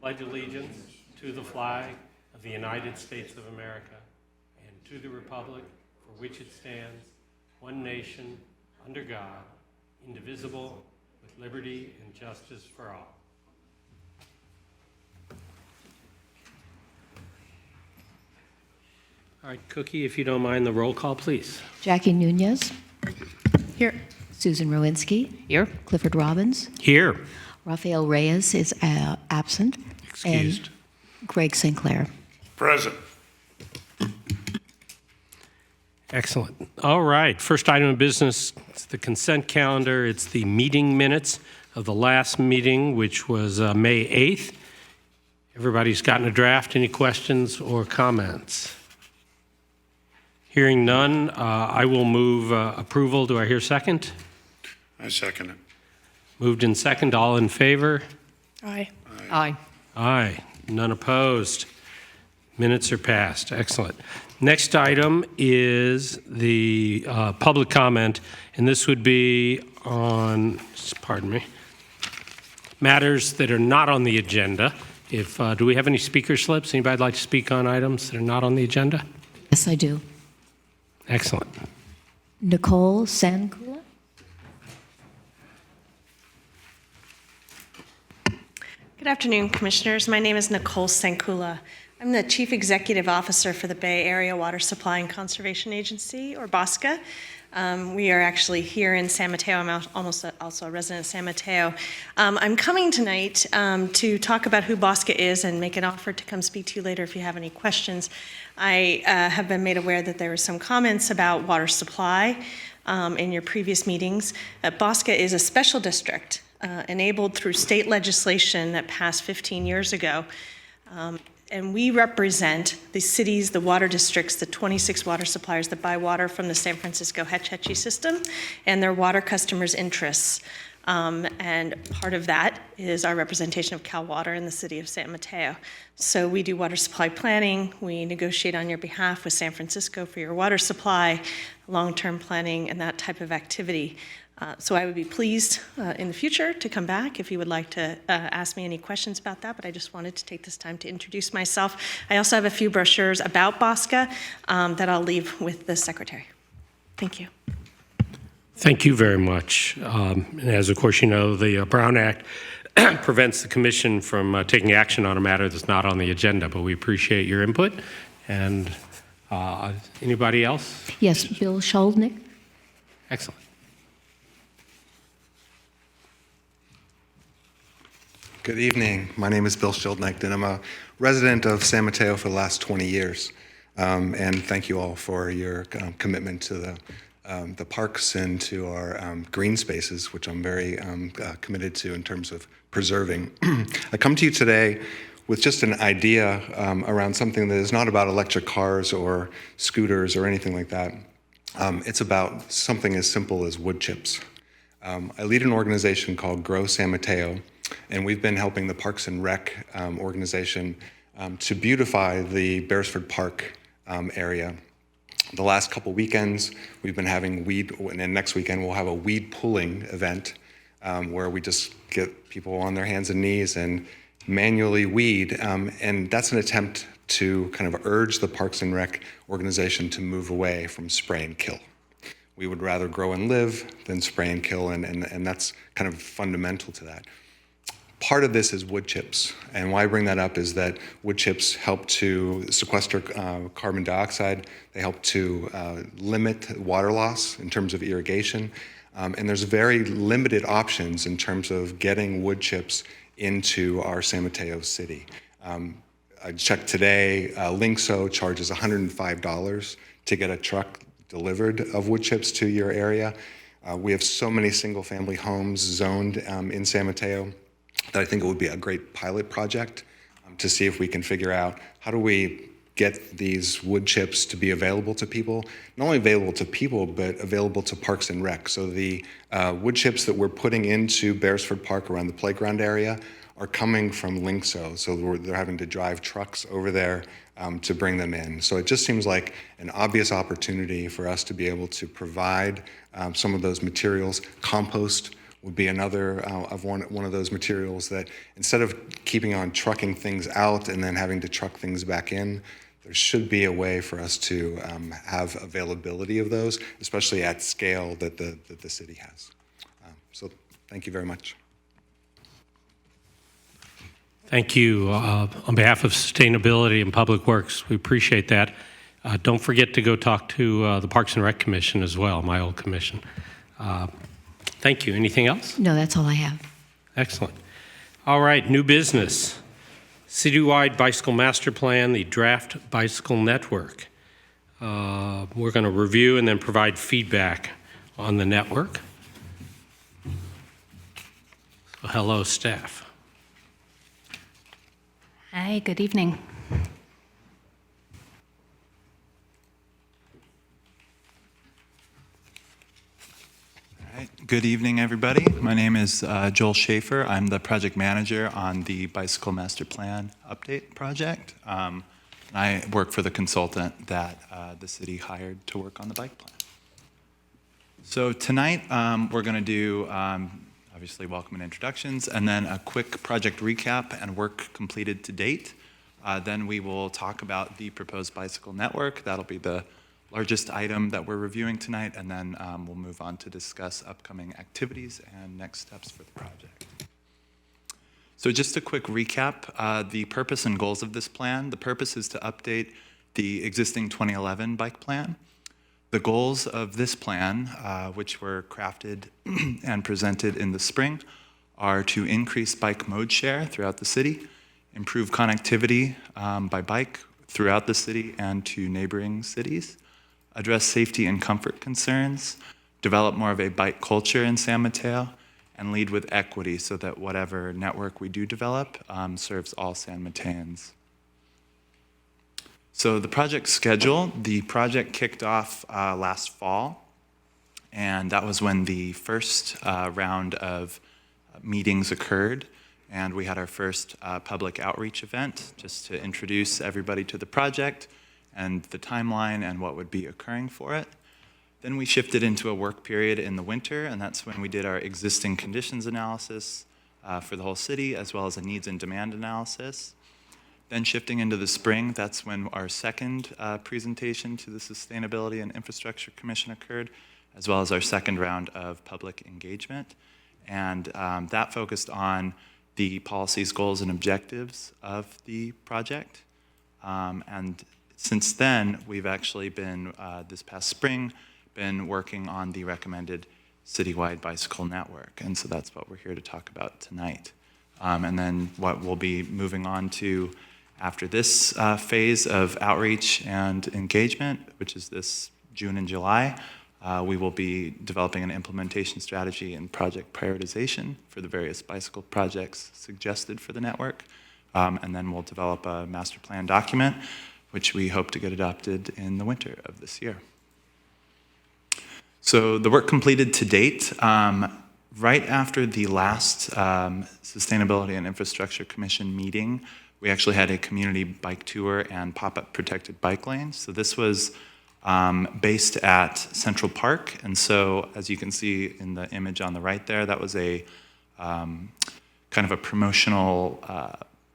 pledge allegiance to the flag of the United States of America and to the republic for which it stands, one nation, under God, indivisible, with liberty and justice for all. All right, Cookie, if you don't mind the roll call, please. Jackie Nunez. Here. Susan Rowinski. Here. Clifford Robbins. Here. Rafael Reyes is absent. Excused. And Greg Sinclair. Present. Excellent. All right, first item of business, it's the consent calendar. It's the meeting minutes of the last meeting, which was May 8th. Everybody's gotten a draft. Any questions or comments? Hearing none, I will move approval. Do I hear second? I second it. Moved in second. All in favor? Aye. Aye. Aye. None opposed. Minutes are passed. Excellent. Next item is the public comment, and this would be on, pardon me, matters that are not on the agenda. Do we have any speaker slips? Anybody like to speak on items that are not on the agenda? Yes, I do. Excellent. Nicole Sankula. Good afternoon, Commissioners. My name is Nicole Sankula. I'm the Chief Executive Officer for the Bay Area Water Supply and Conservation Agency, or BOSCA. We are actually here in San Mateo. I'm also a resident of San Mateo. I'm coming tonight to talk about who BOSCA is and make an offer to come speak to you later if you have any questions. I have been made aware that there were some comments about water supply in your previous meetings. BOSCA is a special district enabled through state legislation that passed 15 years ago. And we represent the cities, the water districts, the 26 water suppliers that buy water from the San Francisco Hetch Hetchy system and their water customers' interests. And part of that is our representation of Cal Water in the city of San Mateo. So we do water supply planning. We negotiate on your behalf with San Francisco for your water supply, long-term planning, and that type of activity. So I would be pleased in the future to come back if you would like to ask me any questions about that, but I just wanted to take this time to introduce myself. I also have a few brochures about BOSCA that I'll leave with the Secretary. Thank you. Thank you very much. And as of course you know, the Brown Act prevents the Commission from taking action on a matter that's not on the agenda, but we appreciate your input. And anybody else? Yes, Bill Schuldnick. Excellent. Good evening. My name is Bill Schildknecht, and I'm a resident of San Mateo for the last 20 years. And thank you all for your commitment to the parks and to our green spaces, which I'm very committed to in terms of preserving. I come to you today with just an idea around something that is not about electric cars or scooters or anything like that. It's about something as simple as wood chips. I lead an organization called Grow San Mateo, and we've been helping the Parks and Rec organization to beautify the Beresford Park area. The last couple weekends, we've been having and next weekend we'll have a weed pulling event where we just get people on their hands and knees and manually weed, and that's an attempt to kind of urge the Parks and Rec organization to move away from spray and kill. We would rather grow and live than spray and kill, and that's kind of fundamental to that. Part of this is wood chips, and why I bring that up is that wood chips help to sequester carbon dioxide. They help to limit water loss in terms of irrigation, and there's very limited options in terms of getting wood chips into our San Mateo city. I checked today, Linkso charges $105 to get a truck delivered of wood chips to your area. We have so many single-family homes zoned in San Mateo that I think it would be a great pilot project to see if we can figure out how do we get these wood chips to be available to people, not only available to people, but available to Parks and Rec. So the wood chips that we're putting into Beresford Park around the playground area are coming from Linkso. So they're having to drive trucks over there to bring them in. So it just seems like an obvious opportunity for us to be able to provide some of those materials, compost, would be another of one of those materials that instead of keeping on trucking things out and then having to truck things back in, there should be a way for us to have availability of those, especially at scale that the city has. So thank you very much. Thank you. On behalf of Sustainability and Public Works, we appreciate that. Don't forget to go talk to the Parks and Rec Commission as well, my old commission. Thank you. Anything else? No, that's all I have. Excellent. All right, new business. Citywide Bicycle Master Plan, the draft bicycle network. We're going to review and then provide feedback on the network. So hello, staff. Hi, good evening. All right. Good evening, everybody. My name is Joel Schaefer. I'm the project manager on the Bicycle Master Plan Update project. And I work for the consultant that the city hired to work on the bike plan. So tonight, we're going to do obviously welcome and introductions, and then a quick project recap and work completed to date. Then we will talk about the proposed bicycle network. That'll be the largest item that we're reviewing tonight, and then we'll move on to discuss upcoming activities and next steps for the project. So just a quick recap, the purpose and goals of this plan. The purpose is to update the existing 2011 bike plan. The goals of this plan, which were crafted and presented in the spring, are to increase bike mode share throughout the city, improve connectivity by bike throughout the city and to neighboring cities, address safety and comfort concerns, develop more of a bike culture in San Mateo, and lead with equity so that whatever network we do develop serves all San Mateans. So the project schedule, the project kicked off last fall, and that was when the first round of meetings occurred, and we had our first public outreach event just to introduce everybody to the project and the timeline and what would be occurring for it. Then we shifted into a work period in the winter, and that's when we did our existing conditions analysis for the whole city, as well as a needs and demand analysis. Then shifting into the spring, that's when our second presentation to the Sustainability and Infrastructure Commission occurred, as well as our second round of public engagement. And that focused on the policies, goals, and objectives of the project. And since then, we've actually been, this past spring, been working on the recommended citywide bicycle network. And so that's what we're here to talk about tonight. And then what we'll be moving on to after this phase of outreach and engagement, which is this June and July, we will be developing an implementation strategy and project prioritization for the various bicycle projects suggested for the network. And then we'll develop a master plan document, which we hope to get adopted in the winter of this year. So the work completed to date, right after the last Sustainability and Infrastructure Commission meeting, we actually had a community bike tour and pop-up protected bike lanes. So this was based at Central Park. And so as you can see in the image on the right there, that was a kind of a promotional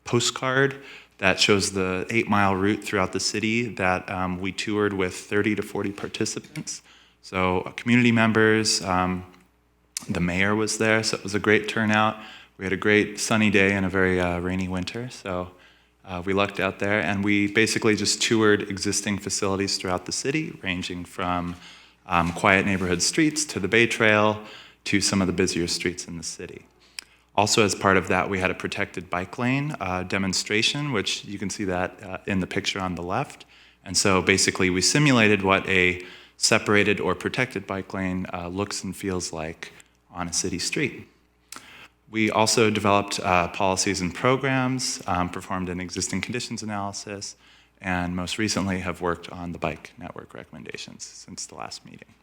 postcard that shows the 8-mile route throughout the city that we toured with 30 to 40 participants. So community members, the mayor was there, so it was a great turnout. We had a great sunny day and a very rainy winter, so we lucked out there. And we basically just toured existing facilities throughout the city, ranging from quiet neighborhood streets to the Bay Trail to some of the busier streets in the city. Also, as part of that, we had a protected bike lane demonstration, which you can see that in the picture on the left. And so basically, we simulated what a separated or protected bike lane looks and feels like on a city street. We also developed policies and programs, performed an existing conditions analysis, and most recently have worked on the bike network recommendations since the last meeting.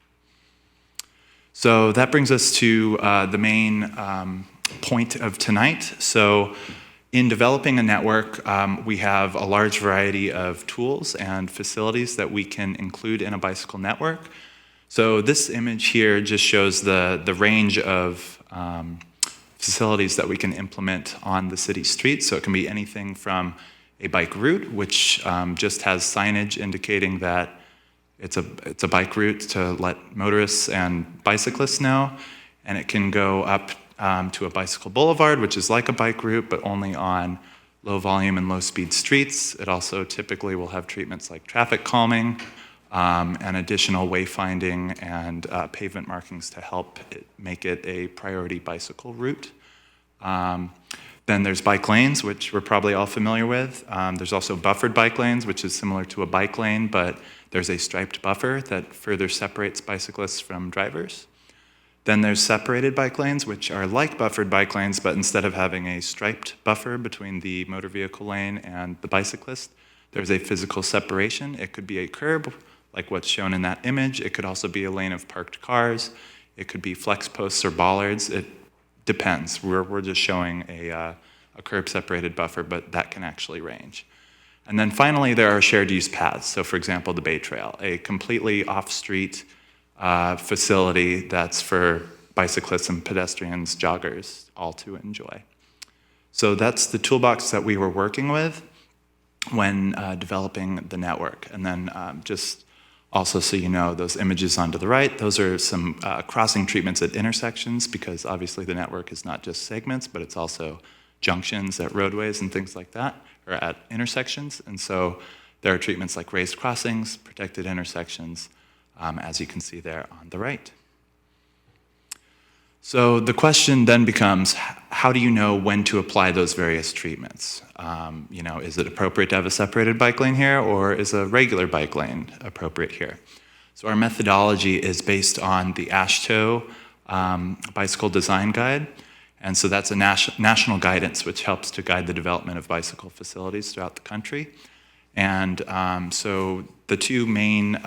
So that brings us to the main point of tonight. So in developing a network, we have a large variety of tools and facilities that we can include in a bicycle network. So this image here just shows the range of facilities that we can implement on the city streets. So it can be anything from a bike route, which just has signage indicating that it's a bike route to let motorists and bicyclists know. And it can go up to a bicycle boulevard, which is like a bike route, but only on low volume and low speed streets. It also typically will have treatments like traffic calming and additional wayfinding and pavement markings to help make it a priority bicycle route. Then there's bike lanes, which we're probably all familiar with. There's also buffered bike lanes, which is similar to a bike lane, but there's a striped buffer that further separates bicyclists from drivers. Then there's separated bike lanes, which are like buffered bike lanes, but instead of having a striped buffer between the motor vehicle lane and the bicyclist, there's a physical separation. It could be a curb, like what's shown in that image. It could also be a lane of parked cars. It could be flex posts or bollards. It depends. We're just showing a curb-separated buffer, but that can actually range. And then finally, there are shared use paths. So for example, the Bay Trail, a completely off-street facility that's for bicyclists and pedestrians, joggers, all to enjoy. So that's the toolbox that we were working with when developing the network. And then just also so you know, those images on to the right, those are some crossing treatments at intersections, because obviously the network is not just segments, but it's also junctions at roadways and things like that, or at intersections. And so there are treatments like raised crossings, protected intersections, as you can see there on the right. So the question then becomes, how do you know when to apply those various treatments? Is it appropriate to have a separated bike lane here, or is a regular bike lane appropriate here? So our methodology is based on the AASHTO Bicycle Design Guide. And so that's a national guidance which helps to guide the development of bicycle facilities throughout the country. And so the two main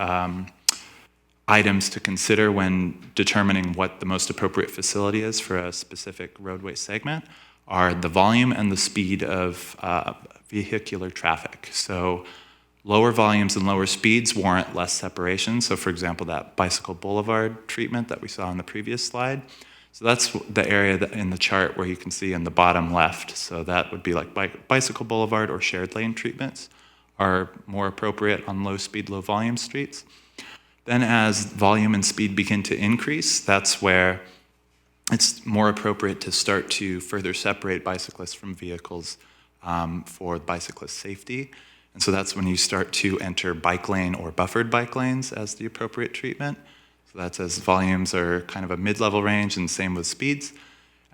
items to consider when determining what the most appropriate facility is for a specific roadway segment are the volume and the speed of vehicular traffic. So lower volumes and lower speeds warrant less separation. So for example, that bicycle boulevard treatment that we saw on the previous slide. So that's the area that in the chart where you can see in the bottom left. So that would be like bicycle boulevard or shared lane treatments are more appropriate on low speed, low volume streets. Then as volume and speed begin to increase, that's where it's more appropriate to start to further separate bicyclists from vehicles for bicyclist safety. And so that's when you start to enter bike lane or buffered bike lanes as the appropriate treatment. So that's as volumes are kind of a mid-level range, and same with speeds.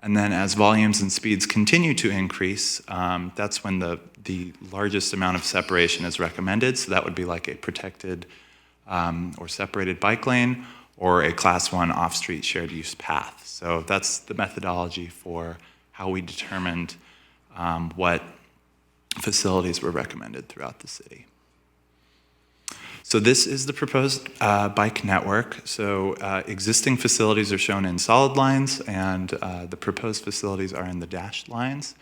And then as volumes and speeds continue to increase, that's when the largest amount of separation is recommended. So that would be like a protected or separated bike lane, or a Class 1 off-street shared use path. So that's the methodology for how we determined what facilities were recommended throughout the city. So this is the proposed bike network. So existing facilities are shown in solid lines, and the proposed facilities are in the dashed lines.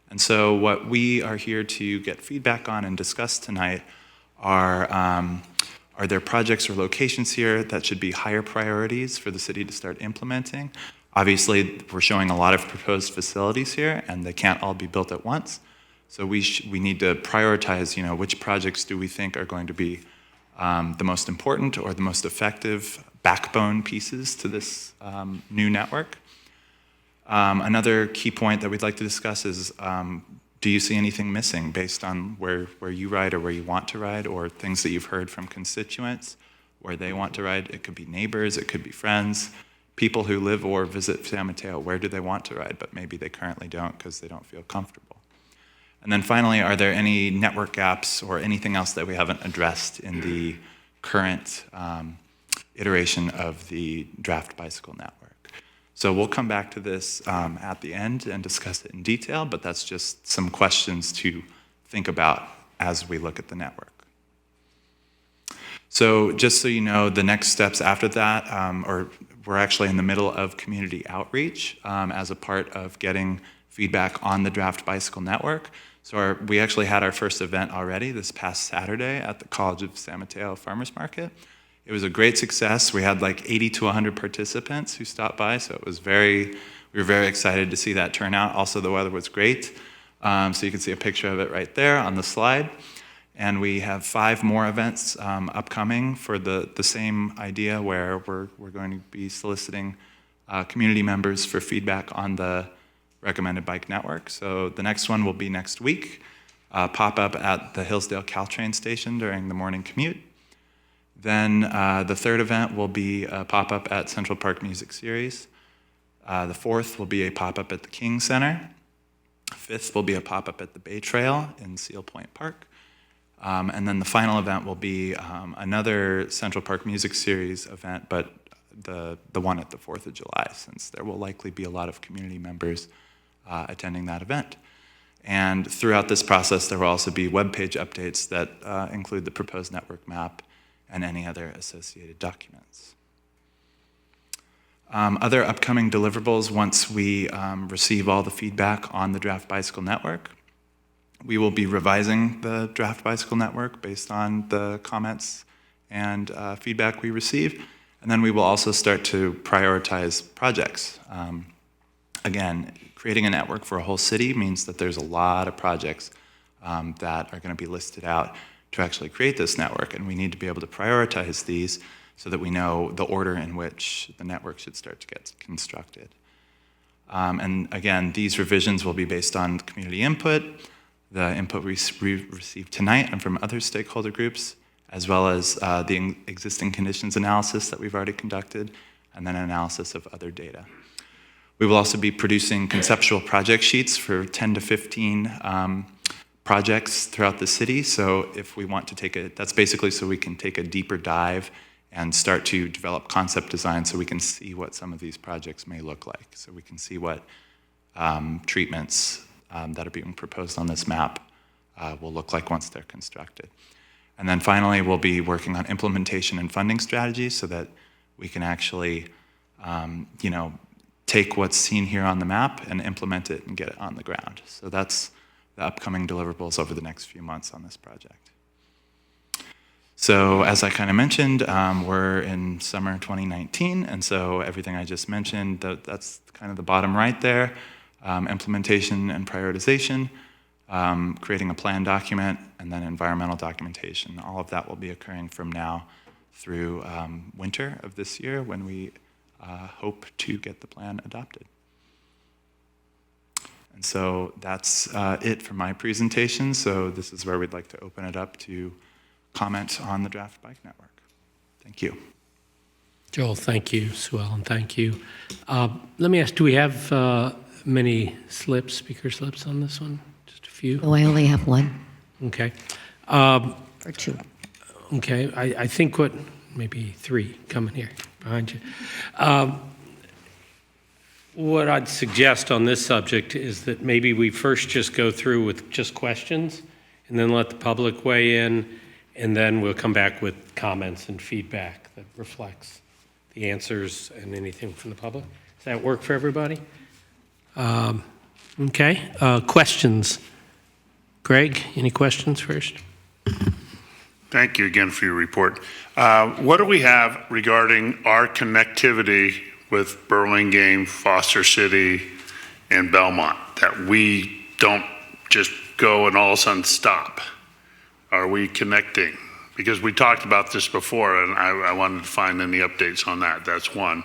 And so what we are here to get feedback on and discuss tonight are there projects or locations here that should be higher priorities for the city to start implementing? Obviously, we're showing a lot of proposed facilities here, and they can't all be built at once. So we need to prioritize, which projects do we think are going to be the most important or the most effective backbone pieces to this new network. Another key point that we'd like to discuss is, do you see anything missing based on where you ride or where you want to ride, or things that you've heard from constituents where they want to ride? It could be neighbors, it could be friends, people who live or visit San Mateo. Where do they want to ride, but maybe they currently don't because they don't feel comfortable? And then finally, are there any network gaps or anything else that we haven't addressed in the current iteration of the draft bicycle network? So we'll come back to this at the end and discuss it in detail, but that's just some questions to think about as we look at the network. So just so you know, the next steps after that, we're actually in the middle of community outreach as a part of getting feedback on the draft bicycle network. So we actually had our first event already this past Saturday at the College of San Mateo Farmers Market. It was a great success. We had like 80 to 100 participants who stopped by, so it was we were very excited to see that turnout. Also, the weather was great. So you can see a picture of it right there on the slide. And we have 5 more events upcoming for the same idea, where we're going to be soliciting community members for feedback on the recommended bike network. So the next one will be next week, pop-up at the Hillsdale Caltrain station during the morning commute. Then the third event will be a pop-up at Central Park Music Series. The fourth will be a pop-up at the King Center. Fifth will be a pop-up at the Bay Trail in Seal Point Park. And then the final event will be another Central Park Music Series event, but the one at the 4th of July, since there will likely be a lot of community members attending that event. And throughout this process, there will also be webpage updates that include the proposed network map and any other associated documents. Other upcoming deliverables, once we receive all the feedback on the draft bicycle network, we will be revising the draft bicycle network based on the comments and feedback we receive. And then we will also start to prioritize projects. Again, creating a network for a whole city means that there's a lot of projects that are going to be listed out to actually create this network, and we need to be able to prioritize these so that we know the order in which the network should start to get constructed. And again, these revisions will be based on community input, the input we received tonight and from other stakeholder groups, as well as the existing conditions analysis that we've already conducted, and then analysis of other data. We will also be producing conceptual project sheets for 10 to 15 projects throughout the city. So if we want to that's basically so we can take a deeper dive and start to develop concept design so we can see what some of these projects may look like. So we can see what treatments that are being proposed on this map will look like once they're constructed. And then finally, we'll be working on implementation and funding strategies so that we can actually, take what's seen here on the map and implement it and get it on the ground. So that's the upcoming deliverables over the next few months on this project. So as I kind of mentioned, we're in summer 2019, and so everything I just mentioned, that's kind of the bottom right there, implementation and prioritization, creating a plan document, and then environmental documentation. All of that will be occurring from now through winter of this year, when we hope to get the plan adopted. And so that's it for my presentation. So this is where we'd like to open it up to comment on the draft bike network. Thank you. Joel, thank you. Sue Ellen, thank you. Let me ask, do we have many speaker slips on this one? Just a few? Oh, I only have one Okay. or two. Okay, I think maybe 3 coming here behind you. What I'd suggest on this subject is that maybe we first just go through with just questions and then let the public weigh in, and then we'll come back with comments and feedback that reflects the answers and anything from the public. Does that work for everybody? Okay, questions? Greg, any questions first? Thank you again for your report. What do we have regarding our connectivity with Burlingame, Foster City, and Belmont, that we don't just go and all of a sudden stop? Are we connecting? Because we talked about this before, and I wanted to find any updates on that. That's one.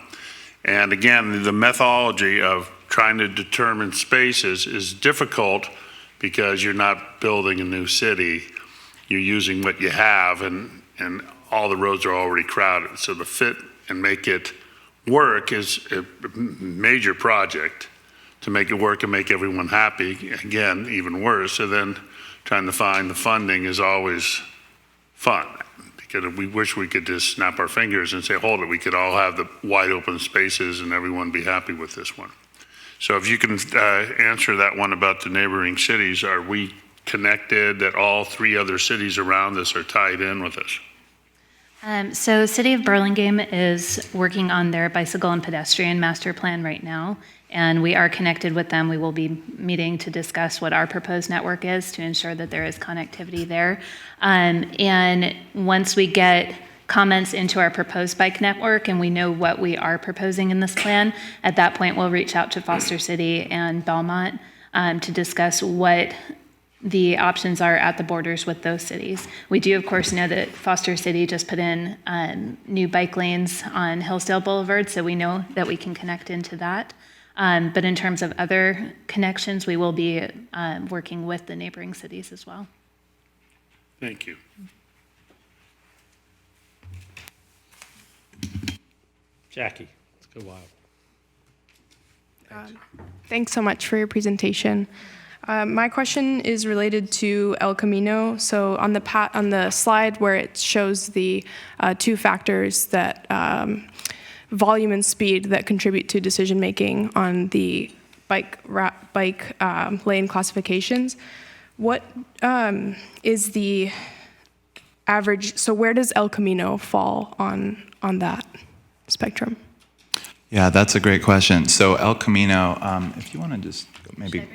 And again, the methodology of trying to determine spaces is difficult because you're not building a new city. You're using what you have, and all the roads are already crowded. So to fit and make it work is a major project. To make it work and make everyone happy, again, even worse. So then trying to find the funding is always fun, because we wish we could just snap our fingers and say, hold it, we could all have the wide open spaces and everyone be happy with this one. So if you can answer that one about the neighboring cities, are we connected, that all 3 other cities around us are tied in with us? So City of Burlingame is working on their bicycle and pedestrian master plan right now, and we are connected with them. We will be meeting to discuss what our proposed network is to ensure that there is connectivity there. And once we get comments into our proposed bike network and we know what we are proposing in this plan, at that point we'll reach out to Foster City and Belmont to discuss what the options are at the borders with those cities. We do, of course, know that Foster City just put in new bike lanes on Hillsdale Boulevard, so we know that we can connect into that. But in terms of other connections, we will be working with the neighboring cities as well. Thank you. Jackie, let's go wild. Thanks so much for your presentation. My question is related to El Camino. So on the slide where it shows the two factors that volume and speed that contribute to decision making on the bike lane classifications, what is the average? So where does El Camino fall on that spectrum? Yeah, that's a great question. So El Camino, if you want to just maybe.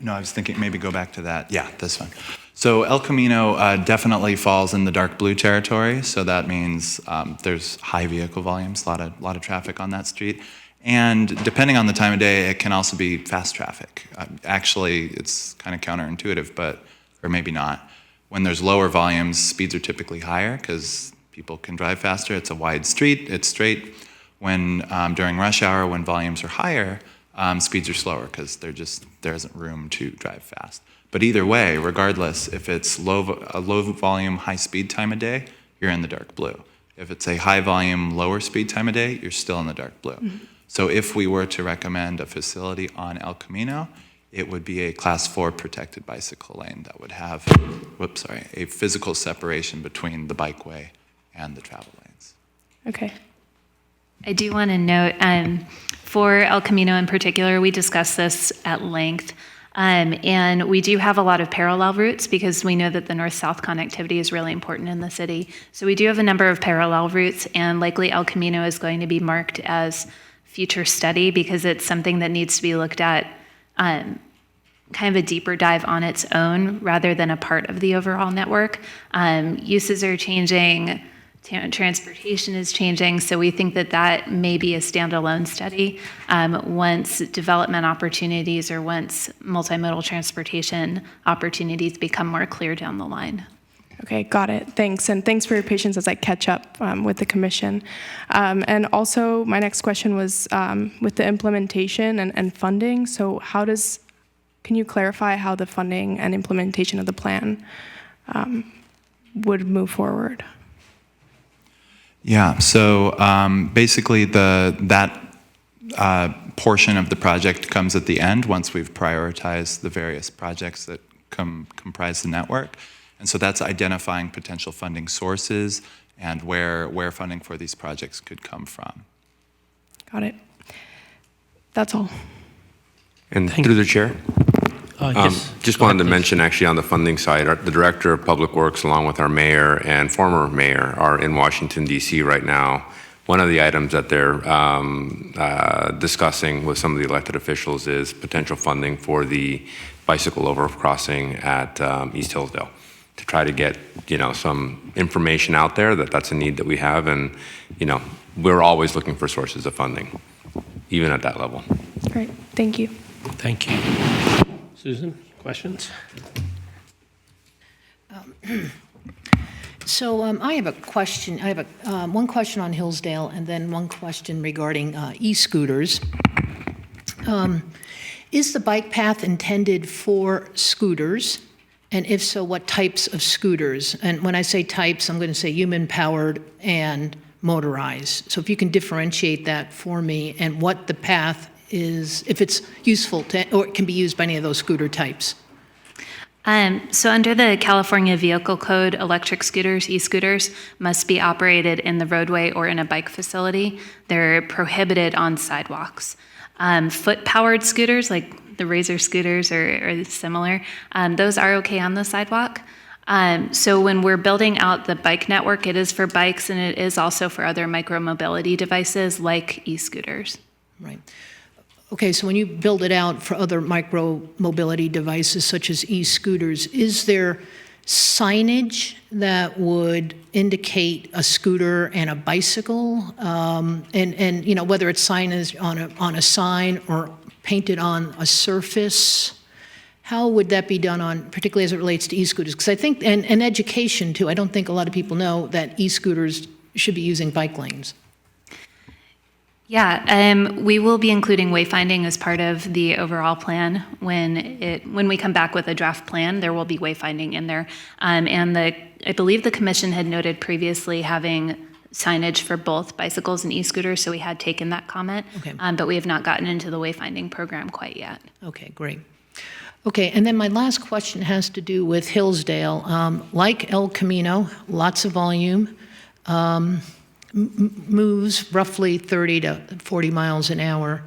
No, I was thinking maybe go back to that. Yeah, this one. So El Camino definitely falls in the dark blue territory. So that means there's high vehicle volumes, a lot of traffic on that street. And depending on the time of day, it can also be fast traffic. Actually, it's kind of counterintuitive, or maybe not. When there's lower volumes, speeds are typically higher because people can drive faster. It's a wide street, it's straight. When during rush hour, when volumes are higher, speeds are slower because there isn't room to drive fast. But either way, regardless, if it's a low volume, high speed time of day, you're in the dark blue. If it's a high volume, lower speed time of day, you're still in the dark blue. Mm-hmm. So if we were to recommend a facility on El Camino, it would be a class 4 protected bicycle lane that would have, a physical separation between the bikeway and the travel lanes. Okay. I do want to note, for El Camino in particular, we discussed this at length, and we do have a lot of parallel routes because we know that the north-south connectivity is really important in the city. So we do have a number of parallel routes, and likely El Camino is going to be marked as future study because it's something that needs to be looked at kind of a deeper dive on its own rather than a part of the overall network. Uses are changing. Transportation is changing, so we think that that may be a standalone study once development opportunities or once multimodal transportation opportunities become more clear down the line. Okay, got it. Thanks, and thanks for your patience as I catch up with the commission. And also, my next question was with the implementation and funding. So can you clarify how the funding and implementation of the plan would move forward? Yeah, so basically that portion of the project comes at the end once we've prioritized the various projects that comprise the network. And so that's identifying potential funding sources and where funding for these projects could come from. Got it. That's all. And through the chair, Yes. just wanted to mention actually on the funding side, the Director of Public Works along with our mayor and former mayor are in Washington, D.C. right now. One of the items that they're discussing with some of the elected officials is potential funding for the bicycle overcrossing at East Hillsdale to try to get, some information out there that that's a need that we have. And, we're always looking for sources of funding, even at that level. Great. Thank you. Thank you. Susan, questions? So I have a question. I have one question on Hillsdale and then one question regarding e-scooters. Is the bike path intended for scooters? And if so, what types of scooters? And when I say types, I'm going to say human-powered and motorized. So if you can differentiate that for me and what the path is, if it's useful or it can be used by any of those scooter types. So under the California Vehicle Code, electric scooters, e-scooters, must be operated in the roadway or in a bike facility. They're prohibited on sidewalks. Foot-powered scooters, like the Razor scooters or similar, those are okay on the sidewalk. So when we're building out the bike network, it is for bikes and it is also for other micro-mobility devices like e-scooters. Right. Okay, so when you build it out for other micro-mobility devices such as e-scooters, is there signage that would indicate a scooter and a bicycle, and you know, whether it's signage on a sign or painted on a surface? How would that be done on, particularly as it relates to e-scooters? Because I think, and education too, I don't think a lot of people know that e-scooters should be using bike lanes. Yeah, we will be including wayfinding as part of the overall plan. When we come back with a draft plan, there will be wayfinding in there. And I believe the commission had noted previously having signage for both bicycles and e-scooters, so we had taken that comment. Okay. But we have not gotten into the wayfinding program quite yet. Okay, great. Okay, and then my last question has to do with Hillsdale. Like El Camino, lots of volume, moves roughly 30 to 40 miles an hour,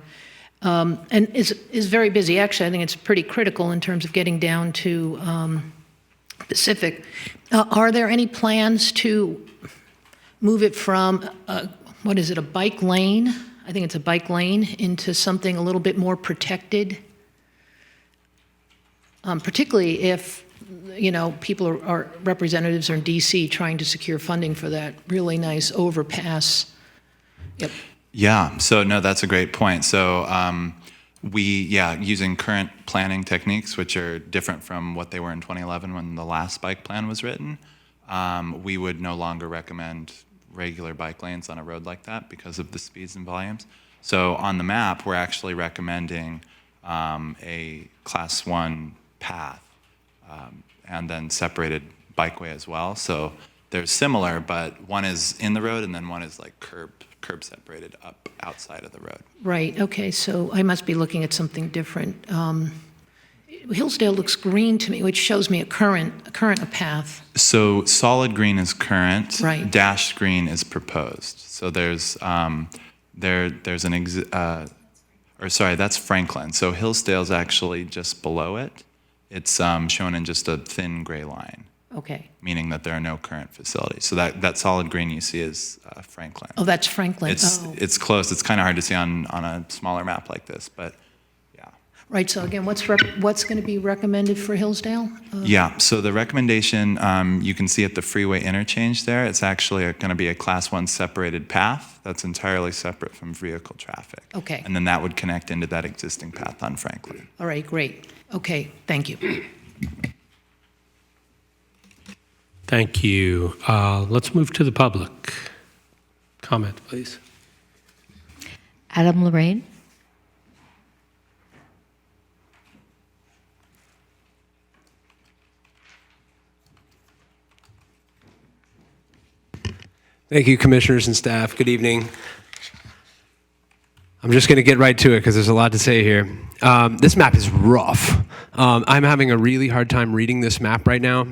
and is very busy. Actually, I think it's pretty critical in terms of getting down to Pacific. Are there any plans to move it from, what is it, a bike lane? I think it's a bike lane, into something a little bit more protected? Particularly if, you know, people are representatives are in DC trying to secure funding for that really nice overpass. Yep. Yeah, so no, that's a great point. So using current planning techniques, which are different from what they were in 2011 when the last bike plan was written, we would no longer recommend regular bike lanes on a road like that because of the speeds and volumes. So on the map, we're actually recommending a class 1 path and then separated bikeway as well. So they're similar, but one is in the road and then one is like curb separated up outside of the road. Right, okay, so I must be looking at something different. Hillsdale looks green to me, which shows me a path. So solid green is current, Right. Dashed green is proposed. So there's that's Franklin. So Hillsdale's actually just below it. It's shown in just a thin gray line, Okay. meaning that there are no current facilities. So that solid green you see is Franklin. Oh, that's Franklin. It's close. It's kind of hard to see on a smaller map like this, but yeah. Right, so again, what's going to be recommended for Hillsdale? Yeah, so the recommendation, you can see at the freeway interchange there, it's actually going to be a class 1 separated path that's entirely separate from vehicle traffic. Okay. And then that would connect into that existing path on Franklin. All right, great. Okay, thank you. Thank you. Let's move to the public. Comment, please. Adam Lorraine. Thank you, commissioners and staff. Good evening. I'm just going to get right to it because there's a lot to say here. This map is rough. I'm having a really hard time reading this map right now.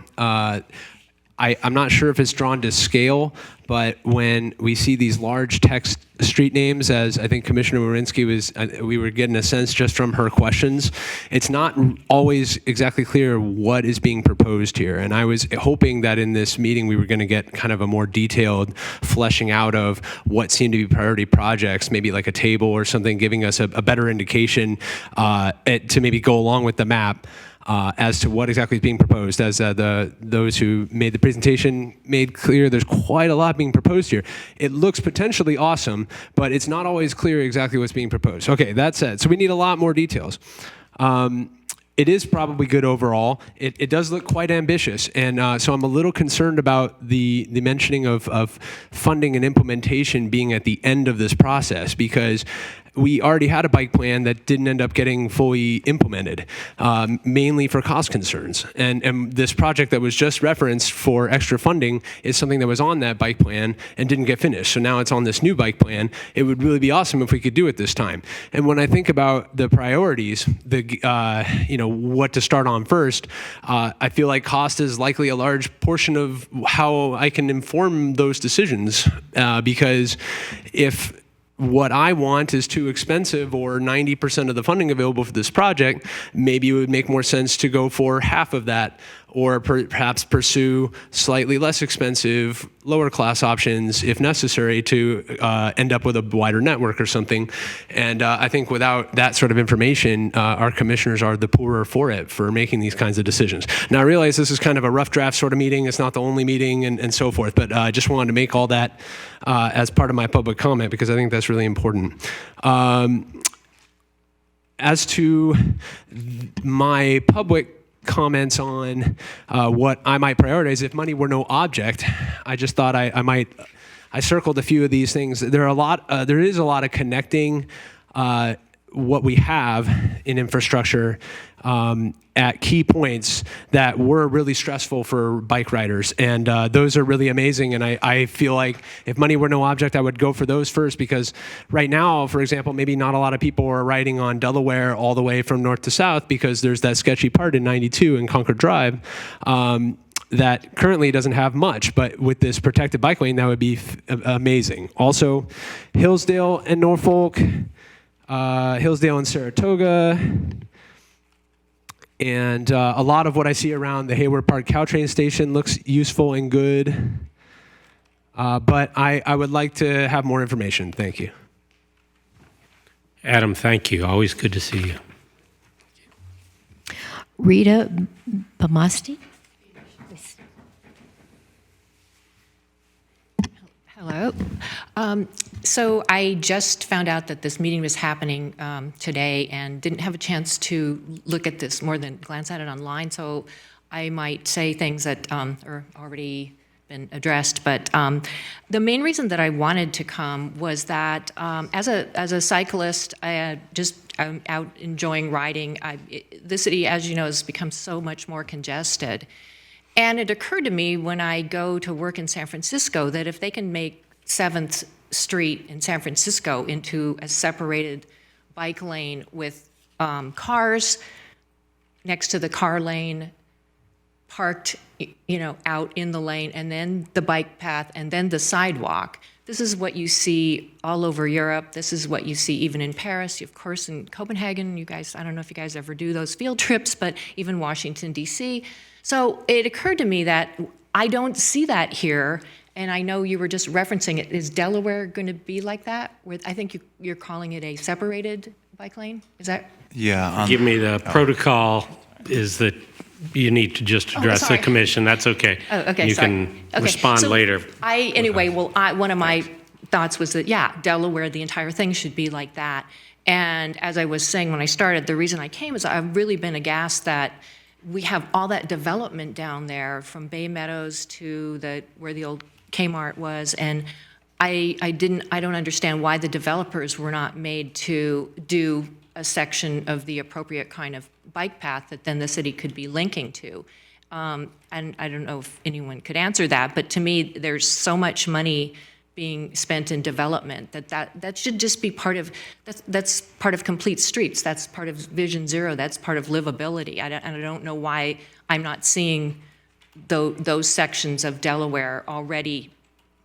I'm not sure if it's drawn to scale, but when we see these large text street names, as I think Commissioner Warinsky we were getting a sense just from her questions, it's not always exactly clear what is being proposed here. And I was hoping that in this meeting we were going to get kind of a more detailed fleshing out of what seemed to be priority projects, maybe like a table or something, giving us a better indication to maybe go along with the map. As to what exactly is being proposed. As those who made the presentation made clear, there's quite a lot being proposed here. It looks potentially awesome, but it's not always clear exactly what's being proposed. Okay, that said, so we need a lot more details. It is probably good overall. It does look quite ambitious, and so I'm a little concerned about the mentioning of funding and implementation being at the end of this process, because we already had a bike plan that didn't end up getting fully implemented, mainly for cost concerns. And this project that was just referenced for extra funding is something that was on that bike plan and didn't get finished. So now it's on this new bike plan. It would really be awesome if we could do it this time. And when I think about the priorities, what to start on first, I feel like cost is likely a large portion of how I can inform those decisions, because if what I want is too expensive or 90% of the funding available for this project, maybe it would make more sense to go for half of that or perhaps pursue slightly less expensive, lower class options if necessary to end up with a wider network or something. And I think without that sort of information, our commissioners are the poorer for it, for making these kinds of decisions. Now, I realize this is kind of a rough draft sort of meeting. It's not the only meeting and so forth, but I just wanted to make all that as part of my public comment because I think that's really important. As to my public comments on what I might prioritize, if money were no object, I just thought I circled a few of these things. There is a lot of connecting what we have in infrastructure at key points that were really stressful for bike riders. And those are really amazing. And I feel like if money were no object, I would go for those first because right now, for example, maybe not a lot of people are riding on Delaware all the way from north to south because there's that sketchy part in 92 in Concord Drive that currently doesn't have much. But with this protected bike lane, that would be amazing. Also, Hillsdale and Norfolk, Hillsdale and Saratoga, and a lot of what I see around the Hayward Park Caltrain station looks useful and good. But I would like to have more information. Thank you. Adam, thank you. Always good to see you. Rita Bamasti. Hello. So I just found out that this meeting was happening today and didn't have a chance to look at this more than glance at it online. So I might say things that are already been addressed. But the main reason that I wanted to come was that as a cyclist, I'm out enjoying riding. The city, as you know, has become so much more congested. And it occurred to me when I go to work in San Francisco that if they can make 7th Street in San Francisco into a separated bike lane with cars next to the car lane, parked, out in the lane, and then the bike path, and then the sidewalk. This is what you see all over Europe. This is what you see even in Paris. Of course, in Copenhagen, you guys, I don't know if you guys ever do those field trips, but even Washington, D.C. So it occurred to me that I don't see that here, and I know you were just referencing it. Is Delaware going to be like that? I think you're calling it a separated bike lane? Is that? Yeah. Give me the protocol is that you need to just address the commission. That's okay. Oh, okay, you sorry. can Okay, respond so later. One of my thoughts was that, Delaware, the entire thing should be like that. And as I was saying when I started, the reason I came is I've really been aghast that we have all that development down there from Bay Meadows to where the old Kmart was, and I don't understand why the developers were not made to do a section of the appropriate kind of bike path that then the city could be linking to. And I don't know if anyone could answer that, but to me, there's so much money being spent in development that should just be part of, that's part of Complete Streets, that's part of Vision Zero, that's part of livability. I don't know why I'm not seeing those sections of Delaware already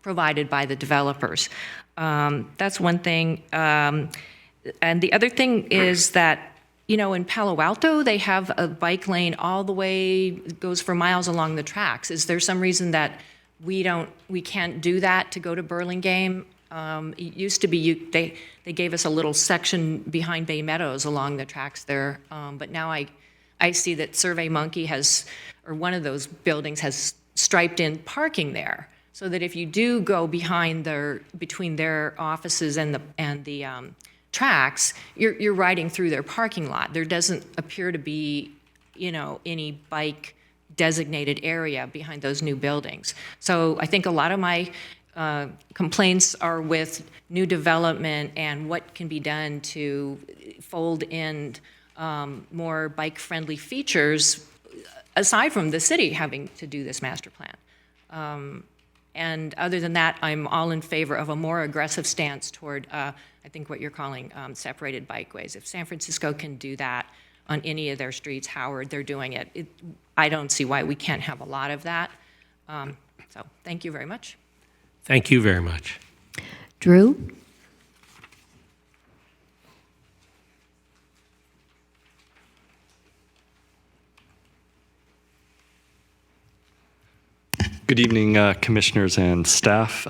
provided by the developers. That's one thing. And the other thing is that, in Palo Alto, they have a bike lane all the way, goes for miles along the tracks. Is there some reason that we can't do that to go to Burlingame? It used to be they gave us a little section behind Bay Meadows along the tracks there, but now I see that SurveyMonkey or one of those buildings has striped in parking there, so that if you do go between their offices and the tracks, you're riding through their parking lot. There doesn't appear to be, any bike designated area behind those new buildings. So I think a lot of my complaints are with new development and what can be done to fold in more bike-friendly features aside from the city having to do this master plan. And other than that, I'm all in favor of a more aggressive stance toward, I think what you're calling separated bikeways. If San Francisco can do that on any of their streets, Howard, they're doing it. I don't see why we can't have a lot of that. So thank you very much. Thank you very much. Drew? Good evening, commissioners and staff.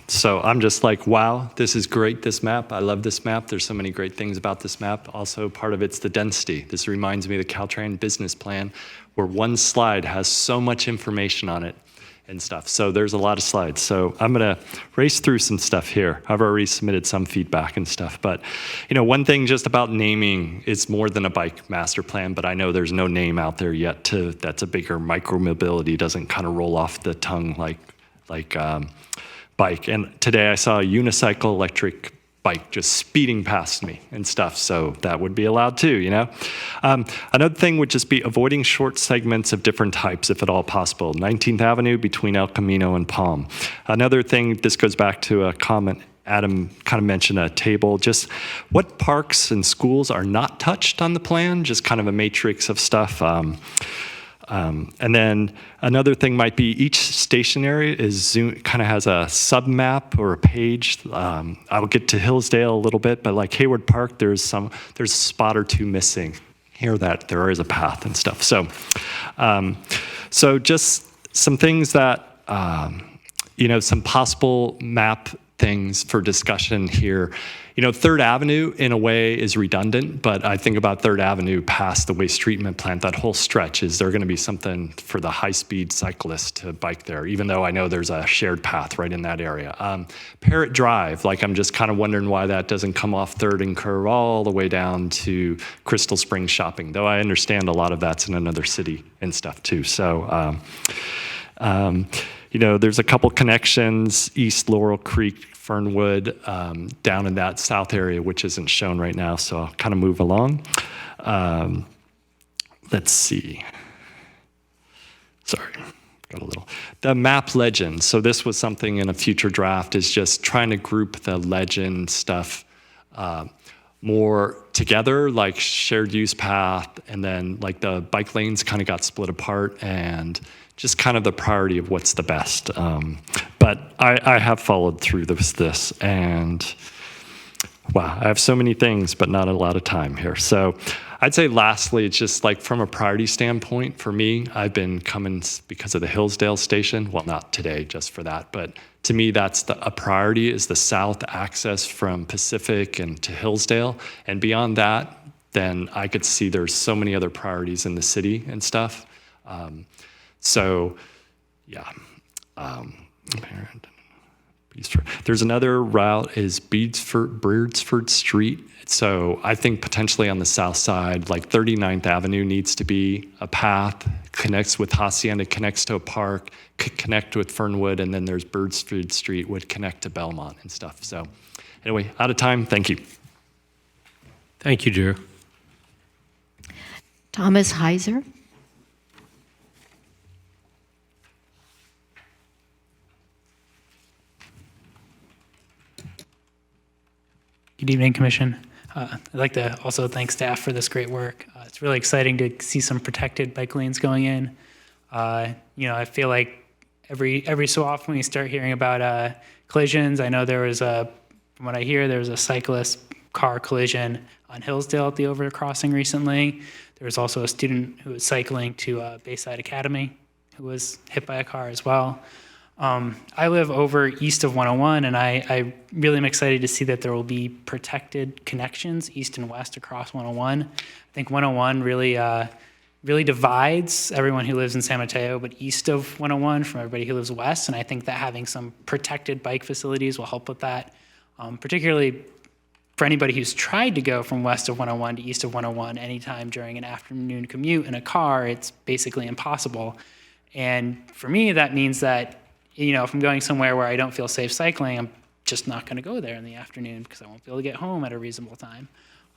So I'm just like, wow, this is great, this map. I love this map. There's so many great things about this map. Also, part of it's the density. This reminds me of the Caltrain business plan, where one slide has so much information on it and stuff. So there's a lot of slides. So I'm going to race through some stuff here. I've already submitted some feedback and stuff. But, you know, one thing just about naming, it's more than a bike master plan, but I know there's no name out there yet that's a bigger micro-mobility, doesn't kind of roll off the tongue like bike. And today I saw a unicycle electric bike just speeding past me and stuff, so that would be allowed too, you know? Another thing would just be avoiding short segments of different types, if at all possible. 19th Avenue between El Camino and Palm. Another thing, this goes back to a comment Adam kind of mentioned, a table, just what parks and schools are not touched on the plan, just kind of a matrix of stuff. And then another thing might be each station area kind of has a sub-map or a page. I'll get to Hillsdale a little bit, but like Hayward Park, there's a spot or two missing. Here that there is a path and stuff. So, so just some things that, you know, some possible map things for discussion here. You know, 3rd Avenue in a way is redundant, but I think about 3rd Avenue past the waste treatment plant, that whole stretch, is there going to be something for the high-speed cyclist to bike there, even though I know there's a shared path right in that area. Parrot Drive, like I'm just kind of wondering why that doesn't come off 3rd and curve all the way down to Crystal Springs Shopping, though I understand a lot of that's in another city and stuff too. So, you know, there's a couple connections, East Laurel Creek, Fernwood, down in that south area, which isn't shown right now, so I'll kind of move along. Let's see. Sorry, got a little. The map legend. So this was something in a future draft, is just trying to group the legend stuff more together, like shared use path, and then like the bike lanes kind of got split apart, and just kind of the priority of what's the best. But I have followed through this, and wow, I have so many things, but not a lot of time here. So I'd say lastly, it's just like from a priority standpoint, for me, I've been coming because of the Hillsdale station. Well, not today, just for that, but to me, that's a priority, is the south access from Pacific and to Hillsdale. And beyond that, then I could see there's so many other priorities in the city and stuff. So, yeah. There's another route, is Beardsford Street. So I think potentially on the south side, like 39th Avenue needs to be a path, connects with Hacienda, connects to a park, could connect with Fernwood, and then there's Beardsford Street would connect to Belmont and stuff. So anyway, out of time, thank you. Thank you, Drew. Thomas Heiser. Good evening, Commission. I'd like to also thank staff for this great work. It's really exciting to see some protected bike lanes going in. You know, I feel like every so often we start hearing about collisions. I know there was from what I hear, there was a cyclist car collision on Hillsdale at the overcrossing recently. There was also a student who was cycling to Bayside Academy who was hit by a car as well. I live over east of 101, and I really am excited to see that there will be protected connections east and west across 101. I think 101 really divides everyone who lives in San Mateo, but east of 101 from everybody who lives west, and I think that having some protected bike facilities will help with that, particularly for anybody who's tried to go from west of 101 to east of 101 anytime during an afternoon commute in a car. It's basically impossible. And for me, that means that, you know, if I'm going somewhere where I don't feel safe cycling, I'm just not going to go there in the afternoon because I won't be able to get home at a reasonable time.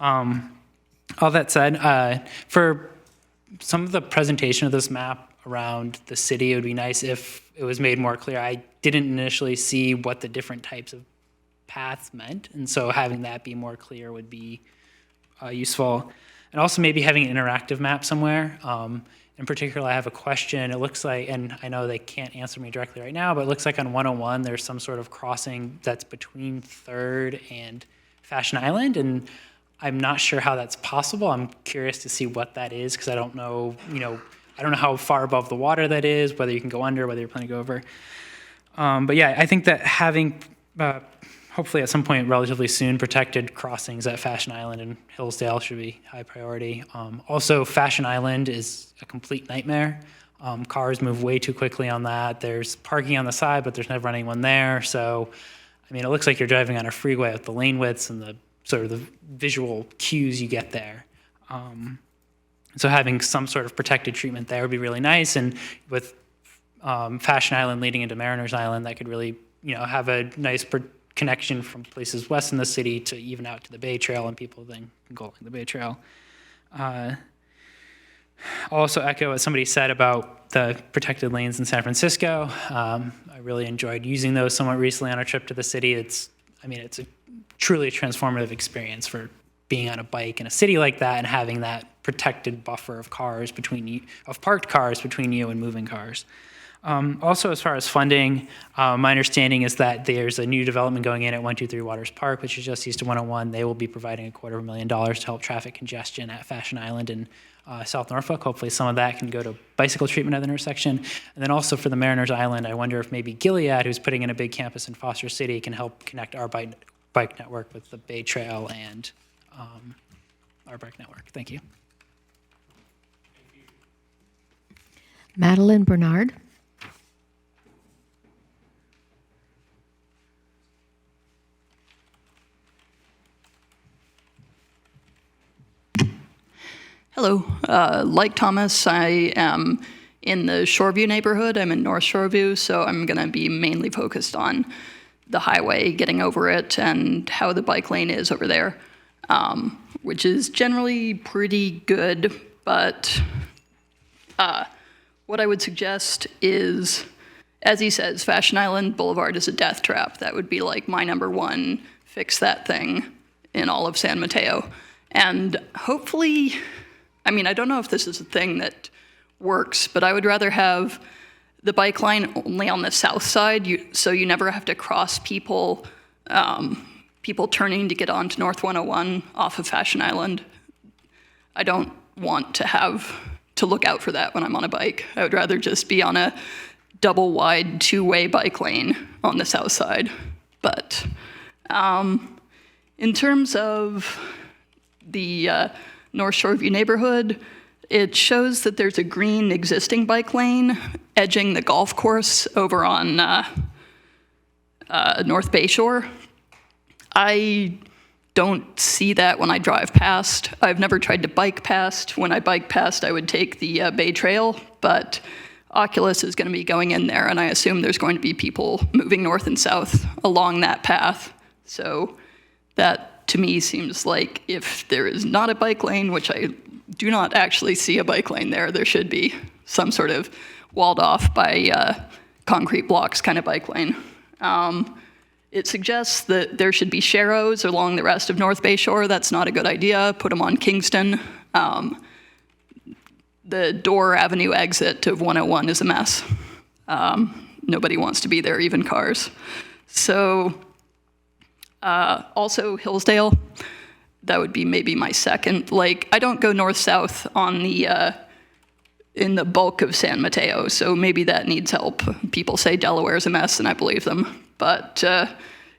All that said, for some of the presentation of this map around the city, it would be nice if it was made more clear. I didn't initially see what the different types of paths meant, and so having that be more clear would be useful. And also maybe having an interactive map somewhere. In particular, I have a question. It looks like, and I know they can't answer me directly right now, but it looks like on 101 there's some sort of crossing that's between 3rd and Fashion Island, and I'm not sure how that's possible. I'm curious to see what that is because I don't know, you know, I don't know how far above the water that is, whether you can go under, whether you're planning to go over. But yeah, I think that having, hopefully at some point relatively soon, protected crossings at Fashion Island and Hillsdale should be high priority. Also, Fashion Island is a complete nightmare. Cars move way too quickly on that. There's parking on the side, but there's never anyone there. So, I mean, it looks like you're driving on a freeway with the lane widths and the sort of the visual cues you get there. So having some sort of protected treatment there would be really nice. And with Fashion Island leading into Mariners Island, that could really, have a nice connection from places west in the city to even out to the Bay Trail, and people then can go along the Bay Trail. I'll also echo what somebody said about the protected lanes in San Francisco. I really enjoyed using those somewhat recently on a trip to the city. It's a truly transformative experience for being on a bike in a city like that and having that protected buffer of cars between you, of parked cars between you and moving cars. Also, as far as funding, my understanding is that there's a new development going in at 123 Waters Park, which is just east of 101. They will be providing $250,000 to help traffic congestion at Fashion Island and South Norfolk. Hopefully some of that can go to bicycle treatment at the intersection. And then also for the Mariners Island, I wonder if maybe Gilead, who's putting in a big campus in Foster City, can help connect our bike network with the Bay Trail and our bike network. Thank you. Madeline Bernard. Hello. Like Thomas, I am in the Shoreview neighborhood. I'm in North Shoreview, so I'm going to be mainly focused on the highway, getting over it, and how the bike lane is over there, which is generally pretty good. But what I would suggest is, as he says, Fashion Island Boulevard is a death trap. That would be like my number one, fix that thing in all of San Mateo. And hopefully, I don't know if this is a thing that works, but I would rather have the bike line only on the south side, so you never have to cross people turning to get onto North 101 off of Fashion Island. I don't want to have to look out for that when I'm on a bike. I would rather just be on a double wide two-way bike lane on the south side. But in terms of the North Shoreview neighborhood, it shows that there's a green existing bike lane edging the golf course over on North Bayshore. I don't see that when I drive past. I've never tried to bike past. When I bike past, I would take the Bay Trail, but Oculus is going to be going in there, and I assume there's going to be people moving north and south along that path. So that, to me, seems like if there is not a bike lane, which I do not actually see a bike lane there, there should be some sort of walled off by concrete blocks kind of bike lane. It suggests that there should be sharrows along the rest of North Bayshore. That's not a good idea. Put them on Kingston. The Dorr Avenue exit of 101 is a mess. Nobody wants to be there, even cars. So also Hillsdale, that would be maybe my second. Like, I don't go north-south on the in the bulk of San Mateo, so maybe that needs help. People say Delaware's a mess, and I believe them. But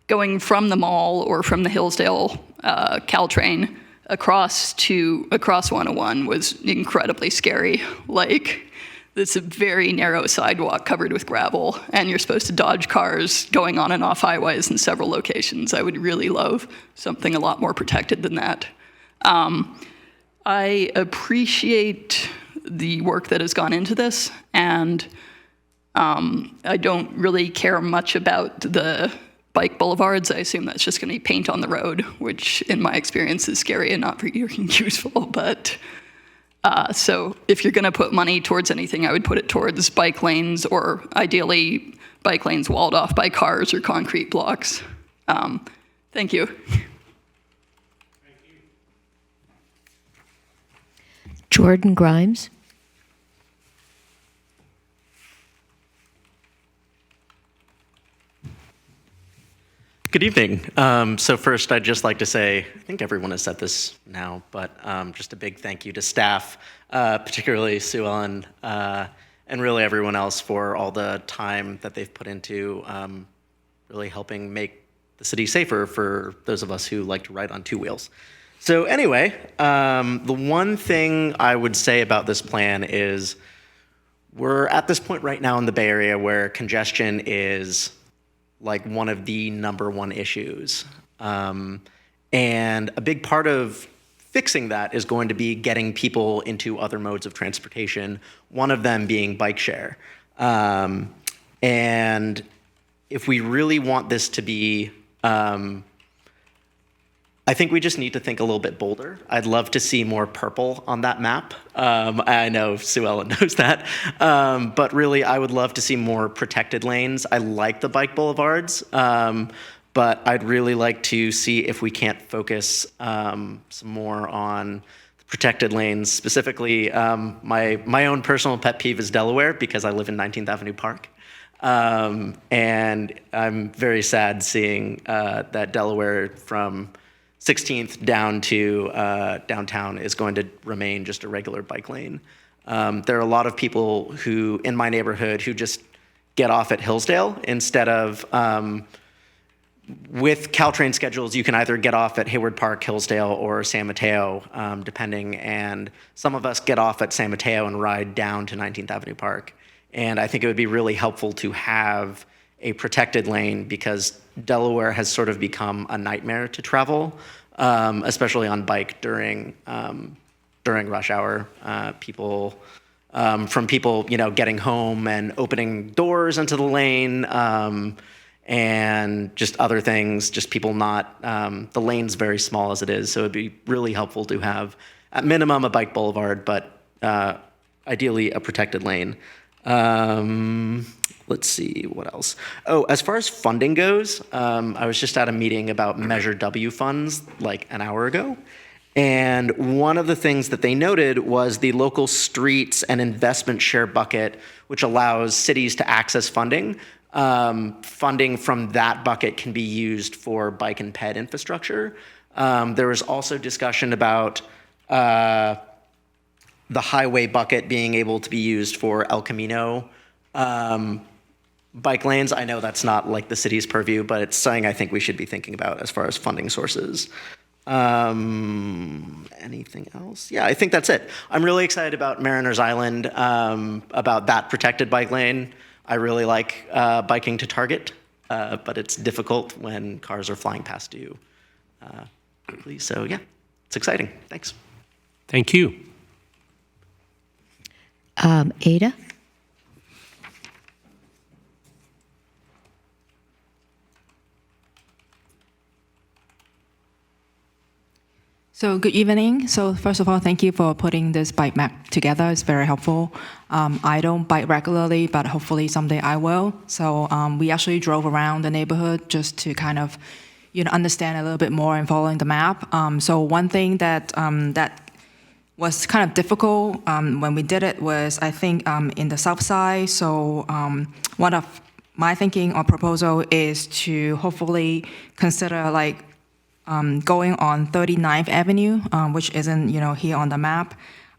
going from the mall or from the Hillsdale Caltrain across 101 was incredibly scary. Like, it's a very narrow sidewalk covered with gravel, and you're supposed to dodge cars going on and off highways in several locations. I would really love something a lot more protected than that. I appreciate the work that has gone into this, and I don't really care much about the bike boulevards. I assume that's just going to be paint on the road, which in my experience is scary and not very useful. But so if you're going to put money towards anything, I would put it towards bike lanes, or ideally bike lanes walled off by cars or concrete blocks. Thank you. Jordan Grimes. Good evening. So first, I'd just like to say, I think everyone has said this now, but just a big thank you to staff, particularly Sue Ellen, and really everyone else for all the time that they've put into really helping make the city safer for those of us who like to ride on two wheels. So anyway, the one thing I would say about this plan is we're at this point right now in the Bay Area where congestion is like one of the #1 issues. And a big part of fixing that is going to be getting people into other modes of transportation, one of them being bike share. And if we really want this to be, I think we just need to think a little bit bolder. I'd love to see more purple on that map. I know Sue Ellen knows that. But really, I would love to see more protected lanes. I like the bike boulevards, but I'd really like to see if we can't focus some more on the protected lanes. Specifically, my own personal pet peeve is Delaware because I live in 19th Avenue Park. And I'm very sad seeing that Delaware from 16th down to downtown is going to remain just a regular bike lane. There are a lot of people who, in my neighborhood, who just get off at Hillsdale instead of, with Caltrain schedules, you can either get off at Hayward Park, Hillsdale, or San Mateo, depending, and some of us get off at San Mateo and ride down to 19th Avenue Park. And I think it would be really helpful to have a protected lane because Delaware has sort of become a nightmare to travel, especially on bike during rush hour. People getting home and opening doors into the lane, and just other things. Just people not the lane's very small as it is, so it'd be really helpful to have at minimum a bike boulevard, but ideally a protected lane. Let's see, what else? Oh, as far as funding goes, I was just at a meeting about Measure W funds like an hour ago. And one of the things that they noted was the local streets and investment share bucket, which allows cities to access funding. Funding from that bucket can be used for bike and ped infrastructure. There was also discussion about the highway bucket being able to be used for El Camino bike lanes. I know that's not like the city's purview, but it's something I think we should be thinking about as far as funding sources. Anything else? Yeah, I think that's it. I'm really excited about Mariners Island, about that protected bike lane. I really like biking to Target, but it's difficult when cars are flying past you quickly. So yeah, it's exciting. Thanks. Thank you. Ada? So good evening. So first of all, thank you for putting this bike map together. It's very helpful. I don't bike regularly, but hopefully someday I will. So we actually drove around the neighborhood just to kind of, understand a little bit more and following the map. So one thing that was kind of difficult when we did it was, I think, in the south side. So one of my thinking or proposal is to hopefully consider going on 39th Avenue, which isn't, here on the map,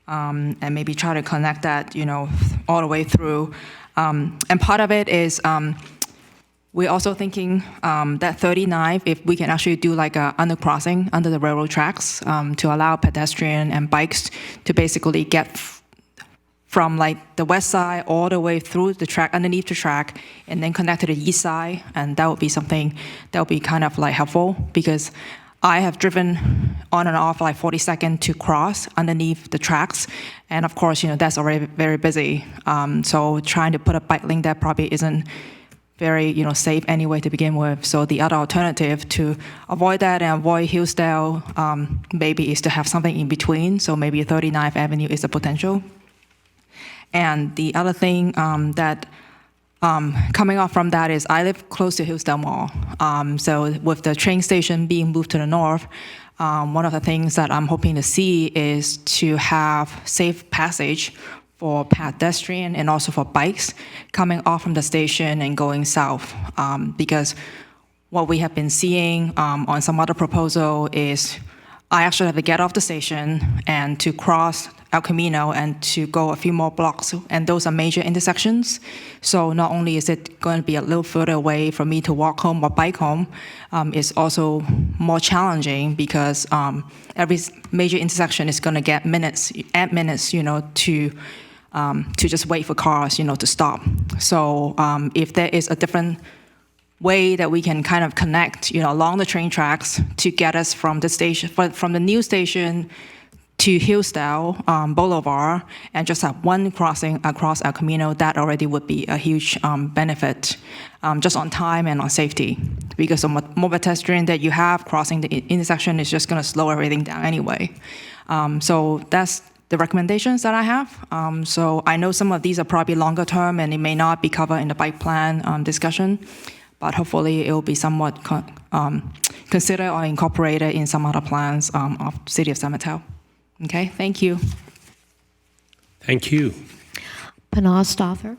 and maybe try to connect that, all the way through. And part of it is we're also thinking that 39th, if we can actually do like a undercrossing under the railroad tracks to allow pedestrian and bikes to basically get from like the west side all the way through the track, underneath the track, and then connect to the east side. And that would be something that would be kind of like helpful because I have driven on and off like 42nd to cross underneath the tracks. And of course, that's already very busy. So trying to put a bike lane there probably isn't very, safe anyway to begin with. So the other alternative to avoid that and avoid Hillsdale maybe is to have something in between. So maybe 39th Avenue is a potential. And the other thing that coming off from that is I live close to Hillsdale Mall. So with the train station being moved to the north, one of the things that I'm hoping to see is to have safe passage for pedestrian and also for bikes coming off from the station and going south. Because what we have been seeing on some other proposal is I actually have to get off the station and to cross El Camino and to go a few more blocks, and those are major intersections. So not only is it going to be a little further away for me to walk home or bike home, it's also more challenging because every major intersection is going to get minutes, to just wait for cars, to stop. So if there is a different way that we can kind of connect, along the train tracks to get us from the station, from the new station to Hillsdale Boulevard, and just have one crossing across El Camino, that already would be a huge benefit, just on time and on safety. Because the more pedestrian that you have crossing the intersection is just going to slow everything down anyway. So that's the recommendations that I have. So I know some of these are probably longer term and it may not be covered in the bike plan discussion, but hopefully it will be somewhat considered or incorporated in some other plans of City of San Mateo. Okay, thank you. Thank you. Pinar Stauffer.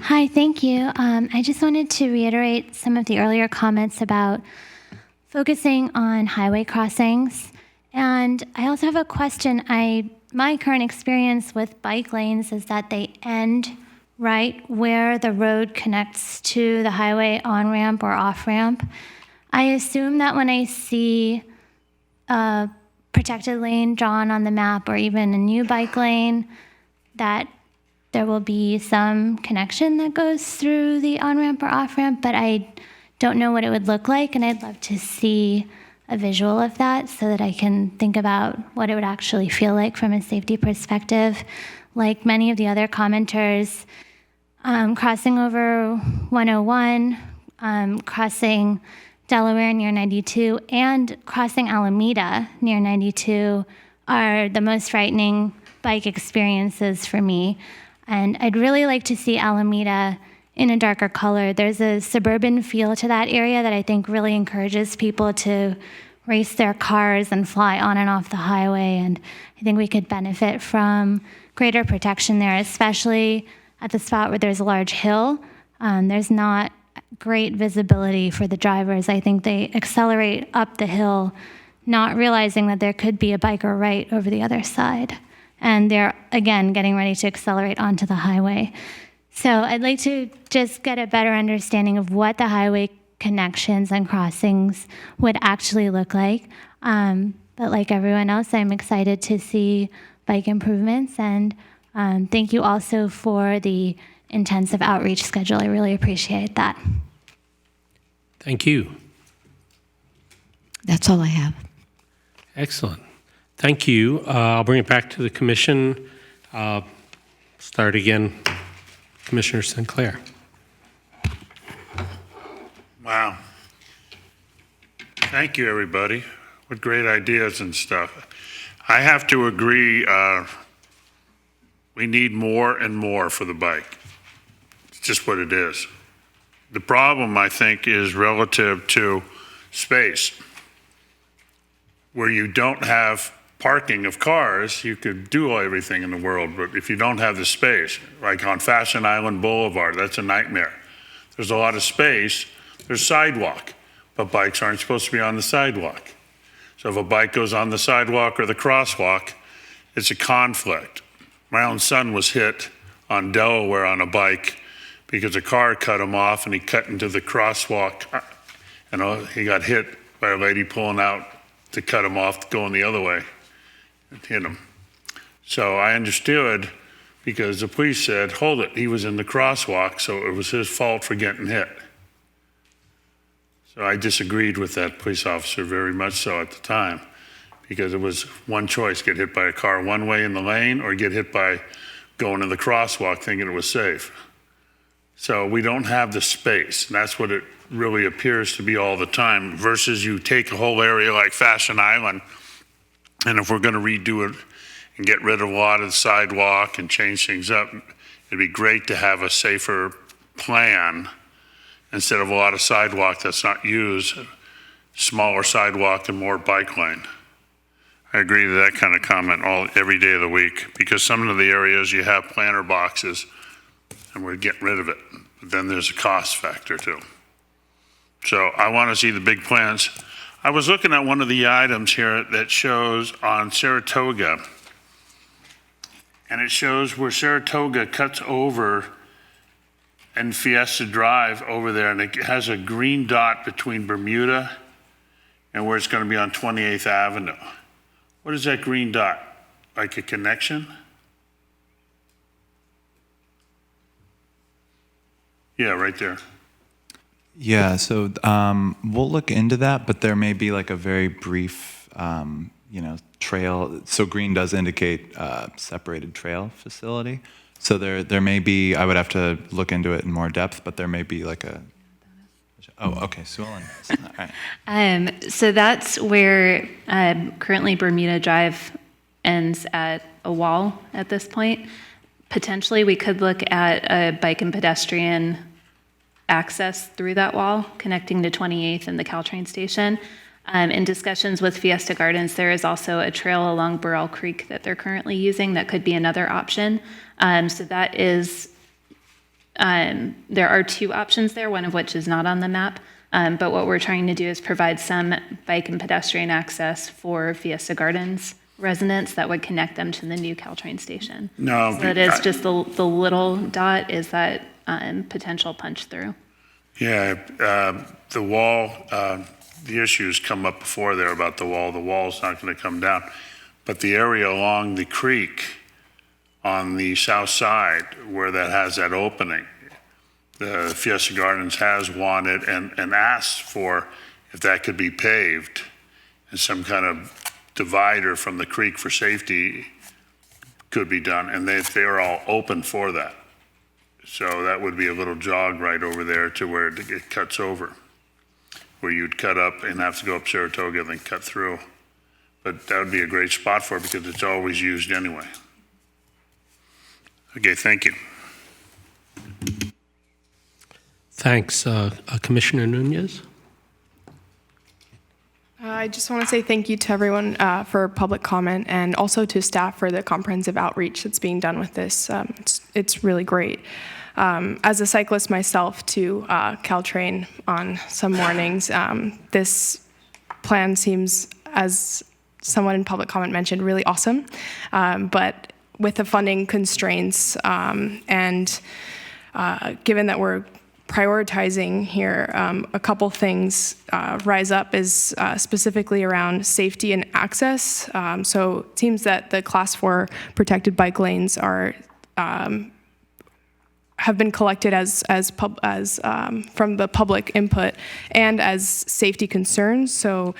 Hi, thank you. I just wanted to reiterate some of the earlier comments about focusing on highway crossings. And I also have a question. My current experience with bike lanes is that they end right where the road connects to the highway on-ramp or off-ramp. I assume that when I see a protected lane drawn on the map or even a new bike lane, that there will be some connection that goes through the on-ramp or off-ramp, but I don't know what it would look like, and I'd love to see a visual of that so that I can think about what it would actually feel like from a safety perspective. Like many of the other commenters, crossing over 101, crossing Delaware near 92, and crossing Alameda near 92 are the most frightening bike experiences for me. And I'd really like to see Alameda in a darker color. There's a suburban feel to that area that I think really encourages people to race their cars and fly on and off the highway. And I think we could benefit from greater protection there, especially at the spot where there's a large hill. There's not great visibility for the drivers. I think they accelerate up the hill, not realizing that there could be a biker right over the other side. And they're, again, getting ready to accelerate onto the highway. So I'd like to just get a better understanding of what the highway connections and crossings would actually look like. But like everyone else, I'm excited to see bike improvements. And thank you also for the intensive outreach schedule. I really appreciate that. Thank you. That's all I have. Excellent. Thank you. I'll bring it back to the commission. Start again, Commissioner Sinclair. Wow. Thank you, everybody. What great ideas and stuff. I have to agree, we need more and more for the bike. It's just what it is. The problem, I think, is relative to space. Where you don't have parking of cars, you could do everything in the world, but if you don't have the space, like on Fashion Island Boulevard, that's a nightmare. There's a lot of space, there's sidewalk, but bikes aren't supposed to be on the sidewalk. So if a bike goes on the sidewalk or the crosswalk, it's a conflict. My own son was hit on Delaware on a bike because a car cut him off and he cut into the crosswalk. And he got hit by a lady pulling out to cut him off going the other way. It hit him. So I understood because the police said, hold it, he was in the crosswalk, so it was his fault for getting hit. So I disagreed with that police officer very much so at the time, because it was one choice, get hit by a car one way in the lane or get hit by going in the crosswalk thinking it was safe. So we don't have the space, and that's what it really appears to be all the time, versus you take a whole area like Fashion Island, and if we're going to redo it and get rid of a lot of the sidewalk and change things up, it'd be great to have a safer plan instead of a lot of sidewalk that's not used, smaller sidewalk and more bike lane. I agree to that kind of comment every day of the week, because some of the areas you have planter boxes and we're getting rid of it. But then there's a cost factor too. So I want to see the big plans. I was looking at one of the items here that shows on Saratoga, and it shows where Saratoga cuts over and Fiesta Drive over there, and it has a green dot between Bermuda and where it's going to be on 28th Avenue. What is that green dot? Like a connection? Yeah, right there. Yeah, so we'll look into that, but there may be like a very brief, trail. So green does indicate separated trail facility. So there may be, I would have to look into it in more depth, but there may be like a, oh, okay, Sue Ellen. All right. So that's where currently Bermuda Drive ends at a wall at this point. Potentially, we could look at a bike and pedestrian access through that wall connecting to 28th and the Caltrain station. In discussions with Fiesta Gardens, there is also a trail along Burrell Creek that they're currently using that could be another option. So that is, there are two options there, one of which is not on the map. But what we're trying to do is provide some bike and pedestrian access for Fiesta Gardens residents that would connect them to the new Caltrain station. No, so that is just the little dot is that potential punch through. Yeah, the wall, the issues come up before there about the wall. The wall's not going to come down. But the area along the creek on the south side where that has that opening, the Fiesta Gardens has wanted and asked for if that could be paved and some kind of divider from the creek for safety could be done. And they're all open for that. So that would be a little jog right over there to where it cuts over, where you'd cut up and have to go up Saratoga and then cut through. But that would be a great spot for it because it's always used anyway. Okay, thank you. Thanks. Commissioner Nunez? I just want to say thank you to everyone for public comment and also to staff for the comprehensive outreach that's being done with this. It's really great. As a cyclist myself to Caltrain on some mornings, this plan seems, as someone in public comment mentioned, really awesome. But with the funding constraints and given that we're prioritizing here, a couple things rise up is specifically around safety and access. So it seems that the Class 4 protected bike lanes are have been collected as from the public input and as safety concerns. So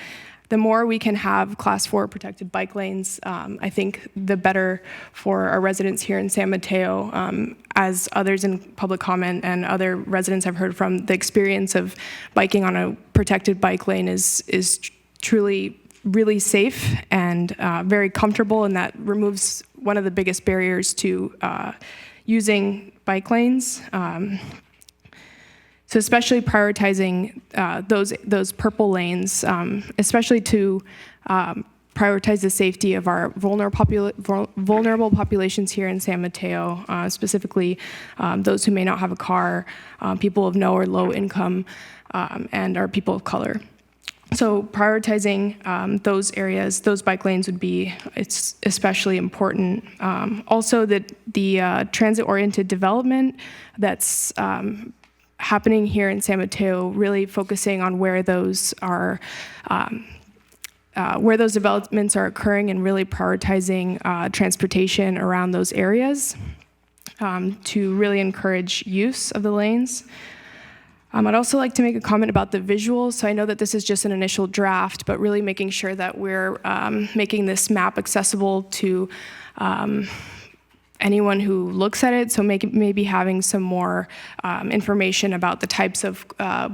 the more we can have Class 4 protected bike lanes, I think the better for our residents here in San Mateo. As others in public comment and other residents have heard from, the experience of biking on a protected bike lane is truly really safe and very comfortable, and that removes one of the biggest barriers to using bike lanes. So especially prioritizing those purple lanes, especially to prioritize the safety of our vulnerable populations here in San Mateo, specifically those who may not have a car, people of no or low income, and our people of color. So prioritizing those areas, those bike lanes it's especially important. Also, the transit-oriented development that's happening here in San Mateo, really focusing on where those are, where those developments are occurring, and really prioritizing transportation around those areas to really encourage use of the lanes. I'd also like to make a comment about the visuals. So I know that this is just an initial draft, but really making sure that we're making this map accessible to anyone who looks at it. So maybe having some more information about the types of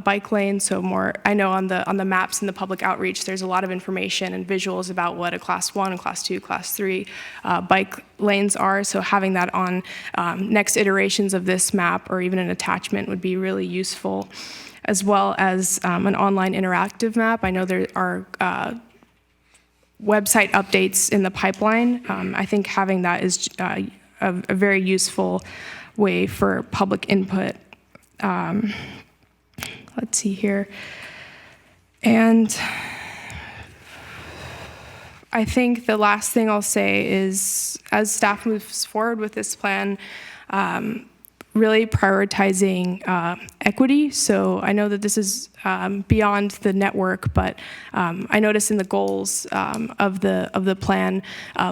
bike lanes. So more, I know on the maps and the public outreach, there's a lot of information and visuals about what a Class 1, Class 2, Class 3 bike lanes are. So having that on next iterations of this map or even an attachment would be really useful, as well as an online interactive map. I know there are website updates in the pipeline. I think having that is a very useful way for public input. Let's see here. And I think the last thing I'll say is, as staff moves forward with this plan, really prioritizing equity. So I know that this is beyond the network, but I noticed in the goals of the plan,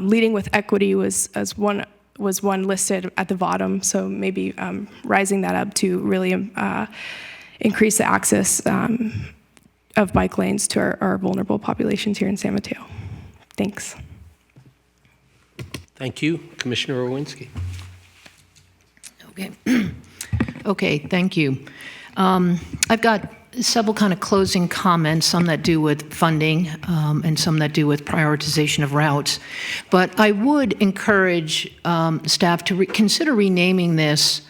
leading with equity was one listed at the bottom. So maybe rising that up to really increase the access of bike lanes to our vulnerable populations here in San Mateo. Thanks. Thank you. Commissioner Orwinski. Okay. Okay, thank you. I've got several kind of closing comments, some that do with funding and some that do with prioritization of routes. But I would encourage staff to consider renaming this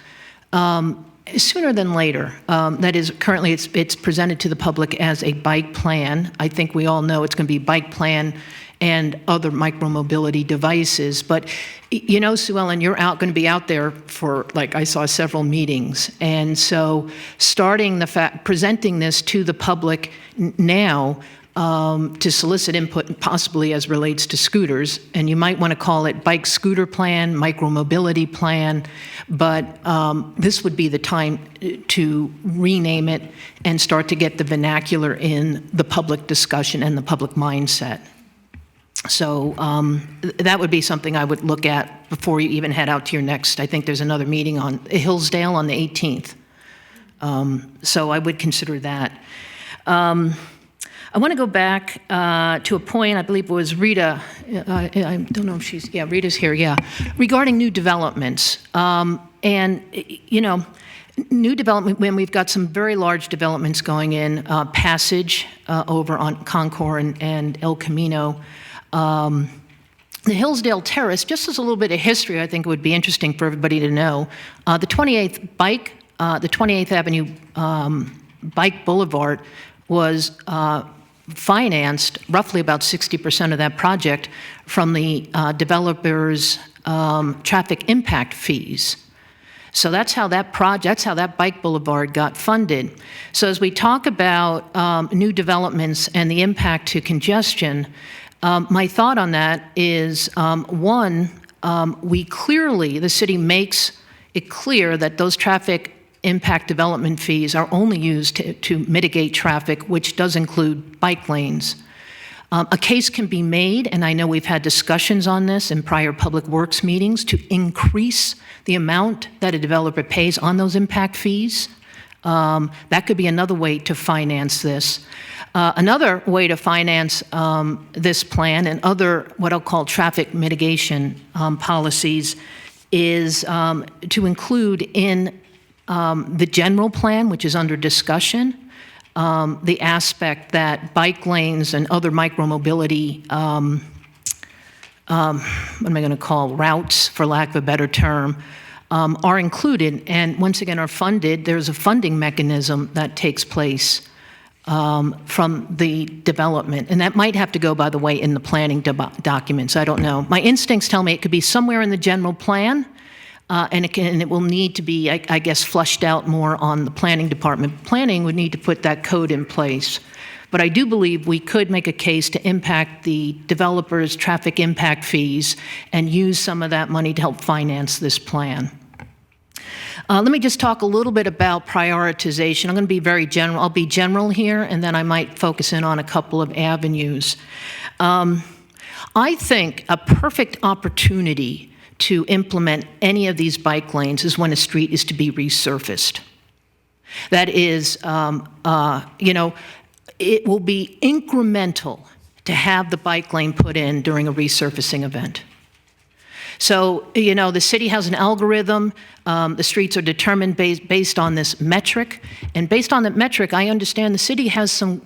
sooner than later. That is, currently it's presented to the public as a bike plan. I think we all know it's going to be bike plan and other micromobility devices. But, you know, Sue Ellen, you're going to be out there for, like, I saw several meetings. And so presenting this to the public now to solicit input, possibly as relates to scooters, and you might want to call it bike scooter plan, micromobility plan, but this would be the time to rename it and start to get the vernacular in the public discussion and the public mindset. So that would be something I would look at before you even head out to your next. I think there's another meeting on Hillsdale on the 18th. So I would consider that. I want to go back to a point, I believe it was Rita, I don't know if she's, yeah, Rita's here, yeah, regarding new developments. And, you know, new development, when we've got some very large developments going in, Passage over on Concord and El Camino, the Hillsdale Terrace, just as a little bit of history, I think it would be interesting for everybody to know. The 28th Avenue Bike Boulevard was financed, roughly about 60% of that project, from the developers' traffic impact fees. So that's how that bike boulevard got funded. So as we talk about new developments and the impact to congestion, my thought on that is, one, the city makes it clear that those traffic impact development fees are only used to mitigate traffic, which does include bike lanes. A case can be made, and I know we've had discussions on this in prior public works meetings, to increase the amount that a developer pays on those impact fees. That could be another way to finance this. Another way to finance this plan and other what I'll call traffic mitigation policies is to include in the general plan, which is under discussion, the aspect that bike lanes and other micromobility, what am I going to call, routes, for lack of a better term, are included and once again are funded. There's a funding mechanism that takes place from the development. And that might have to go, by the way, in the planning documents. I don't know. My instincts tell me it could be somewhere in the general plan, and it will need to be, I guess, flushed out more on the planning department. Planning would need to put that code in place. But I do believe we could make a case to impact the developers' traffic impact fees and use some of that money to help finance this plan. Let me just talk a little bit about prioritization. I'm going to be very general. I'll be general here, and then I might focus in on a couple of avenues. I think a perfect opportunity to implement any of these bike lanes is when a street is to be resurfaced. That is, you know, it will be incremental to have the bike lane put in during a resurfacing event. So, you know, the city has an algorithm. The streets are determined based on this metric. And based on that metric, I understand the city has some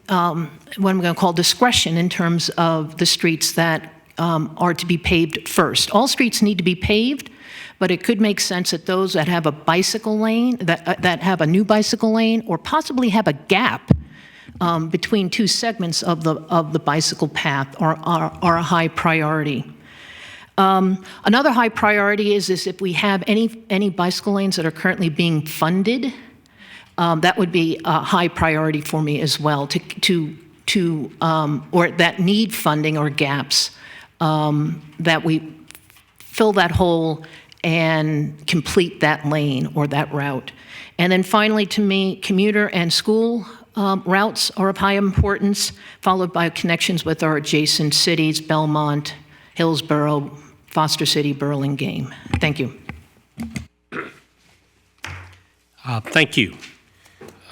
what I'm going to call discretion in terms of the streets that are to be paved first. All streets need to be paved, but it could make sense that those that have a bicycle lane, that have a new bicycle lane, or possibly have a gap between two segments of the bicycle path are a high priority. Another high priority is if we have any bicycle lanes that are currently being funded, that would be a high priority for me as well, or that need funding or gaps, that we fill that hole and complete that lane or that route. And then finally, to me, commuter and school routes are of high importance, followed by connections with our adjacent cities, Belmont, Hillsborough, Foster City, Burlingame. Thank you. Thank you.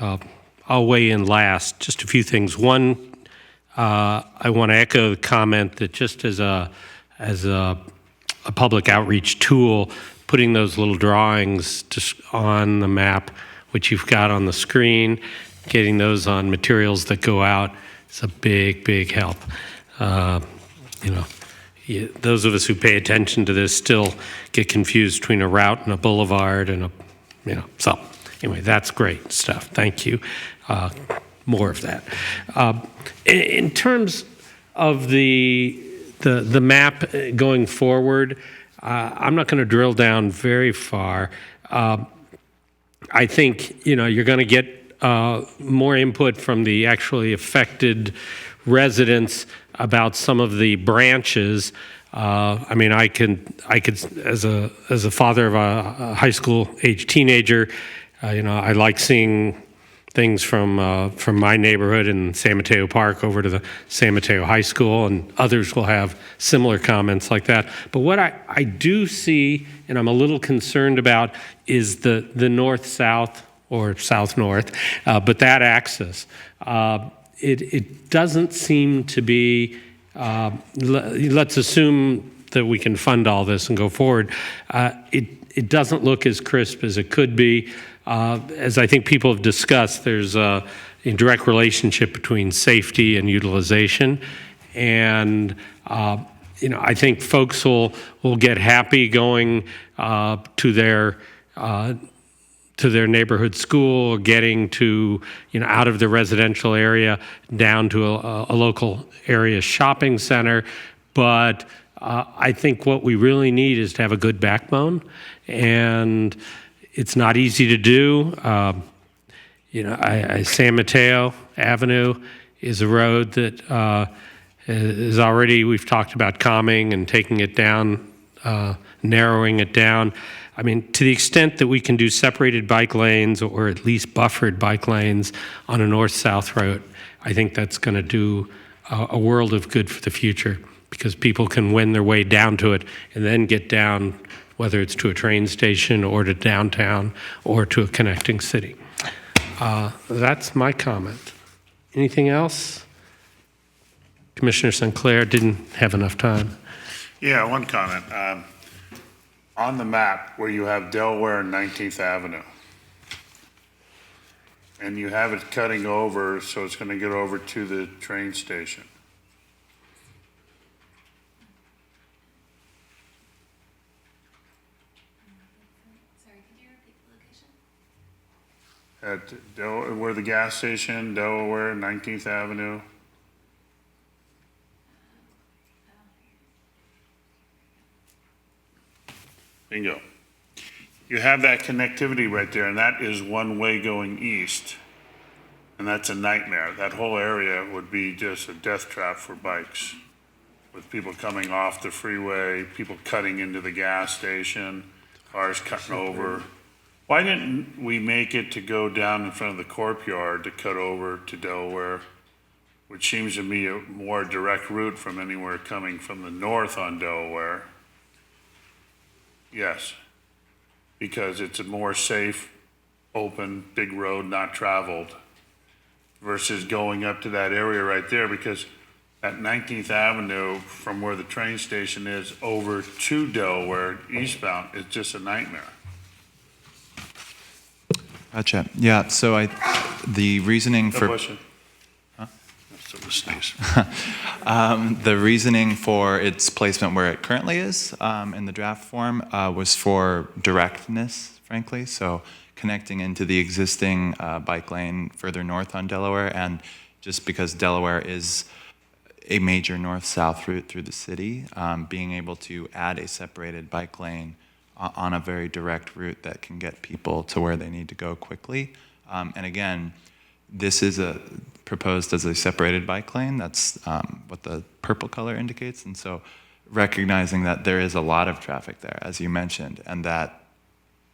I'll weigh in last. Just a few things. One, I want to echo the comment that just as a public outreach tool, putting those little drawings just on the map, which you've got on the screen, getting those on materials that go out is a big, big help. Those of us who pay attention to this still get confused between a route and a boulevard and so anyway, that's great stuff. Thank you. More of that. In terms of the map going forward, I'm not going to drill down very far. I think you're going to get more input from the actually affected residents about some of the branches. I could as a father of a high school age teenager, I like seeing things from my neighborhood in San Mateo Park over to the San Mateo High School, and others will have similar comments like that. But what I do see, and I'm a little concerned about, is the north-south or south-north, but that axis. It doesn't seem to be, let's assume that we can fund all this and go forward. It doesn't look as crisp as it could be. As I think people have discussed, there's a direct relationship between safety and utilization. And, I think folks will get happy going to their neighborhood school, getting to, out of the residential area down to a local area shopping center. But I think what we really need is to have a good backbone. And it's not easy to do. San Mateo Avenue is a road that is already, we've talked about calming and taking it down, narrowing it down. To the extent that we can do separated bike lanes or at least buffered bike lanes on a north-south route, I think that's going to do a world of good for the future, because people can wend their way down to it and then get down, whether it's to a train station or to downtown or to a connecting city. That's my comment. Anything else? Commissioner Sinclair didn't have enough time. Yeah, one comment. On the map where you have Delaware and 19th Avenue, and you have it cutting over, so it's going to get over to the train station. At where the gas station, Delaware, 19th Avenue. Bingo. You have that connectivity right there, and that is one way going east. And that's a nightmare. That whole area would be just a death trap for bikes, with people coming off the freeway, people cutting into the gas station, cars cutting over. Why didn't we make it to go down in front of the Corp Yard to cut over to Delaware, which seems to me a more direct route from anywhere coming from the north on Delaware? Yes, because it's a more safe, open, big road, not traveled, versus going up to that area right there, because at 19th Avenue, from where the train station is over to Delaware eastbound, is just a nightmare. Gotcha. Yeah, so the reasoning for... question. The reasoning for its placement where it currently is in the draft form was for directness, frankly. So connecting into the existing bike lane further north on Delaware, and just because Delaware is a major north-south route through the city. Being able to add a separated bike lane on a very direct route that can get people to where they need to go quickly. And again, this is proposed as a separated bike lane. That's what the purple color indicates. And so recognizing that there is a lot of traffic there, as you mentioned, and that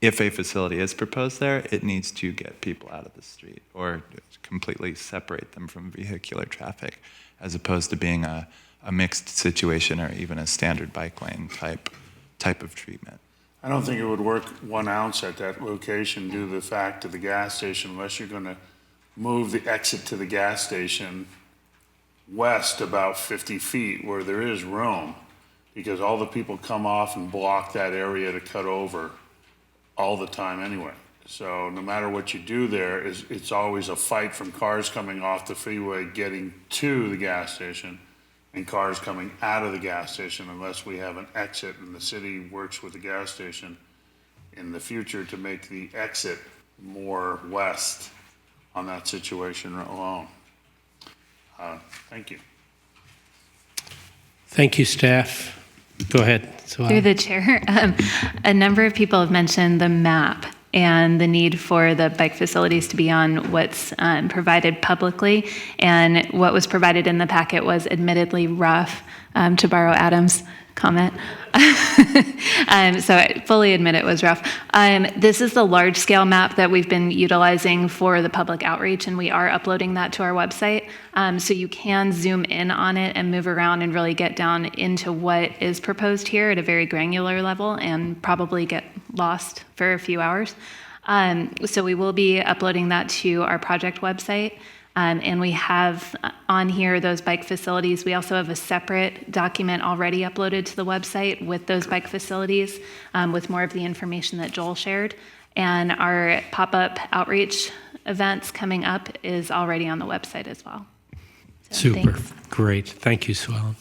if a facility is proposed there, it needs to get people out of the street or completely separate them from vehicular traffic, as opposed to being a mixed situation or even a standard bike lane type of treatment. I don't think it would work 1 ounce at that location due to the fact of the gas station, unless you're going to move the exit to the gas station west about 50 feet where there is room, because all the people come off and block that area to cut over all the time anyway. So no matter what you do there, it's always a fight from cars coming off the freeway getting to the gas station and cars coming out of the gas station, unless we have an exit and the city works with the gas station in the future to make the exit more west on that situation alone. Thank you. Thank you, staff. Go ahead. Through the chair, a number of people have mentioned the map and the need for the bike facilities to be on what's provided publicly. And what was provided in the packet was admittedly rough, to borrow Adam's comment. So I fully admit it was rough. This is the large-scale map that we've been utilizing for the public outreach, and we are uploading that to our website. So you can zoom in on it and move around and really get down into what is proposed here at a very granular level and probably get lost for a few hours. So we will be uploading that to our project website. And we have on here those bike facilities. We also have a separate document already uploaded to the website with those bike facilities, with more of the information that Joel shared. And our pop-up outreach events coming up is already on the website as well. So, Super. thanks. Great. Thank you, Sue Ellen.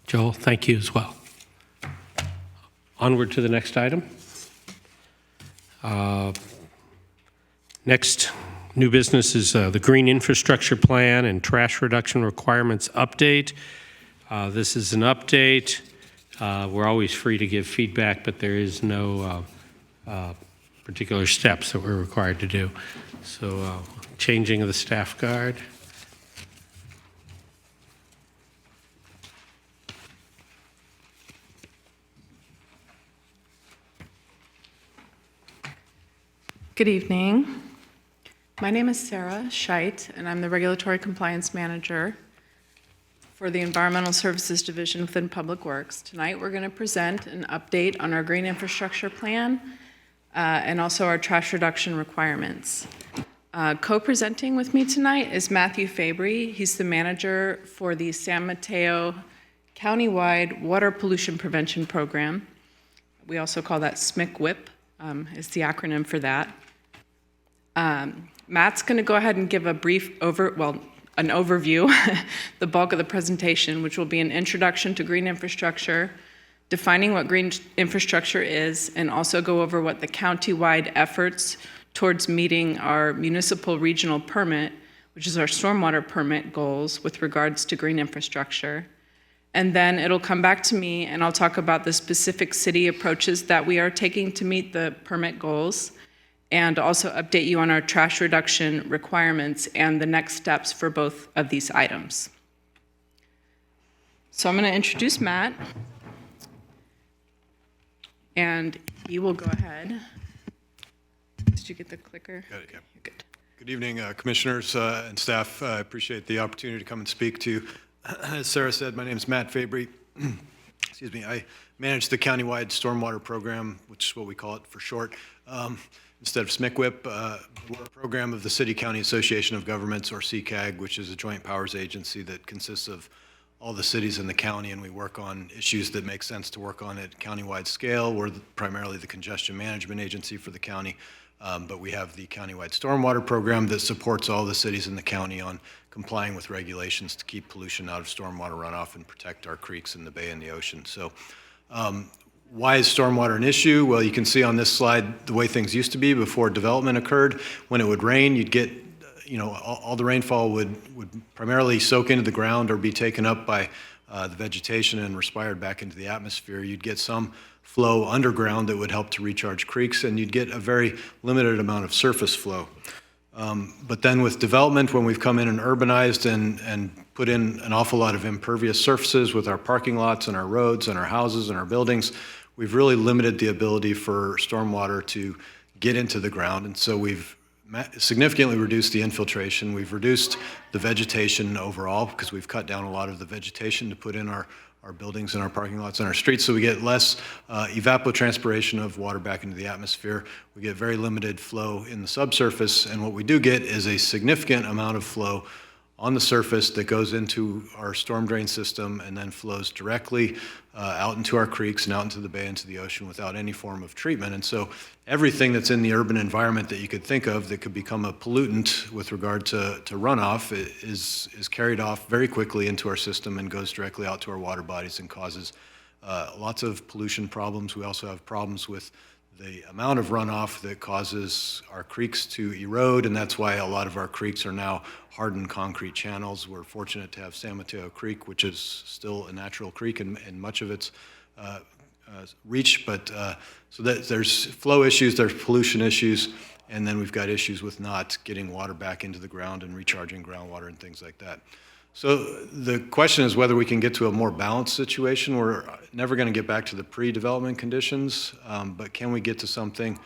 Joel, thank you as well. Onward to the next item. Next new business is the Green Infrastructure Plan and Trash Reduction Requirements Update. This is an update. We're always free to give feedback, but there is no particular steps that we're required to do. So changing of the staff guard. Good evening. My name is Sarah Scheidt, and I'm the Regulatory Compliance Manager for the Environmental Services Division within Public Works. Tonight, we're going to present an update on our Green Infrastructure Plan and also our trash reduction requirements. Co-presenting with me tonight is Matthew Fabry. He's the manager for the San Mateo Countywide Water Pollution Prevention Program. We also call that SMIC-WIP, is the acronym for that. Matt's going to go ahead and give a brief an overview, the bulk of the presentation, which will be an introduction to green infrastructure, defining what green infrastructure is, and also go over what the county-wide efforts towards meeting our municipal regional permit, which is our stormwater permit goals with regards to green infrastructure. And then it'll come back to me, and I'll talk about the specific city approaches that we are taking to meet the permit goals, and also update you on our trash reduction requirements and the next steps for both of these items. So I'm going to introduce Matt, and he will go ahead. Did you get the clicker? Got it, yeah. Good. Good evening, commissioners and staff. I appreciate the opportunity to come and speak to you. As Sarah said, my name is Matt Fabry. Excuse me. I manage the countywide stormwater program, which is what we call it for short. Instead of SMIC-WIP, we're a program of the City County Association of Governments, or CCAG, which is a joint powers agency that consists of all the cities in the county, and we work on issues that make sense to work on at countywide scale. We're primarily the congestion management agency for the county, but we have the countywide stormwater program that supports all the cities in the county on complying with regulations to keep pollution out of stormwater runoff and protect our creeks in the bay and the ocean. So why is stormwater an issue? Well, you can see on this slide the way things used to be before development occurred. When it would rain, you'd get all the rainfall would primarily soak into the ground or be taken up by the vegetation and respired back into the atmosphere. You'd get some flow underground that would help to recharge creeks, and you'd get a very limited amount of surface flow. But then with development, when we've come in and urbanized and put in an awful lot of impervious surfaces with our parking lots and our roads and our houses and our buildings, we've really limited the ability for stormwater to get into the ground. And so we've significantly reduced the infiltration. We've reduced the vegetation overall because we've cut down a lot of the vegetation to put in our buildings and our parking lots and our streets, so we get less evapotranspiration of water back into the atmosphere. We get very limited flow in the subsurface, and what we do get is a significant amount of flow on the surface that goes into our storm drain system and then flows directly out into our creeks and out into the bay, into the ocean without any form of treatment. And so everything that's in the urban environment that you could think of that could become a pollutant with regard to runoff is carried off very quickly into our system and goes directly out to our water bodies and causes lots of pollution problems. We also have problems with the amount of runoff that causes our creeks to erode, and that's why a lot of our creeks are now hardened concrete channels. We're fortunate to have San Mateo Creek, which is still a natural creek in much of its reach, but so that there's flow issues, there's pollution issues, and then we've got issues with not getting water back into the ground and recharging groundwater and things like that. So the question is whether we can get to a more balanced situation. We're never going to get back to the pre-development conditions, but can we get to something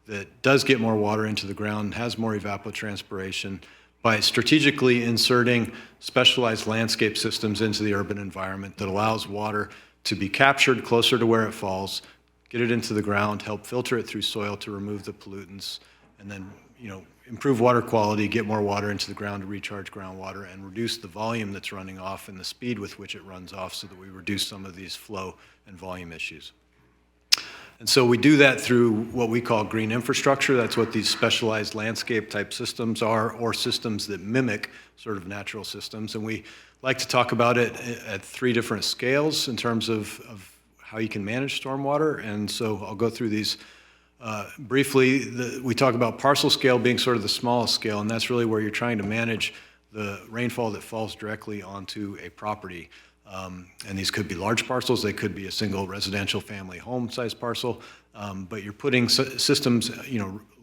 that does get more water into the ground, has more evapotranspiration, by strategically inserting specialized landscape systems into the urban environment that allows water to be captured closer to where it falls, get it into the ground, help filter it through soil to remove the pollutants, and then improve water quality, get more water into the ground to recharge groundwater, and reduce the volume that's running off and the speed with which it runs off so that we reduce some of these flow and volume issues. And so we do that through what we call green infrastructure. That's what these specialized landscape type systems are, or systems that mimic sort of natural systems. And we like to talk about it at 3 different scales in terms of how you can manage stormwater. And so I'll go through these briefly. We talk about parcel scale being sort of the smallest scale, and that's really where you're trying to manage the rainfall that falls directly onto a property. And these could be large parcels, they could be a single residential family home size parcel, but you're putting systems,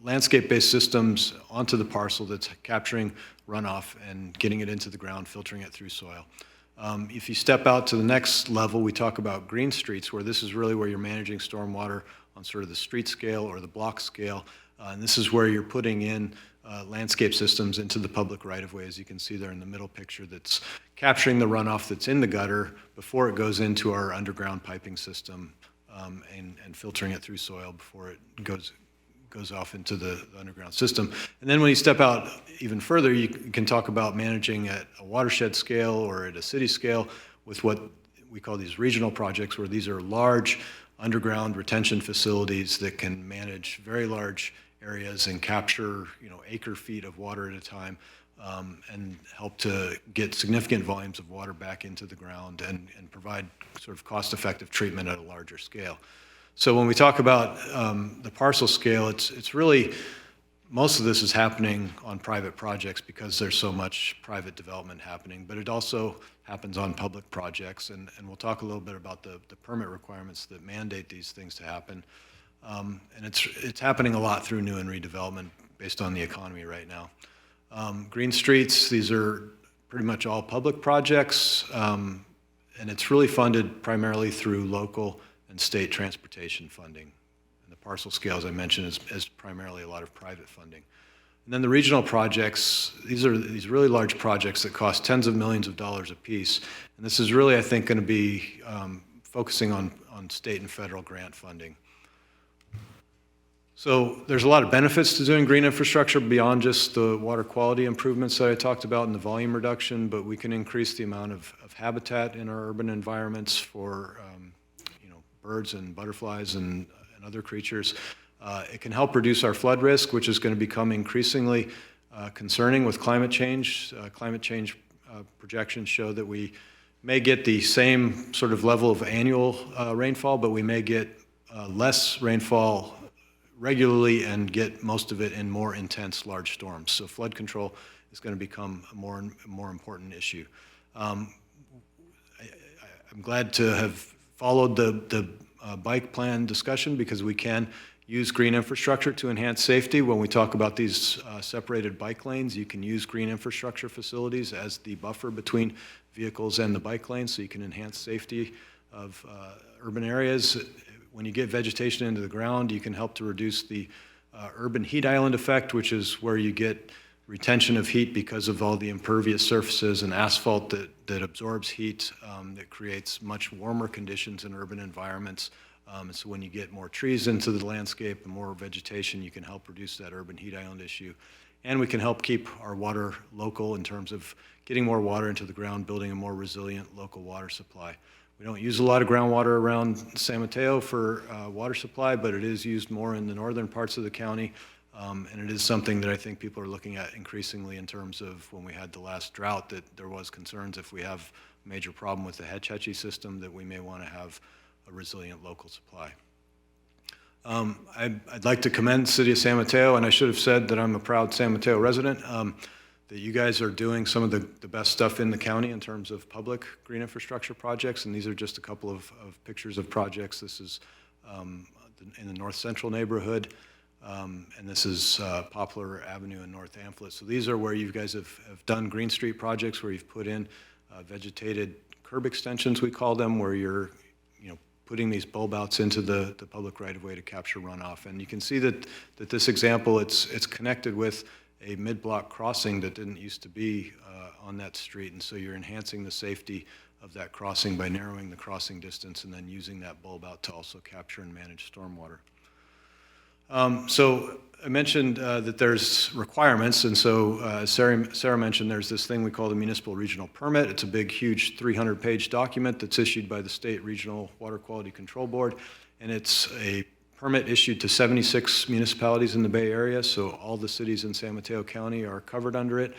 landscape-based systems onto the parcel that's capturing runoff and getting it into the ground, filtering it through soil. If you step out to the next level, we talk about green streets, where this is really where you're managing stormwater on sort of the street scale or the block scale. And this is where you're putting in landscape systems into the public right-of-way, as you can see there in the middle picture, that's capturing the runoff that's in the gutter before it goes into our underground piping system and filtering it through soil before it goes off into the underground system. And then when you step out even further, you can talk about managing at a watershed scale or at a city scale with what we call these regional projects, where these are large underground retention facilities that can manage very large areas and capture acre feet of water at a time, and help to get significant volumes of water back into the ground and provide sort of cost-effective treatment at a larger scale. So when we talk about the parcel scale, it's really, most of this is happening on private projects because there's so much private development happening, but it also happens on public projects, and we'll talk a little bit about the permit requirements that mandate these things to happen. And it's happening a lot through new and redevelopment based on the economy right now. Green streets, these are pretty much all public projects, and it's really funded primarily through local and state transportation funding. And the parcel scale, as I mentioned, is primarily a lot of private funding. And then the regional projects, these are these really large projects that cost tens of millions of dollars a piece. And this is really, I think, going to be focusing on state and federal grant funding. So there's a lot of benefits to doing green infrastructure beyond just the water quality improvements that I talked about and the volume reduction, but we can increase the amount of habitat in our urban environments for birds and butterflies and other creatures. It can help reduce our flood risk, which is going to become increasingly concerning with climate change. Climate change projections show that we may get the same sort of level of annual rainfall, but we may get less rainfall regularly and get most of it in more intense large storms. So flood control is going to become a more and more important issue. I'm glad to have followed the bike plan discussion because we can use green infrastructure to enhance safety. When we talk about these separated bike lanes, you can use green infrastructure facilities as the buffer between vehicles and the bike lanes, so you can enhance safety of urban areas. When you get vegetation into the ground, you can help to reduce the urban heat island effect, which is where you get retention of heat because of all the impervious surfaces and asphalt that absorbs heat, that creates much warmer conditions in urban environments. And so when you get more trees into the landscape and more vegetation, you can help reduce that urban heat island issue. And we can help keep our water local in terms of getting more water into the ground, building a more resilient local water supply. We don't use a lot of groundwater around San Mateo for water supply, but it is used more in the northern parts of the county. And it is something that I think people are looking at increasingly in terms of when we had the last drought, that there was concerns if we have a major problem with the Hetch Hetchy system that we may want to have a resilient local supply. I'd like to commend the City of San Mateo, and I should have said that I'm a proud San Mateo resident, that you guys are doing some of the best stuff in the county in terms of public green infrastructure projects, and these are just a couple of pictures of projects. This is in the North Central neighborhood, and this is Poplar Avenue in North Amplet. So these are where you guys have done Green Street projects, where you've put in vegetated curb extensions, we call them, where you're putting these bulb outs into the public right-of-way to capture runoff. And you can see that this example, it's connected with a mid-block crossing that didn't used to be on that street, and so you're enhancing the safety of that crossing by narrowing the crossing distance and then using that bulb out to also capture and manage stormwater. So I mentioned that there's requirements, and so as Sarah mentioned, there's this thing we call the Municipal Regional Permit. It's a big, huge 300-page document that's issued by the State Regional Water Quality Control Board, and it's a permit issued to 76 municipalities in the Bay Area, so all the cities in San Mateo County are covered under it,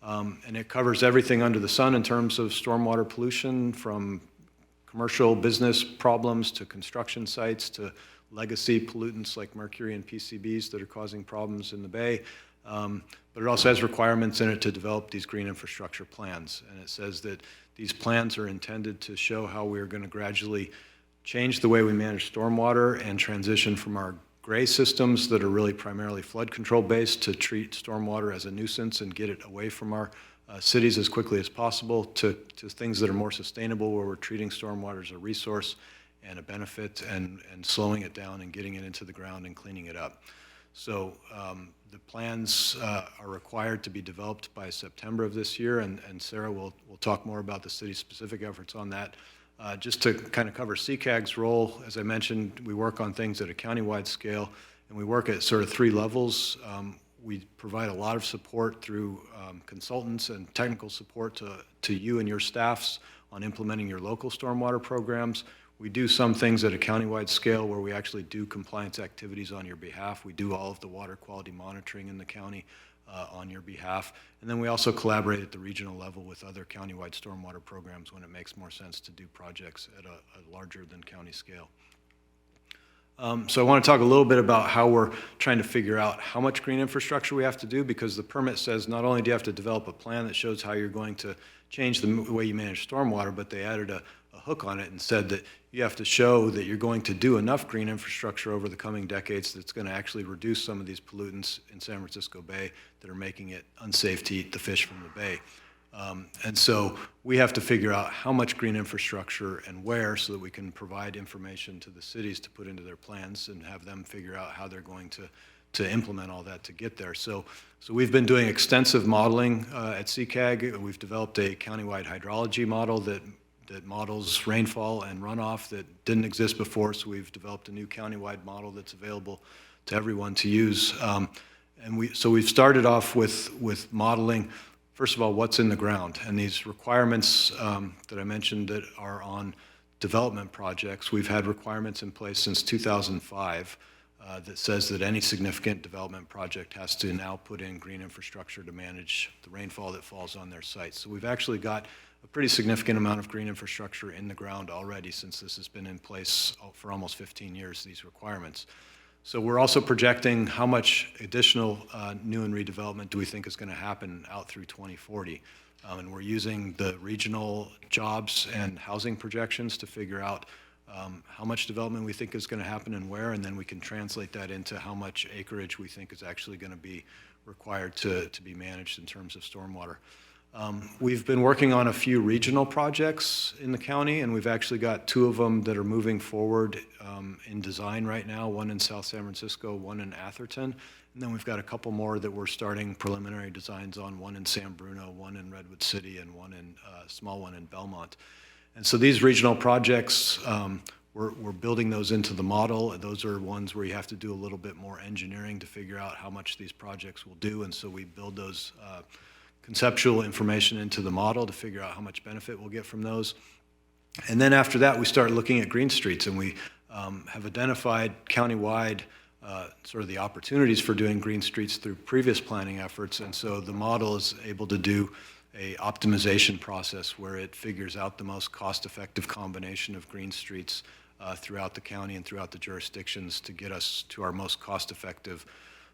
and it covers everything under the sun in terms of stormwater pollution, from commercial business problems to construction sites to legacy pollutants like mercury and PCBs that are causing problems in the Bay. But it also has requirements in it to develop these green infrastructure plans. And it says that these plans are intended to show how we're going to gradually change the way we manage stormwater and transition from our gray systems that are really primarily flood control based to treat stormwater as a nuisance and get it away from our cities as quickly as possible to things that are more sustainable, where we're treating stormwater as a resource and a benefit, and slowing it down and getting it into the ground and cleaning it up. So the plans are required to be developed by September of this year, and Sarah will talk more about the city's specific efforts on that. Just to kind of cover CCAG's role, as I mentioned, we work on things at a countywide scale, and we work at sort of 3 levels. We provide a lot of support through consultants and technical support to you and your staffs on implementing your local stormwater programs. We do some things at a countywide scale where we actually do compliance activities on your behalf. We do all of the water quality monitoring in the county on your behalf. And then we also collaborate at the regional level with other countywide stormwater programs when it makes more sense to do projects at a larger than county scale. So I want to talk a little bit about how we're trying to figure out how much green infrastructure we have to do, because the permit says not only do you have to develop a plan that shows how you're going to change the way you manage stormwater, but they added a hook on it and said that you have to show that you're going to do enough green infrastructure over the coming decades that's going to actually reduce some of these pollutants in San Francisco Bay that are making it unsafe to eat the fish from the bay. And so we have to figure out how much green infrastructure and where, so that we can provide information to the cities to put into their plans and have them figure out how they're going to implement all that to get there. So we've been doing extensive modeling at CCAG. We've developed a countywide hydrology model that models rainfall and runoff that didn't exist before, so we've developed a new countywide model that's available to everyone to use. So we've started off with modeling, first of all, what's in the ground, and these requirements that I mentioned that are on development projects. We've had requirements in place since 2005 that says that any significant development project has to now put in green infrastructure to manage the rainfall that falls on their sites. So we've actually got a pretty significant amount of green infrastructure in the ground already, since this has been in place for almost 15 years, these requirements. So we're also projecting how much additional new and redevelopment do we think is going to happen out through 2040. And we're using the regional jobs and housing projections to figure out how much development we think is going to happen and where, and then we can translate that into how much acreage we think is actually going to be required to be managed in terms of stormwater. We've been working on a few regional projects in the county, and we've actually got 2 of them that are moving forward in design right now, one in South San Francisco, one in Atherton. And then we've got a couple more that we're starting preliminary designs on, one in San Bruno, one in Redwood City, and one in small one in Belmont. And so these regional projects, we're building those into the model. Those are ones where you have to do a little bit more engineering to figure out how much these projects will do. And so we build those conceptual information into the model to figure out how much benefit we'll get from those. And then after that, we start looking at green streets, and we have identified countywide sort of the opportunities for doing green streets through previous planning efforts. And so the model is able to do a optimization process where it figures out the most cost-effective combination of green streets throughout the county and throughout the jurisdictions to get us to our most cost-effective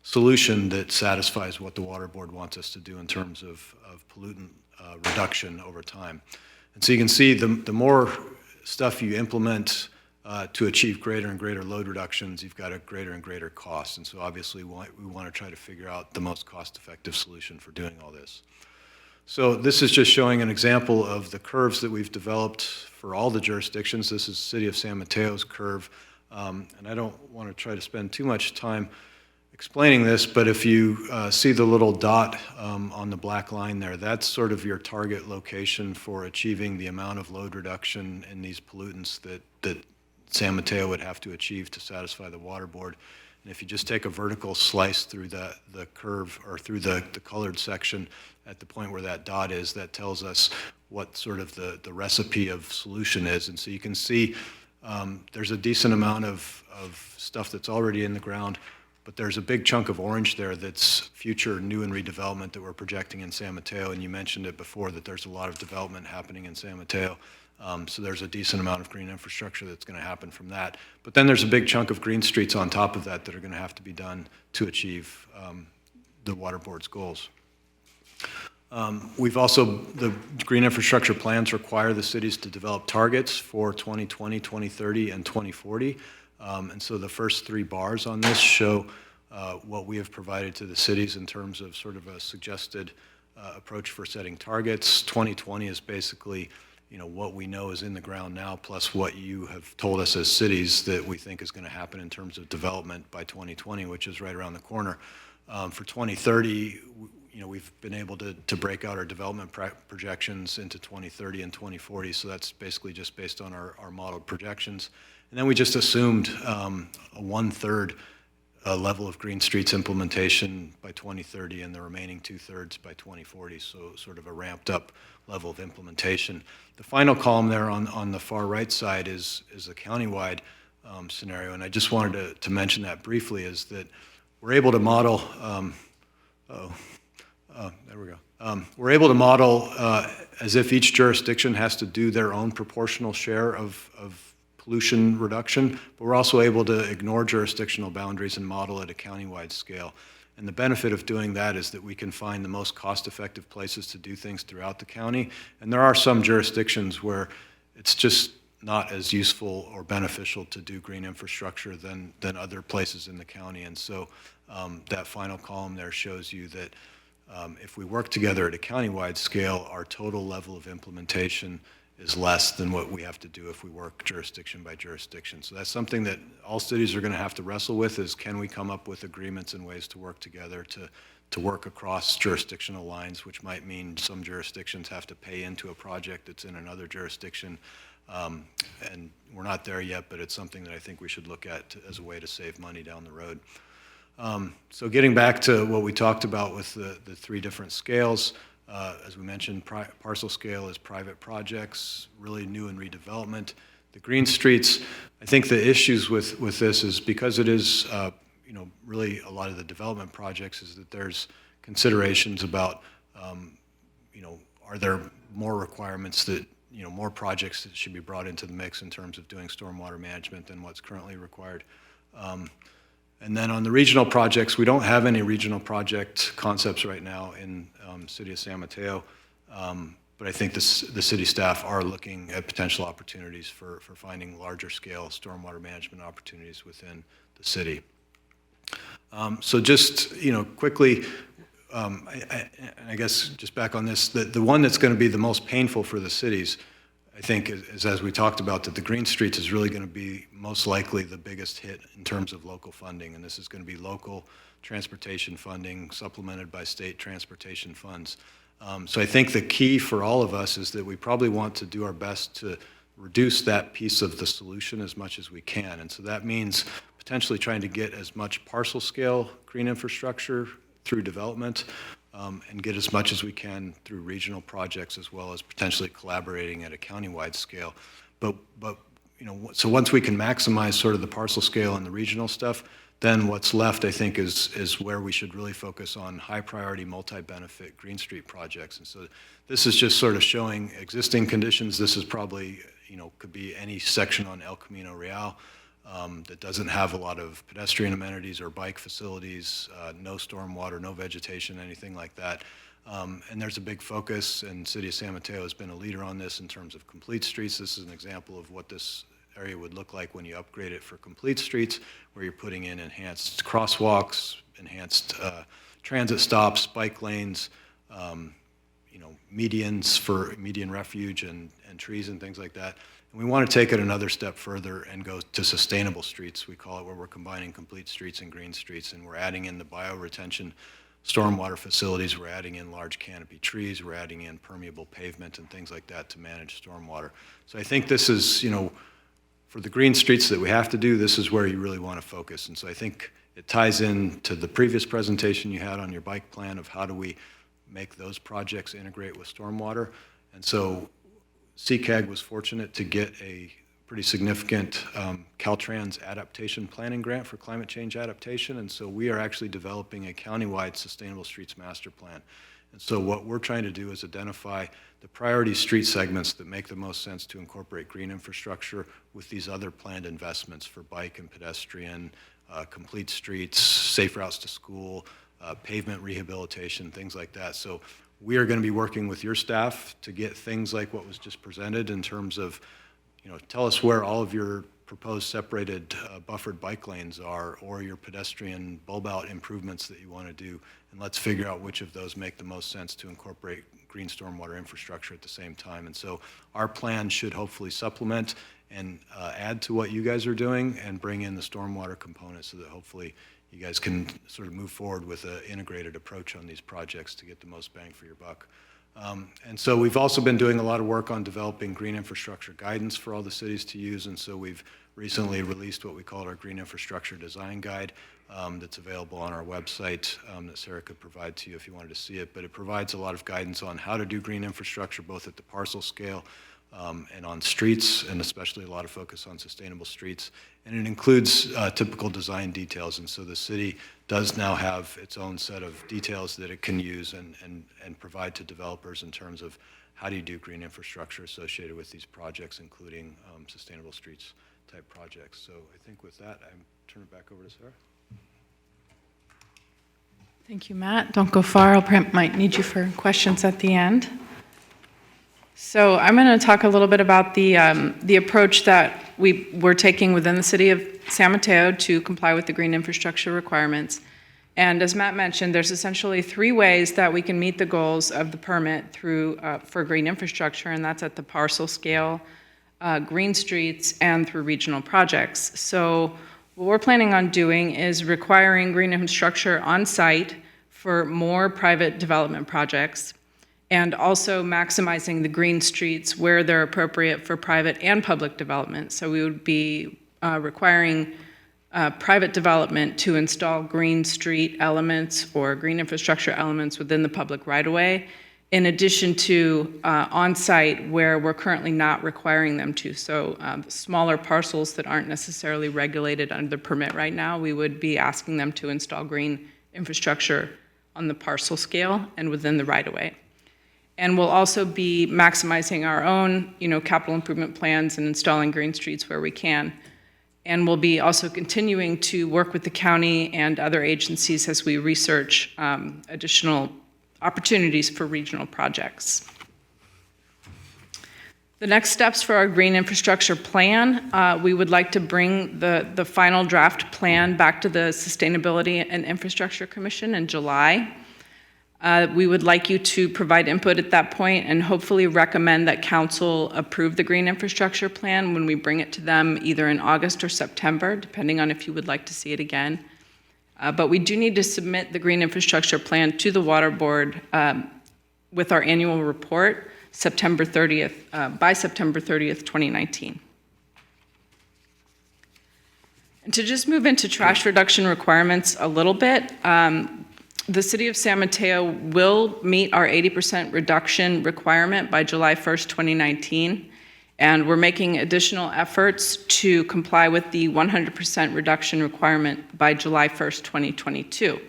solution that satisfies what the Water Board wants us to do in terms of pollutant reduction over time. And so you can see the more stuff you implement to achieve greater and greater load reductions, you've got a greater and greater cost. And so obviously we want to try to figure out the most cost-effective solution for doing all this. So this is just showing an example of the curves that we've developed for all the jurisdictions. This is City of San Mateo's curve. And I don't want to try to spend too much time explaining this, but if you see the little dot on the black line there, that's sort of your target location for achieving the amount of load reduction in these pollutants that San Mateo would have to achieve to satisfy the Water Board. And if you just take a vertical slice through the curve or through the colored section at the point where that dot is, that tells us what sort of the recipe of solution is. And so you can see there's a decent amount of stuff that's already in the ground, but there's a big chunk of orange there that's future new and redevelopment that we're projecting in San Mateo. And you mentioned it before that there's a lot of development happening in San Mateo. So there's a decent amount of green infrastructure that's going to happen from that. But then there's a big chunk of green streets on top of that that are going to have to be done to achieve the Water Board's goals. We've also, the green infrastructure plans require the cities to develop targets for 2020, 2030, and 2040. And so the first 3 bars on this show what we have provided to the cities in terms of sort of a suggested approach for setting targets. 2020 is basically what we know is in the ground now, plus what you have told us as cities that we think is going to happen in terms of development by 2020, which is right around the corner. For 2030, we've been able to break out our development projections into 2030 and 2040, so that's basically just based on our modeled projections. And then we just assumed a 1/3 level of green streets implementation by 2030 and the remaining 2/3 by 2040, so sort of a ramped up level of implementation. The final column there on the far right side is a countywide scenario, and I just wanted to mention that briefly, is that we're able to model, there we go. We're able to model as if each jurisdiction has to do their own proportional share of pollution reduction, but we're also able to ignore jurisdictional boundaries and model at a countywide scale. And the benefit of doing that is that we can find the most cost-effective places to do things throughout the county. And there are some jurisdictions where it's just not as useful or beneficial to do green infrastructure than other places in the county. And so that final column there shows you that if we work together at a countywide scale, our total level of implementation is less than what we have to do if we work jurisdiction by jurisdiction. So that's something that all cities are going to have to wrestle with, is can we come up with agreements and ways to work together to work across jurisdictional lines, which might mean some jurisdictions have to pay into a project that's in another jurisdiction. And we're not there yet, but it's something that I think we should look at as a way to save money down the road. So getting back to what we talked about with the 3 different scales, as we mentioned, parcel scale is private projects, really new and redevelopment. The green streets, I think the issues with this is because it is, really a lot of the development projects is that there's considerations about, are there more requirements that, more projects that should be brought into the mix in terms of doing stormwater management than what's currently required. And then on the regional projects, we don't have any regional project concepts right now in City of San Mateo. But I think the city staff are looking at potential opportunities for finding larger scale stormwater management opportunities within the city. So just, quickly, I guess just back on this, the one that's going to be the most painful for the cities, I think, is as we talked about, that the Green Streets is really going to be most likely the biggest hit in terms of local funding. And this is going to be local transportation funding supplemented by state transportation funds. So I think the key for all of us is that we probably want to do our best to reduce that piece of the solution as much as we can. And so that means potentially trying to get as much parcel scale green infrastructure through development and get as much as we can through regional projects, as well as potentially collaborating at a countywide scale. But so once we can maximize sort of the parcel scale and the regional stuff, then what's left, I think, is where we should really focus on high priority multi-benefit Green Street projects. And so this is just sort of showing existing conditions. This is probably, could be any section on El Camino Real that doesn't have a lot of pedestrian amenities or bike facilities, no stormwater, no vegetation, anything like that. And there's a big focus, and City of San Mateo has been a leader on this in terms of complete streets. This is an example of what this area would look like when you upgrade it for complete streets, where you're putting in enhanced crosswalks, enhanced transit stops, bike lanes, medians for median refuge and trees and things like that. And we want to take it another step further and go to sustainable streets, we call it, where we're combining complete streets and green streets, and we're adding in the bioretention stormwater facilities, we're adding in large canopy trees, we're adding in permeable pavement and things like that to manage stormwater. So I think this is, for the green streets that we have to do, this is where you really want to focus. And so I think it ties in to the previous presentation you had on your bike plan of how do we make those projects integrate with stormwater. And so CCAG was fortunate to get a pretty significant Caltrans adaptation planning grant for climate change adaptation. And so we are actually developing a countywide sustainable streets master plan. And so what we're trying to do is identify the priority street segments that make the most sense to incorporate green infrastructure with these other planned investments for bike and pedestrian, complete streets, safe routes to school, pavement rehabilitation, things like that. So we are going to be working with your staff to get things like what was just presented in terms of, tell us where all of your proposed separated buffered bike lanes are, or your pedestrian bulb out improvements that you want to do, and let's figure out which of those make the most sense to incorporate green stormwater infrastructure at the same time. And so our plan should hopefully supplement and add to what you guys are doing and bring in the stormwater component so that hopefully you guys can sort of move forward with an integrated approach on these projects to get the most bang for your buck. And so we've also been doing a lot of work on developing green infrastructure guidance for all the cities to use. And so we've recently released what we call our Green Infrastructure Design Guide that's available on our website that Sarah could provide to you if you wanted to see it. But it provides a lot of guidance on how to do green infrastructure, both at the parcel scale and on streets, and especially a lot of focus on sustainable streets. And it includes typical design details. And so the city does now have its own set of details that it can use and provide to developers in terms of how do you do green infrastructure associated with these projects, including sustainable streets type projects. So I think with that, I turn it back over to Sarah. Thank you, Matt. Don't go far. Might need you for questions at the end. So I'm going to talk a little bit about the approach that we're taking within the city of San Mateo to comply with the green infrastructure requirements. And as Matt mentioned, there's essentially 3 ways that we can meet the goals of the permit through for green infrastructure, and that's at the parcel scale, green streets, and through regional projects. So what we're planning on doing is requiring green infrastructure on site for more private development projects, and also maximizing the green streets where they're appropriate for private and public development. So we would be requiring private development to install green street elements or green infrastructure elements within the public right-of-way, in addition to on-site where we're currently not requiring them to. So smaller parcels that aren't necessarily regulated under the permit right now, we would be asking them to install green infrastructure on the parcel scale and within the right-of-way. And we'll also be maximizing our own, capital improvement plans and installing green streets where we can. And we'll be also continuing to work with the county and other agencies as we research additional opportunities for regional projects. The next steps for our green infrastructure plan, we would like to bring the final draft plan back to the Sustainability and Infrastructure Commission in July. We would like you to provide input at that point and hopefully recommend that council approve the green infrastructure plan when we bring it to them either in August or September, depending on if you would like to see it again. But we do need to submit the green infrastructure plan to the Water Board with our annual report September 30th, by September 30th, 2019. And to just move into trash reduction requirements a little bit, the City of San Mateo will meet our 80% reduction requirement by July 1st, 2019, and we're making additional efforts to comply with the 100% reduction requirement by July 1st, 2022.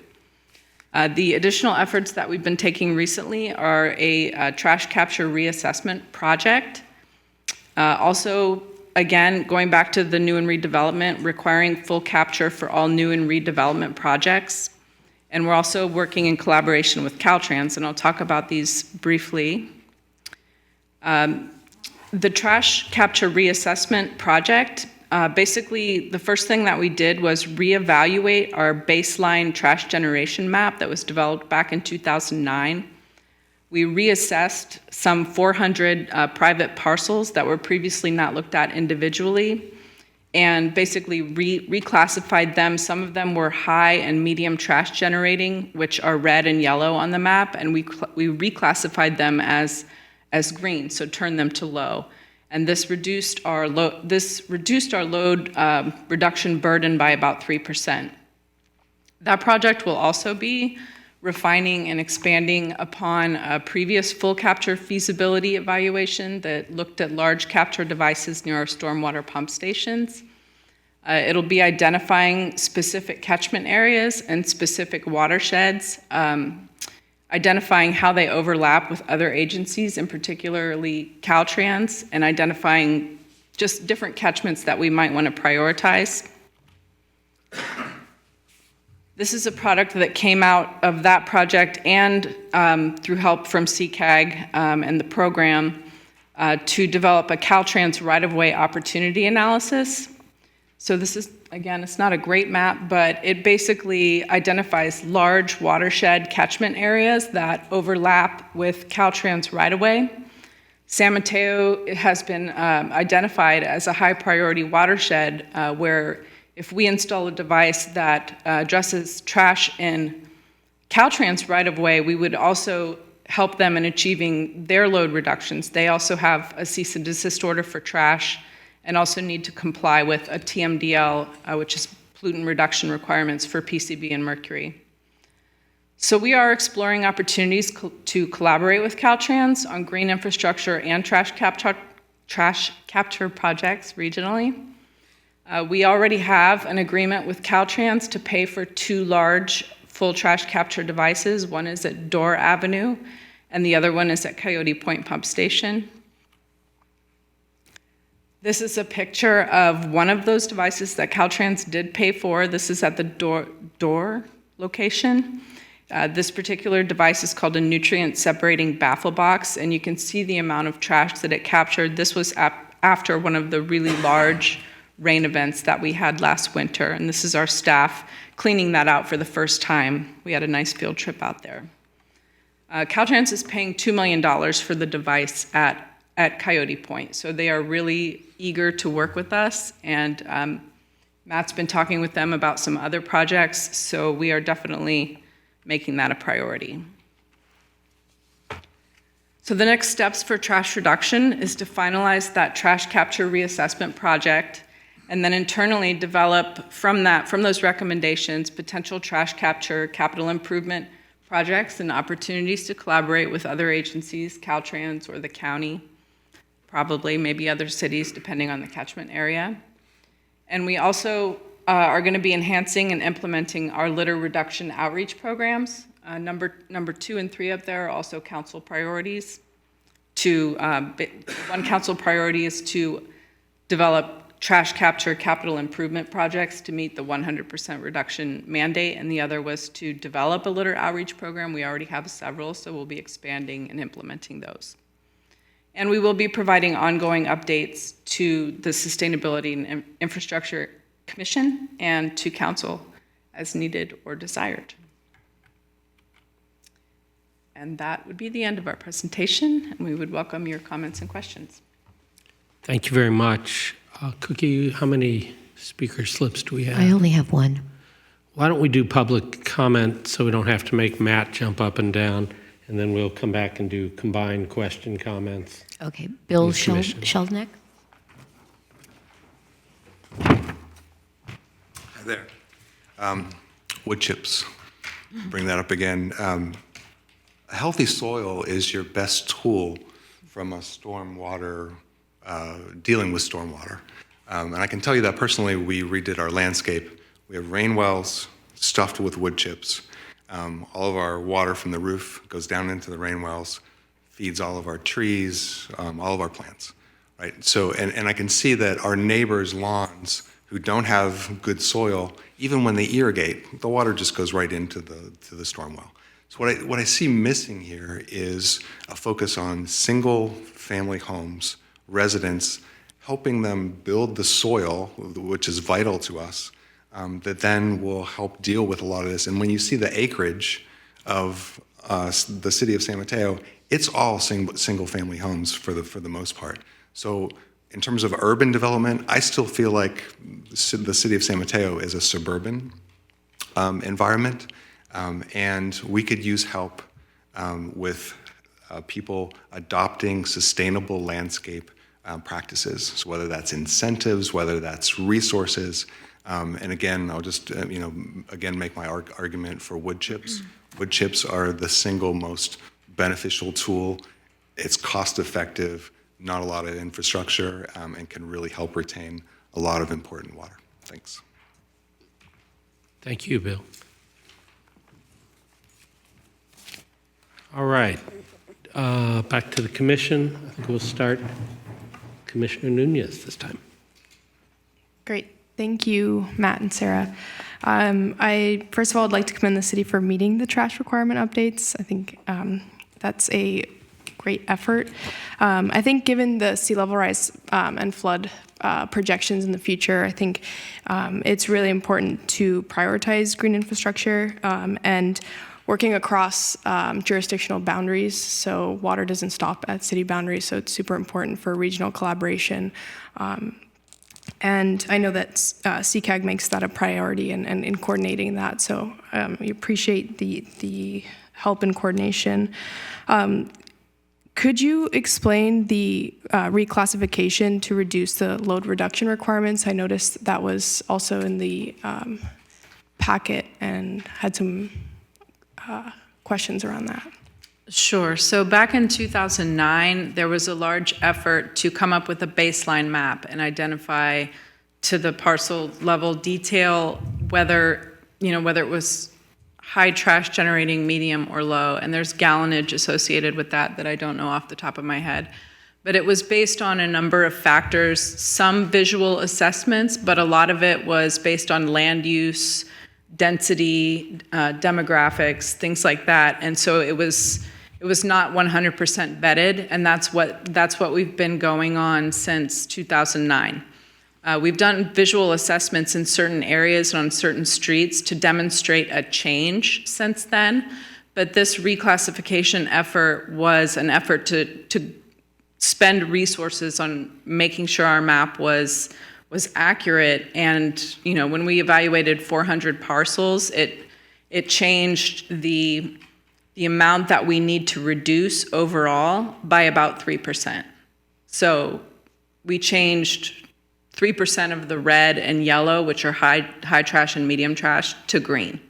The additional efforts that we've been taking recently are a trash capture reassessment project. Also, again, going back to the new and redevelopment, requiring full capture for all new and redevelopment projects. And we're also working in collaboration with Caltrans, and I'll talk about these briefly. The trash capture reassessment project, basically the first thing that we did was reevaluate our baseline trash generation map that was developed back in 2009. We reassessed some 400 private parcels that were previously not looked at individually, and basically reclassified them. Some of them were high and medium trash generating, which are red and yellow on the map, and we reclassified them as green, so turned them to low. And this reduced our load reduction burden by about 3%. That project will also be refining and expanding upon a previous full capture feasibility evaluation that looked at large capture devices near our stormwater pump stations. It'll be identifying specific catchment areas and specific watersheds, identifying how they overlap with other agencies, and particularly Caltrans, and identifying just different catchments that we might want to prioritize. This is a product that came out of that project and through help from CCAG and the program to develop a Caltrans right-of-way opportunity analysis. So this is, again, it's not a great map, but it basically identifies large watershed catchment areas that overlap with Caltrans right-of-way. San Mateo has been identified as a high priority watershed where if we install a device that addresses trash in Caltrans right-of-way, we would also help them in achieving their load reductions. They also have a cease and desist order for trash and also need to comply with a TMDL, which is pollutant reduction requirements for PCB and mercury. So we are exploring opportunities to collaborate with Caltrans on green infrastructure and trash capture projects regionally. We already have an agreement with Caltrans to pay for 2 large full trash capture devices. One is at Dorr Avenue, and the other one is at Coyote Point Pump Station. This is a picture of one of those devices that Caltrans did pay for. This is at the Dorr location. This particular device is called a nutrient separating baffle box, and you can see the amount of trash that it captured. This was after one of the really large rain events that we had last winter, and this is our staff cleaning that out for the first time. We had a nice field trip out there. Caltrans is paying $2 million for the device at Coyote Point, so they are really eager to work with us, and Matt's been talking with them about some other projects, so we are definitely making that a priority. So the next steps for trash reduction is to finalize that trash capture reassessment project, and then internally develop from those recommendations, potential trash capture capital improvement projects and opportunities to collaborate with other agencies, Caltrans or the county, probably maybe other cities depending on the catchment area. And we also are going to be enhancing and implementing our litter reduction outreach programs. Number 2 and 3 up there are also council priorities. One council priority is to develop trash capture capital improvement projects to meet the 100% reduction mandate, and the other was to develop a litter outreach program. We already have several, so we'll be expanding and implementing those. And we will be providing ongoing updates to the Sustainability and Infrastructure Commission and to Council as needed or desired. And that would be the end of our presentation, and we would welcome your comments and questions. Thank you very much. Cookie, how many speaker slips do we have? I only have one. Why don't we do public comment so we don't have to make Matt jump up and down, and then we'll come back and do combined question comments. Okay, Bill Please, Commissioner. Sheldnick. Hi there. Wood chips. Bring that up again. A healthy soil is your best tool from a stormwater, dealing with stormwater. And I can tell you that personally, we redid our landscape. We have rain wells stuffed with wood chips. All of our water from the roof goes down into the rain wells, feeds all of our trees, all of our plants, right? So, and I can see that our neighbors' lawns who don't have good soil, even when they irrigate, the water just goes right into the storm well. So what I see missing here is a focus on single-family homes, residents, helping them build the soil, which is vital to us, that then will help deal with a lot of this. And when you see the acreage of the city of San Mateo, it's all single-family homes for the most part. So in terms of urban development, I still feel like the city of San Mateo is a suburban environment. And we could use help with people adopting sustainable landscape practices. So whether that's incentives, whether that's resources, and again, I'll just again make my argument for wood chips. Wood chips are the single most beneficial tool. It's cost effective, not a lot of infrastructure, and can really help retain a lot of important water. Thanks. Thank you, Bill. All right, back to the commission. I think we'll start Commissioner Nunez this time. Great. Thank you, Matt and Sarah. First of all, I'd like to commend the city for meeting the trash requirement updates. I think that's a great effort. I think given the sea level rise and flood projections in the future, I think it's really important to prioritize green infrastructure and working across jurisdictional boundaries, so water doesn't stop at city boundaries, so it's super important for regional collaboration. And I know that CCAG makes that a priority in coordinating that, so we appreciate the help and coordination. Could you explain the reclassification to reduce the load reduction requirements? I noticed that was also in the packet and had some questions around that. Sure. So back in 2009, there was a large effort to come up with a baseline map and identify to the parcel level detail whether it was high trash generating, medium, or low. And there's gallonage associated with that I don't know off the top of my head. But it was based on a number of factors, some visual assessments, but a lot of it was based on land use, density, demographics, things like that. And so it was not 100% vetted, and that's what we've been going on since 2009. We've done visual assessments in certain areas and on certain streets to demonstrate a change since then, but this reclassification effort was an effort to spend resources on making sure our map was accurate. And when we evaluated 400 parcels, it changed the amount that we need to reduce overall by about 3%. So we changed 3% of the red and yellow, which are high trash and medium trash, to green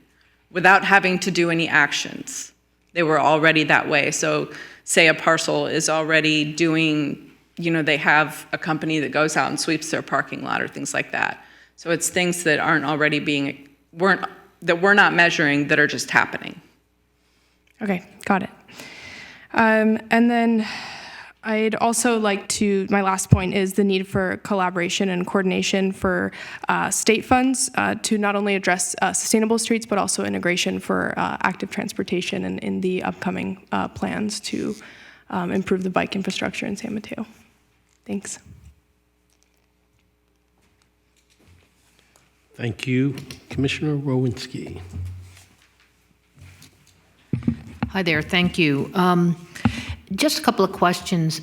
without having to do any actions. They were already that way. So say a parcel is already doing, they have a company that goes out and sweeps their parking lot or things like that. So it's things that aren't already that we're not measuring that are just happening. Okay, got it. And then I'd also like to, my last point is the need for collaboration and coordination for state funds to not only address sustainable streets, but also integration for active transportation and in the upcoming plans to improve the bike infrastructure in San Mateo. Thanks. Thank you. Commissioner Rowinski. Hi there, thank you. Just a couple of questions.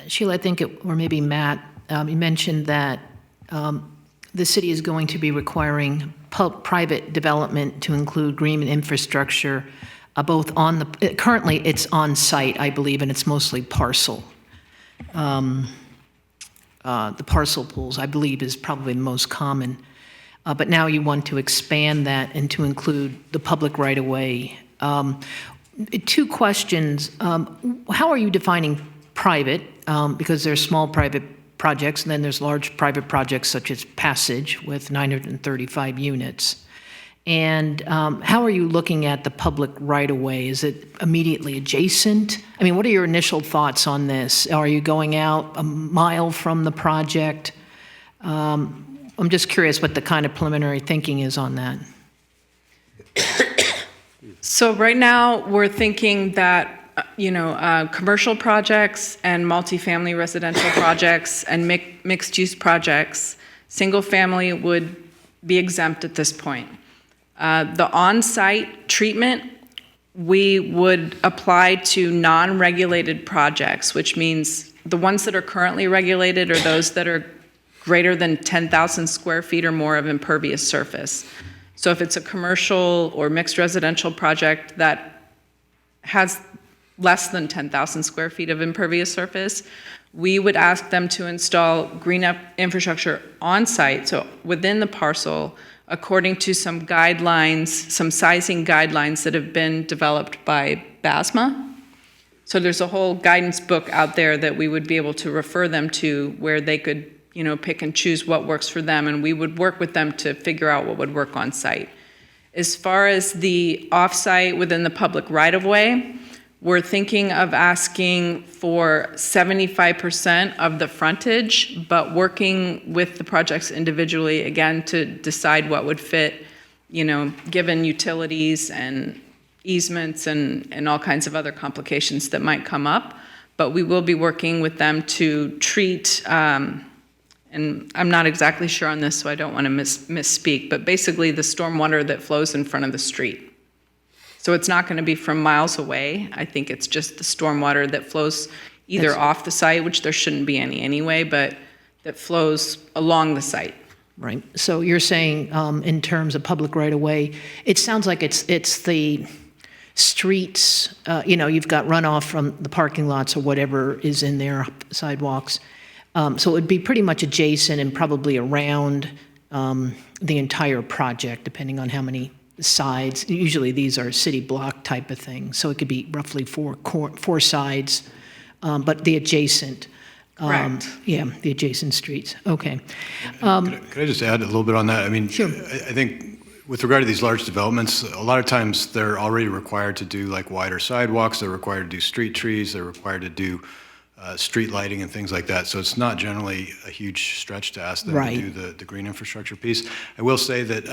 Sheila, I think, or maybe Matt, you mentioned that the city is going to be requiring private development to include green infrastructure, both currently it's on site, I believe, and it's mostly parcel. The parcel pools, I believe, is probably the most common. But now you want to expand that and to include the public right-of-way. Two questions. How are you defining private? Because there's small private projects, and then there's large private projects such as Passage with 935 units. And how are you looking at the public right-of-way? Is it immediately adjacent? I mean, what are your initial thoughts on this? Are you going out a mile from the project? I'm just curious what the kind of preliminary thinking is on that. So right now, we're thinking that commercial projects and multifamily residential projects and mixed-use projects, single-family would be exempt at this point. The on-site treatment, we would apply to non-regulated projects, which means the ones that are currently regulated are those that are greater than 10,000 square feet or more of impervious surface. So if it's a commercial or mixed residential project that has less than 10,000 square feet of impervious surface, we would ask them to install green infrastructure on site, so within the parcel, according to some guidelines, some sizing guidelines that have been developed by BASMA. So there's a whole guidance book out there that we would be able to refer them to where they could pick and choose what works for them, and we would work with them to figure out what would work on site. As far as the off-site within the public right-of-way, we're thinking of asking for 75% of the frontage, but working with the projects individually, again, to decide what would fit, given utilities and easements and all kinds of other complications that might come up. But we will be working with them to treat, and I'm not exactly sure on this, so I don't want to misspeak, but basically the stormwater that flows in front of the street. So it's not going to be from miles away. I think it's just the stormwater that flows either off the site, which there shouldn't be any anyway, but that flows along the site. Right. So you're saying in terms of public right-of-way, it sounds like it's the streets, you've got runoff from the parking lots or whatever is in there, sidewalks. So it would be pretty much adjacent and probably around the entire project, depending on how many sides. Usually these are city block type of things, so it could be roughly four sides, but the adjacent. Correct. Yeah, the adjacent streets. Okay. Could I just add a little bit on that? I mean, sure. I think with regard to these large developments, a lot of times they're already required to do like wider sidewalks, they're required to do street trees, they're required to do street lighting and things like that. So it's not generally a huge stretch to ask them to do the green infrastructure piece. I will say that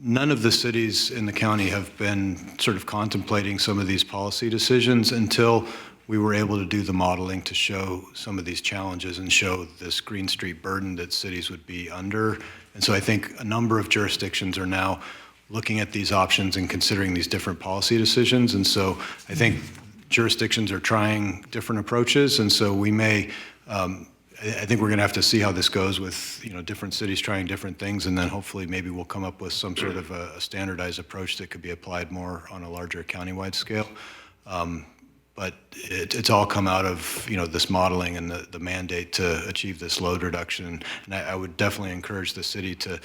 none of the cities in the county have been sort of contemplating some of these policy decisions until we were able to do the modeling to show some of these challenges and show this green street burden that cities would be under. And so I think a number of jurisdictions are now looking at these options and considering these different policy decisions. And so I think jurisdictions are trying different approaches. And so we may, I think we're going to have to see how this goes with different cities trying different things, and then hopefully maybe we'll come up with some sort of a standardized approach that could be applied more on a larger countywide scale. But it's all come out of this modeling and the mandate to achieve this load reduction. And I would definitely encourage the city to,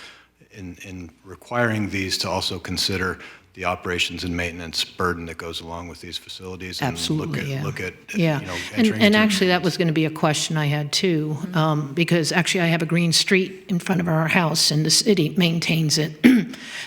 in requiring these, to also consider the operations and maintenance burden that goes along with these facilities. And Absolutely, look at yeah. And actually that was going to be a question I had too, because actually I have a green street in front of our house and the city maintains it.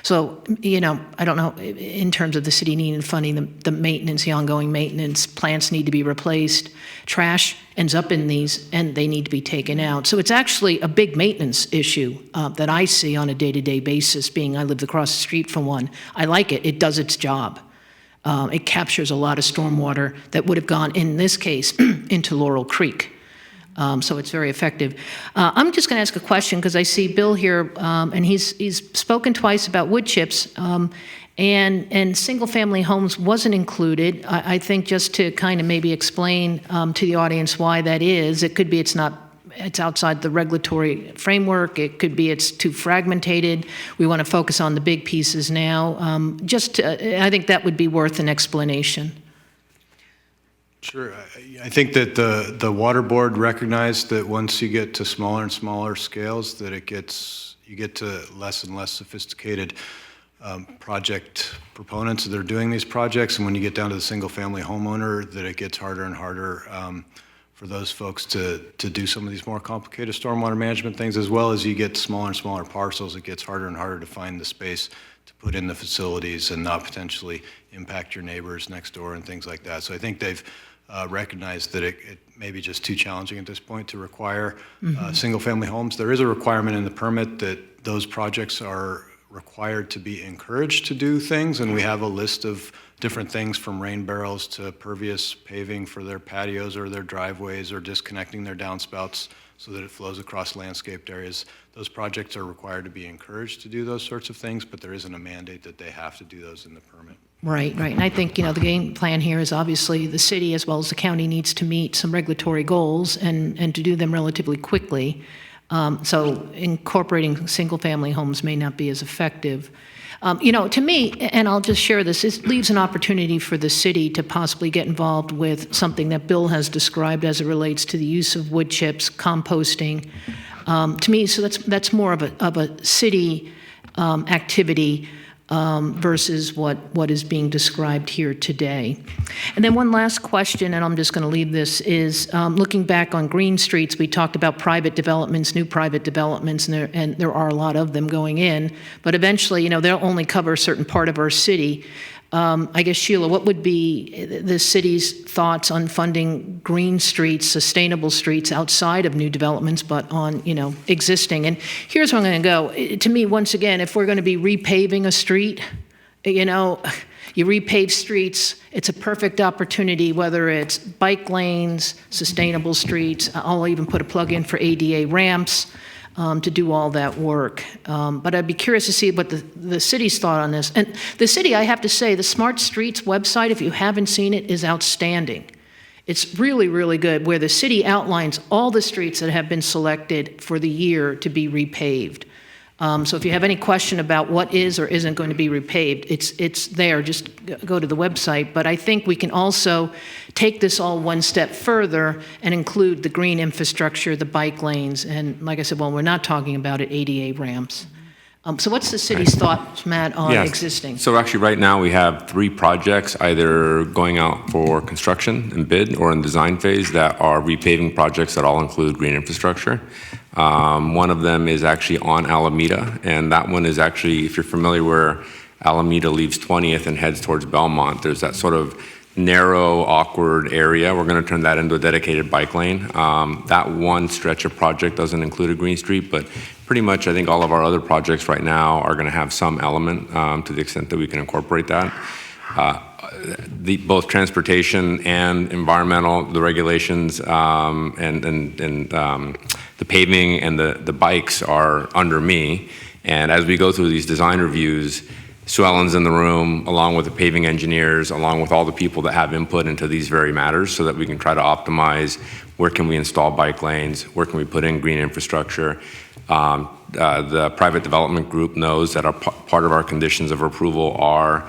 So, I don't know, in terms of the city needing funding, the maintenance, the ongoing maintenance, plants need to be replaced, trash ends up in these, and they need to be taken out. So it's actually a big maintenance issue that I see on a day-to-day basis, being I live across the street from one. I like it. It does its job. It captures a lot of stormwater that would have gone, in this case, into Laurel Creek. So it's very effective. I'm just going to ask a question because I see Bill here, and he's spoken twice about wood chips, and single-family homes wasn't included. I think just to kind of maybe explain to the audience why that is. It could be it's outside the regulatory framework. It could be it's too fragmented. We want to focus on the big pieces now. I think that would be worth an explanation. Sure. I think that the water board recognized that once you get to smaller and smaller scales, that you get to less and less sophisticated project proponents that are doing these projects, and when you get down to the single-family homeowner, that it gets harder and harder for those folks to do some of these more complicated stormwater management things, as well as you get smaller and smaller parcels, it gets harder and harder to find the space to put in the facilities and not potentially impact your neighbors next door and things like that. So I think they've recognized that it may be just too challenging at this point to require single-family homes. There is a requirement in the permit that those projects are required to be encouraged to do things, and we have a list of different things from rain barrels to pervious paving for their patios or their driveways or disconnecting their downspouts so that it flows across landscaped areas. Those projects are required to be encouraged to do those sorts of things, but there isn't a mandate that they have to do those in the permit. Right. And I think, the game plan here is obviously the city as well as the county needs to meet some regulatory goals and to do them relatively quickly. So incorporating single-family homes may not be as effective. To me, and I'll just share this, it leaves an opportunity for the city to possibly get involved with something that Bill has described as it relates to the use of wood chips, composting. To me, so that's more of a city activity versus what is being described here today. And then one last question, and I'm just going to leave this, is looking back on green streets, we talked about private developments, new private developments, and there are a lot of them going in, but eventually, they'll only cover a certain part of our city. I guess, Sheila, what would be the city's thoughts on funding green streets, sustainable streets outside of new developments, but on, existing? And here's where I'm going to go. To me, once again, if we're going to be repaving a street, you repave streets, it's a perfect opportunity, whether it's bike lanes, sustainable streets. I'll even put a plug in for ADA ramps. To do all that work. But I'd be curious to see what the city's thought on this. And the city, I have to say, the Smart Streets website, if you haven't seen it, is outstanding. It's really, really good, where the city outlines all the streets that have been selected for the year to be repaved. So if you have any question about what is or isn't going to be repaved, it's there. Just go to the website. But I think we can also take this all one step further and include the green infrastructure, the bike lanes, and like I said, we're not talking about it, ADA ramps. So what's the city's thoughts, Matt, on existing? So actually right now we have 3 projects either going out for construction and bid or in design phase that are repaving projects that all include green infrastructure. One of them is actually on Alameda, and that one is actually, if you're familiar where Alameda leaves 20th and heads towards Belmont, there's that sort of narrow, awkward area. We're going to turn that into a dedicated bike lane. That one stretch of project doesn't include a green street, but pretty much I think all of our other projects right now are going to have some element to the extent that we can incorporate that. Both transportation and environmental, the regulations and the paving and the bikes are under me. And as we go through these design reviews, Sue Ellen's in the room, along with the paving engineers, along with all the people that have input into these very matters so that we can try to optimize where can we install bike lanes, where can we put in green infrastructure. The private development group knows that part of our conditions of approval are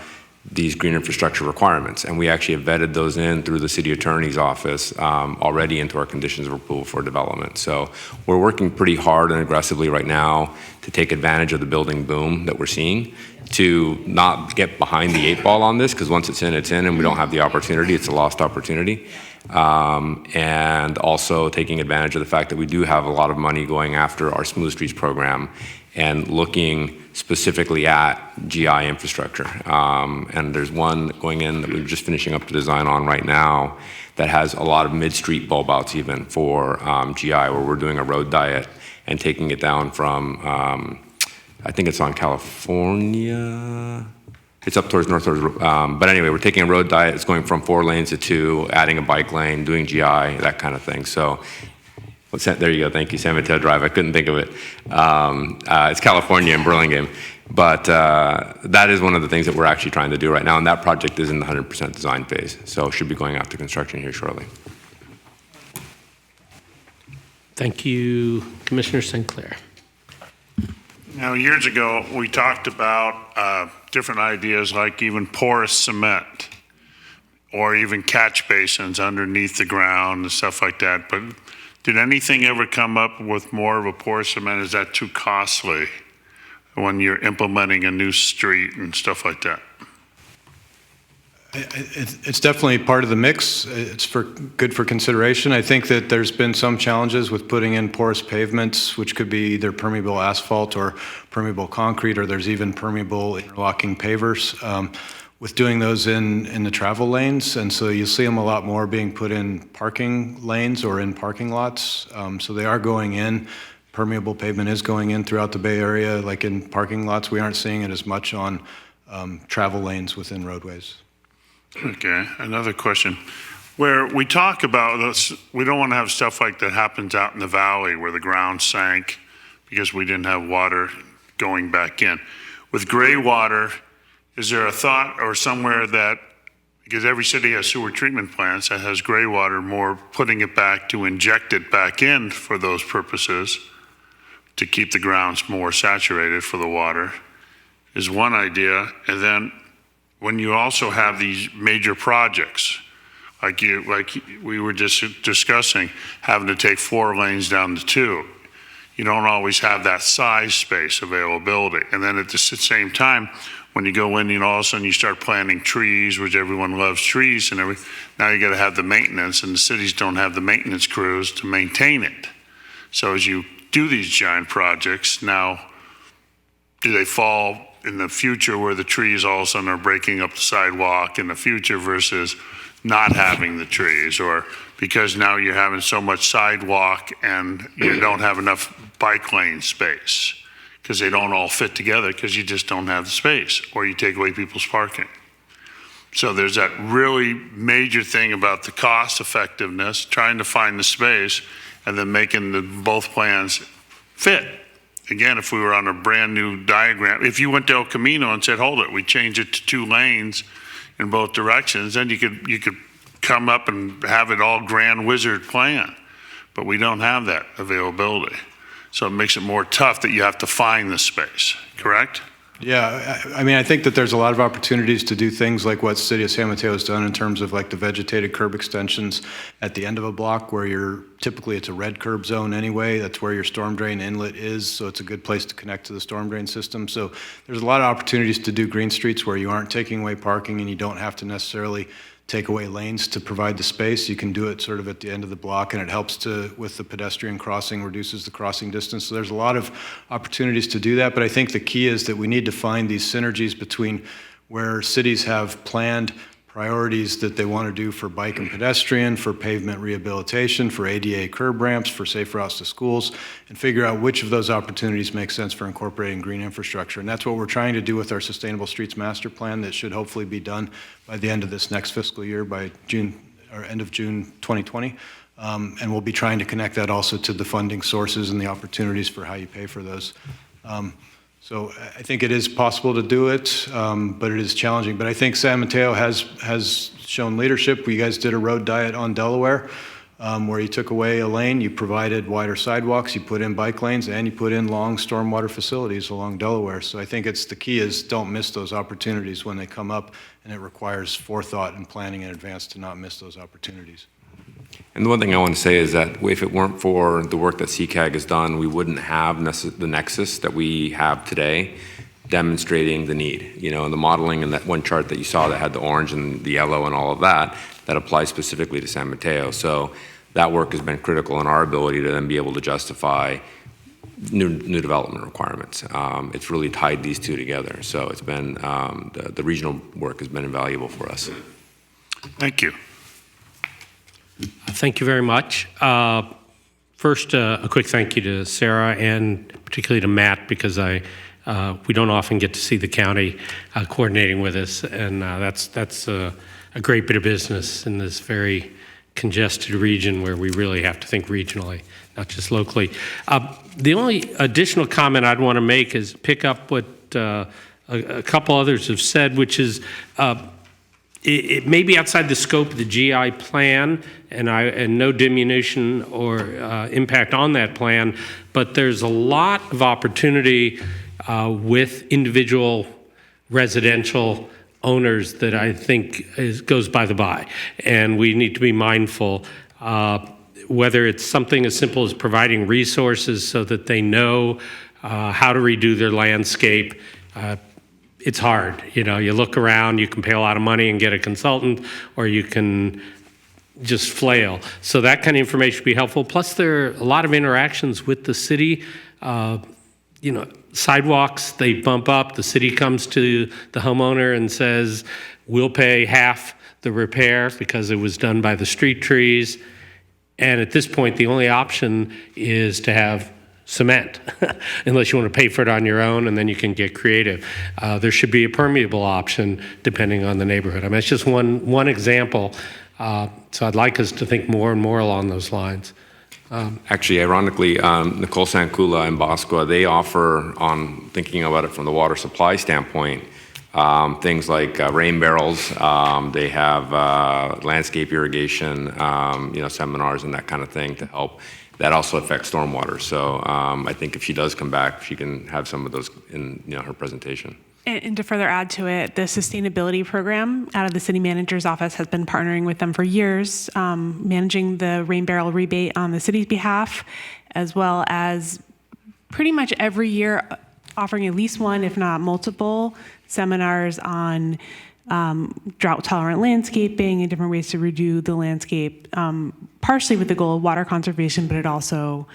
these green infrastructure requirements, and we actually have vetted those in through the city attorney's office already into our conditions of approval for development. So we're working pretty hard and aggressively right now to take advantage of the building boom that we're seeing, to not get behind the 8 ball on this, because once it's in, and we don't have the opportunity, it's a lost opportunity. And also taking advantage of the fact that we do have a lot of money going after our Smooth Streets program and looking specifically at GI infrastructure. And there's one going in that we're just finishing up the design on right now that has a lot of mid-street bulb outs even for GI, where we're doing a road diet and taking it down from, I think it's on California. It's up towards North, but anyway, we're taking a road diet. It's going from 4 lanes to 2, adding a bike lane, doing GI, that kind of thing. So, there you go. Thank you, San Mateo Drive. I couldn't think of it. It's California and Burlingame. But that is one of the things that we're actually trying to do right now, and that project is in the 100% design phase. So it should be going out to construction here shortly. Thank you, Commissioner Sinclair. Now, years ago, we talked about different ideas like even porous cement or even catch basins underneath the ground and stuff like that. But did anything ever come up with more of a porous cement? Is that too costly when you're implementing a new street and stuff like that? It's definitely part of the mix. It's good for consideration. I think that there's been some challenges with putting in porous pavements, which could be either permeable asphalt or permeable concrete, or there's even permeable interlocking pavers, with doing those in the travel lanes. And so you see them a lot more being put in parking lanes or in parking lots. So they are going in. Permeable pavement is going in throughout the Bay Area, like in parking lots. We aren't seeing it as much on travel lanes within roadways. Okay, another question. Where we talk about this, we don't want to have stuff like that happens out in the valley where the ground sank because we didn't have water going back in. With gray water, is there a thought or somewhere that, because every city has sewer treatment plants that has gray water, more putting it back to inject it back in for those purposes to keep the grounds more saturated for the water is one idea. And then when you also have these major projects, like we were just discussing, having to take 4 lanes down to 2, you don't always have that size space availability. And then at the same time, when you go in, all of a sudden you start planting trees, which everyone loves trees and everything. Now you got to have the maintenance, and the cities don't have the maintenance crews to maintain it. So as you do these giant projects, now do they fall in the future where the trees all of a sudden are breaking up the sidewalk in the future versus not having the trees, or because now you're having so much sidewalk and you don't have enough bike lane space because they don't all fit together because you just don't have the space, or you take away people's parking. So there's that really major thing about the cost effectiveness, trying to find the space and then making both plans fit. Again, if we were on a brand new diagram, if you went to El Camino and said, hold it, we change it to 2 lanes in both directions, then you could come up and have it all grand wizard plan. But we don't have that availability. So it makes it more tough that you have to find the space, correct? Yeah, I mean, I think that there's a lot of opportunities to do things like what the City of San Mateo has done in terms of like the vegetated curb extensions at the end of a block where typically it's a red curb zone anyway. That's where your storm drain inlet is, so it's a good place to connect to the storm drain system. So there's a lot of opportunities to do green streets where you aren't taking away parking and you don't have to necessarily take away lanes to provide the space. You can do it sort of at the end of the block, and it helps with the pedestrian crossing, reduces the crossing distance. So there's a lot of opportunities to do that, but I think the key is that we need to find these synergies between where cities have planned priorities that they want to do for bike and pedestrian, for pavement rehabilitation, for ADA curb ramps, for safe routes to schools, and figure out which of those opportunities make sense for incorporating green infrastructure. And that's what we're trying to do with our Sustainable Streets Master Plan that should hopefully be done by the end of this next fiscal year, by June, or end of June 2020. And we'll be trying to connect that also to the funding sources and the opportunities for how you pay for those. So I think it is possible to do it, but it is challenging. But I think San Mateo has shown leadership. You guys did a road diet on Delaware where you took away a lane, you provided wider sidewalks, you put in bike lanes, and you put in long stormwater facilities along Delaware. So I think the key is don't miss those opportunities when they come up, and it requires forethought and planning in advance to not miss those opportunities. And the one thing I want to say is that if it weren't for the work that CCAG has done, we wouldn't have the nexus that we have today demonstrating the need. And the modeling in that one chart that you saw that had the orange and the yellow and all of that applies specifically to San Mateo. So that work has been critical in our ability to then be able to justify new development requirements. It's really tied these two together. So it's been, the regional work has been invaluable for us. Thank you. Thank you very much. First, a quick thank you to Sarah and particularly to Matt, because we don't often get to see the county coordinating with us, and that's a great bit of business in this very congested region where we really have to think regionally, not just locally. The only additional comment I'd want to make is pick up what a couple others have said, which is it may be outside the scope of the GI plan, and no diminution or impact on that plan, but there's a lot of opportunity with individual residential owners that I think goes by the by, and we need to be mindful, whether it's something as simple as providing resources so that they know how to redo their landscape. It's hard, you look around, you can pay a lot of money and get a consultant, or you can just flail. So that kind of information would be helpful. Plus, there are a lot of interactions with the city. Sidewalks, they bump up, the city comes to the homeowner and says, we'll pay half the repair because it was done by the street trees. And at this point, the only option is to have cement, unless you want to pay for it on your own, and then you can get creative. There should be a permeable option depending on the neighborhood. I mean, it's just one example. So I'd like us to think more and more along those lines. Actually, ironically, Nicole Sankula and Bosco, they offer, on thinking about it from the water supply standpoint, things like rain barrels. They have landscape irrigation, seminars and that kind of thing to help. That also affects stormwater. So I think if she does come back, she can have some of those in her presentation. And to further add to it, the sustainability program out of the city manager's office has been partnering with them for years, managing the rain barrel rebate on the city's behalf, as well as pretty much every year offering at least one, if not multiple, seminars on drought-tolerant landscaping and different ways to redo the landscape, partially with the goal of water conservation, but it also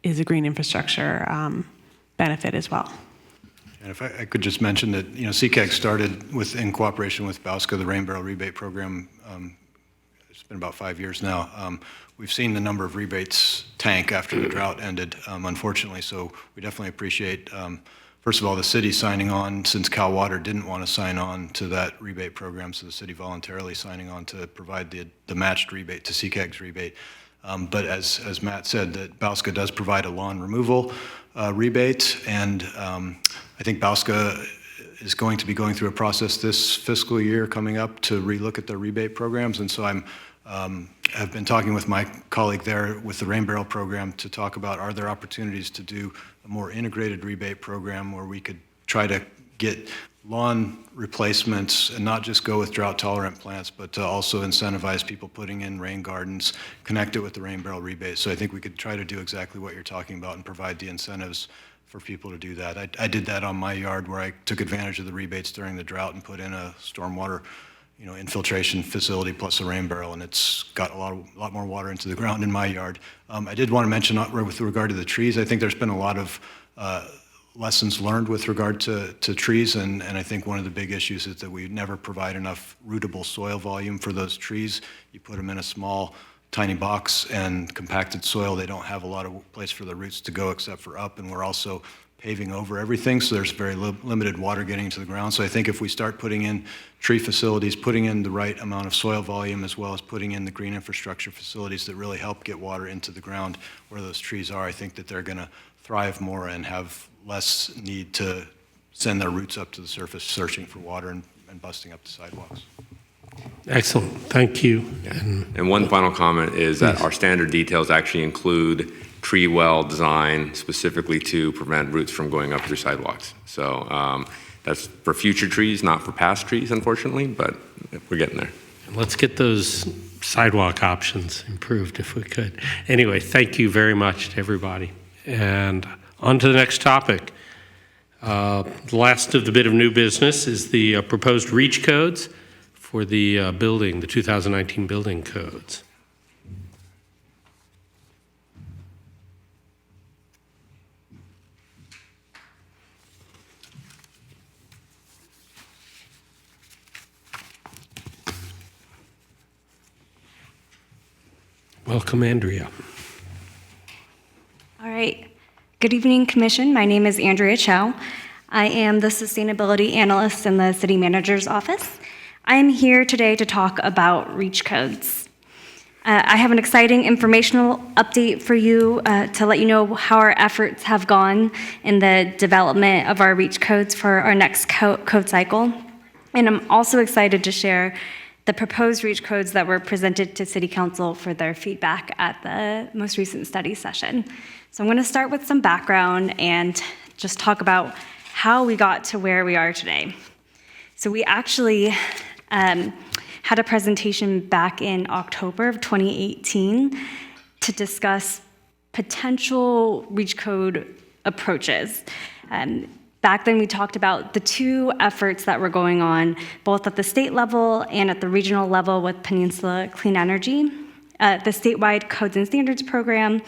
is a green infrastructure benefit as well. And if I could just mention that, CCAG started in cooperation with BAUSCA, the Rain Barrel Rebate Program. It's been about 5 years now. We've seen the number of rebates tank after the drought ended, unfortunately, so we definitely appreciate, first of all, the city signing on, since Cal Water didn't want to sign on to that rebate program, so the city voluntarily signing on to provide the matched rebate to CCAG's rebate. But as Matt said, that BAUSCA does provide a lawn removal rebate, and I think BAUSCA is going to be going through a process this fiscal year coming up to relook at their rebate programs, and so I've been talking with my colleague there with the Rain Barrel program to talk about, are there opportunities to do a more integrated rebate program where we could try to get lawn replacements and not just go with drought-tolerant plants, but to also incentivize people putting in rain gardens, connect it with the Rain Barrel rebate. So I think we could try to do exactly what you're talking about and provide the incentives for people to do that. I did that on my yard where I took advantage of the rebates during the drought and put in a stormwater infiltration facility plus a rain barrel, and it's got a lot more water into the ground in my yard. I did want to mention with regard to the trees, I think there's been a lot of lessons learned with regard to trees, and I think one of the big issues is that we never provide enough rootable soil volume for those trees. You put them in a small, tiny box and compacted soil, they don't have a lot of place for the roots to go except for up, and we're also paving over everything, so there's very limited water getting into the ground. So I think if we start putting in tree facilities, putting in the right amount of soil volume, as well as putting in the green infrastructure facilities that really help get water into the ground where those trees are, I think that they're going to thrive more and have less need to send their roots up to the surface searching for water and busting up the sidewalks. Excellent, thank you. And one final comment is that our standard details actually include tree well design specifically to prevent roots from going up through sidewalks. So that's for future trees, not for past trees, unfortunately, but we're getting there. Let's get those sidewalk options improved if we could. Anyway, thank you very much to everybody. And on to the next topic. The last of the bit of new business is the proposed REACH codes for the building, the 2019 building codes. Welcome, Andrea. All right. Good evening, Commission. My name is Andrea Chow. I am the Sustainability Analyst in the City Manager's Office. I am here today to talk about REACH codes. I have an exciting informational update for you to let you know how our efforts have gone in the development of our REACH codes for our next code cycle. And I'm also excited to share the proposed REACH codes that were presented to City Council for their feedback at the most recent study session. So I'm going to start with some background and just talk about how we got to where we are today. So we actually had a presentation back in October of 2018 to discuss potential REACH code approaches. Back then we talked about the two efforts that were going on, both at the state level and at the regional level with Peninsula Clean Energy. The statewide Codes and Standards Program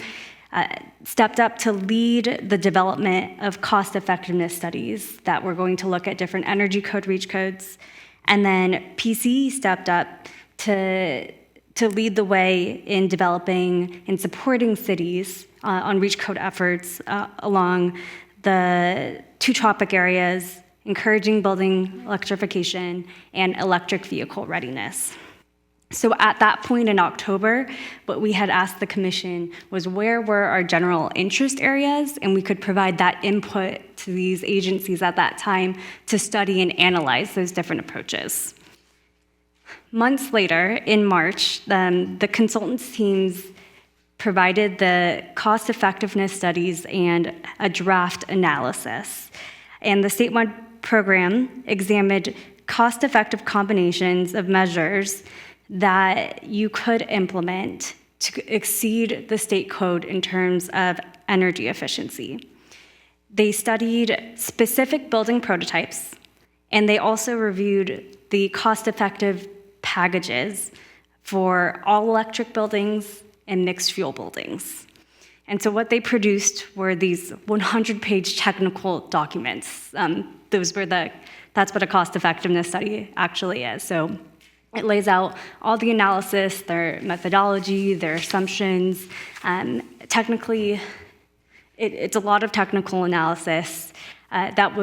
stepped up to lead the development of cost-effectiveness studies that were going to look at different energy code REACH codes. And then PCE stepped up to lead the way in developing and supporting cities on REACH code efforts along the two topic areas, encouraging building electrification and electric vehicle readiness. So at that point in October, what we had asked the Commission was where were our general interest areas, and we could provide that input to these agencies at that time to study and analyze those different approaches. Months later, in March, the consultants teams provided the cost effectiveness studies and a draft analysis. And the statewide program examined cost-effective combinations of measures that you could implement to exceed the state code in terms of energy efficiency. They studied specific building prototypes, and they also reviewed the cost-effective packages for all-electric buildings and mixed-fuel buildings. And so what they produced were these 100-page technical documents. That's what a cost-effectiveness study actually is. So it lays out all the analysis, their methodology, their assumptions. Technically, it's a lot of technical analysis that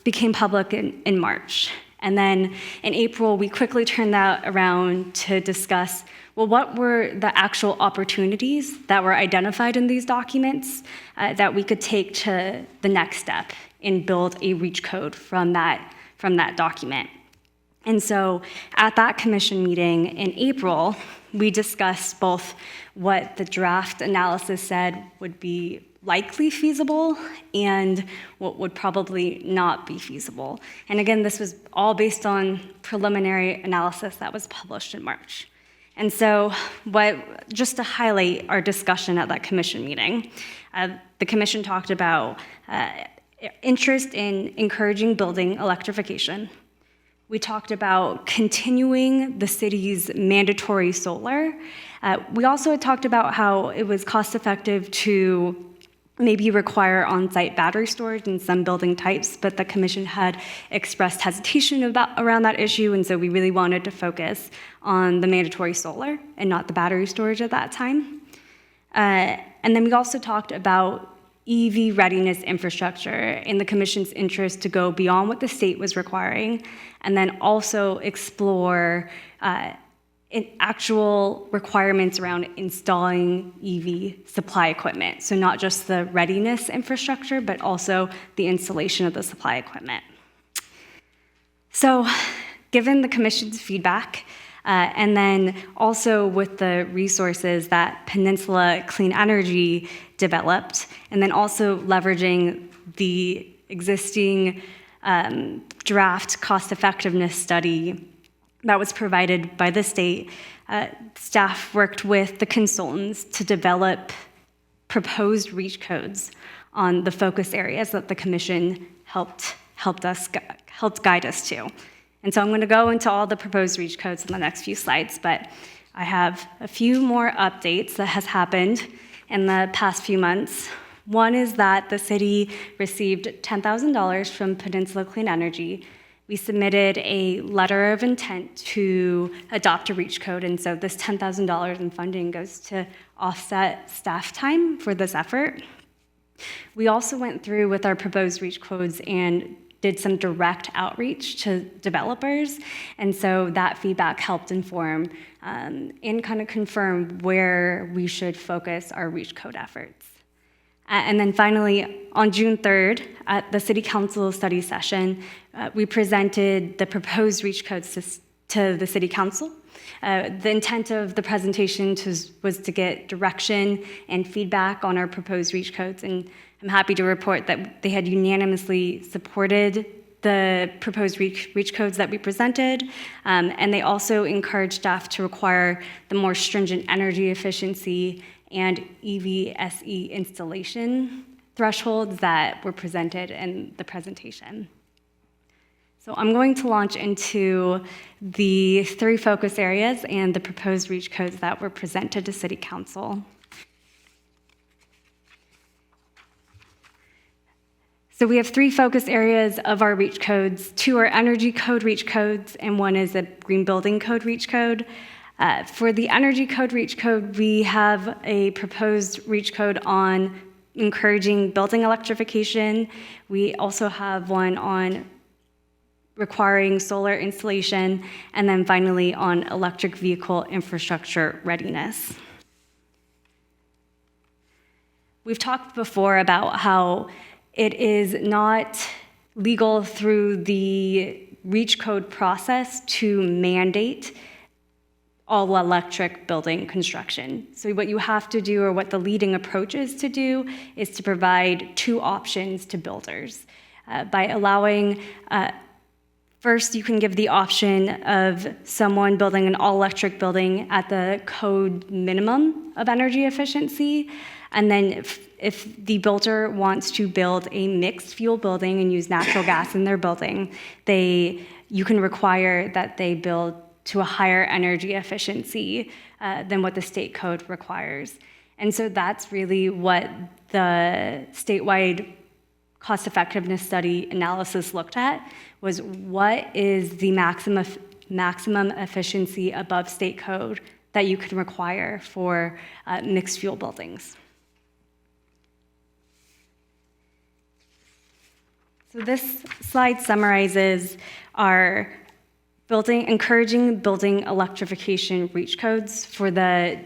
became public in March. And then in April, we quickly turned that around to discuss, well, what were the actual opportunities that were identified in these documents that we could take to the next step and build a REACH code from that document. And so at that commission meeting in April, we discussed both what the draft analysis said would be likely feasible and what would probably not be feasible. And again, this was all based on preliminary analysis that was published in March. And so just to highlight our discussion at that commission meeting, the commission talked about interest in encouraging building electrification. We talked about continuing the city's mandatory solar. We also had talked about how it was cost-effective to maybe require on-site battery storage in some building types, but the commission had expressed hesitation around that issue, and so we really wanted to focus on the mandatory solar and not the battery storage at that time. And then we also talked about EV readiness infrastructure and the commission's interest to go beyond what the state was requiring, and then also explore actual requirements around installing EV supply equipment. So not just the readiness infrastructure, but also the installation of the supply equipment. So given the commission's feedback, and then also with the resources that Peninsula Clean Energy developed, and then also leveraging the existing draft cost-effectiveness study that was provided by the state, staff worked with the consultants to develop proposed REACH codes on the focus areas that the commission helped guide us to. And so I'm going to go into all the proposed REACH codes in the next few slides, but I have a few more updates that has happened in the past few months. One is that the city received $10,000 from Peninsula Clean Energy we submitted a letter of intent to adopt a REACH code, and so this $10,000 in funding goes to offset staff time for this effort. We also went through with our proposed REACH codes and did some direct outreach to developers, and so that feedback helped inform and kind of confirm where we should focus our REACH code efforts. And then finally, on June 3rd, at the City Council study session, we presented the proposed REACH codes to the City Council. The intent of the presentation was to get direction and feedback on our proposed REACH codes, and I'm happy to report that they had unanimously supported the proposed REACH codes that we presented, and they also encouraged staff to require the more stringent energy efficiency and EVSE installation thresholds that were presented in the presentation. So I'm going to launch into the 3 focus areas and the proposed REACH codes that were presented to City Council. So we have 3 focus areas of our REACH codes. 2 are energy code REACH codes, and 1 is a green building code REACH code. For the energy code REACH code, we have a proposed REACH code on encouraging building electrification. We also have one on requiring solar installation, and then finally on electric vehicle infrastructure readiness. We've talked before about how it is not legal through the REACH code process to mandate all electric building construction. So what you have to do, or what the leading approach is to do, is to provide 2 options to builders. By allowing, first you can give the option of someone building an all-electric building at the code minimum of energy efficiency, and then if the builder wants to build a mixed fuel building and use natural gas in their building, you can require that they build to a higher energy efficiency than what the state code requires. And so that's really what the statewide cost effectiveness study analysis looked at, was what is the maximum efficiency above state code that you can require for mixed fuel buildings. So this slide summarizes our encouraging building electrification REACH codes for the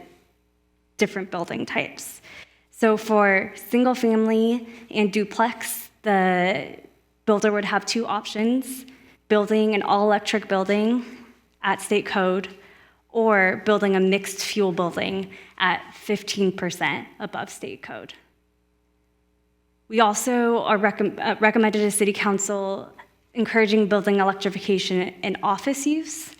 different building types. So for single family and duplex, the builder would have 2 options: building an all-electric building at state code, or building a mixed fuel building at 15% above state code. We also are recommended to City Council encouraging building electrification in office use,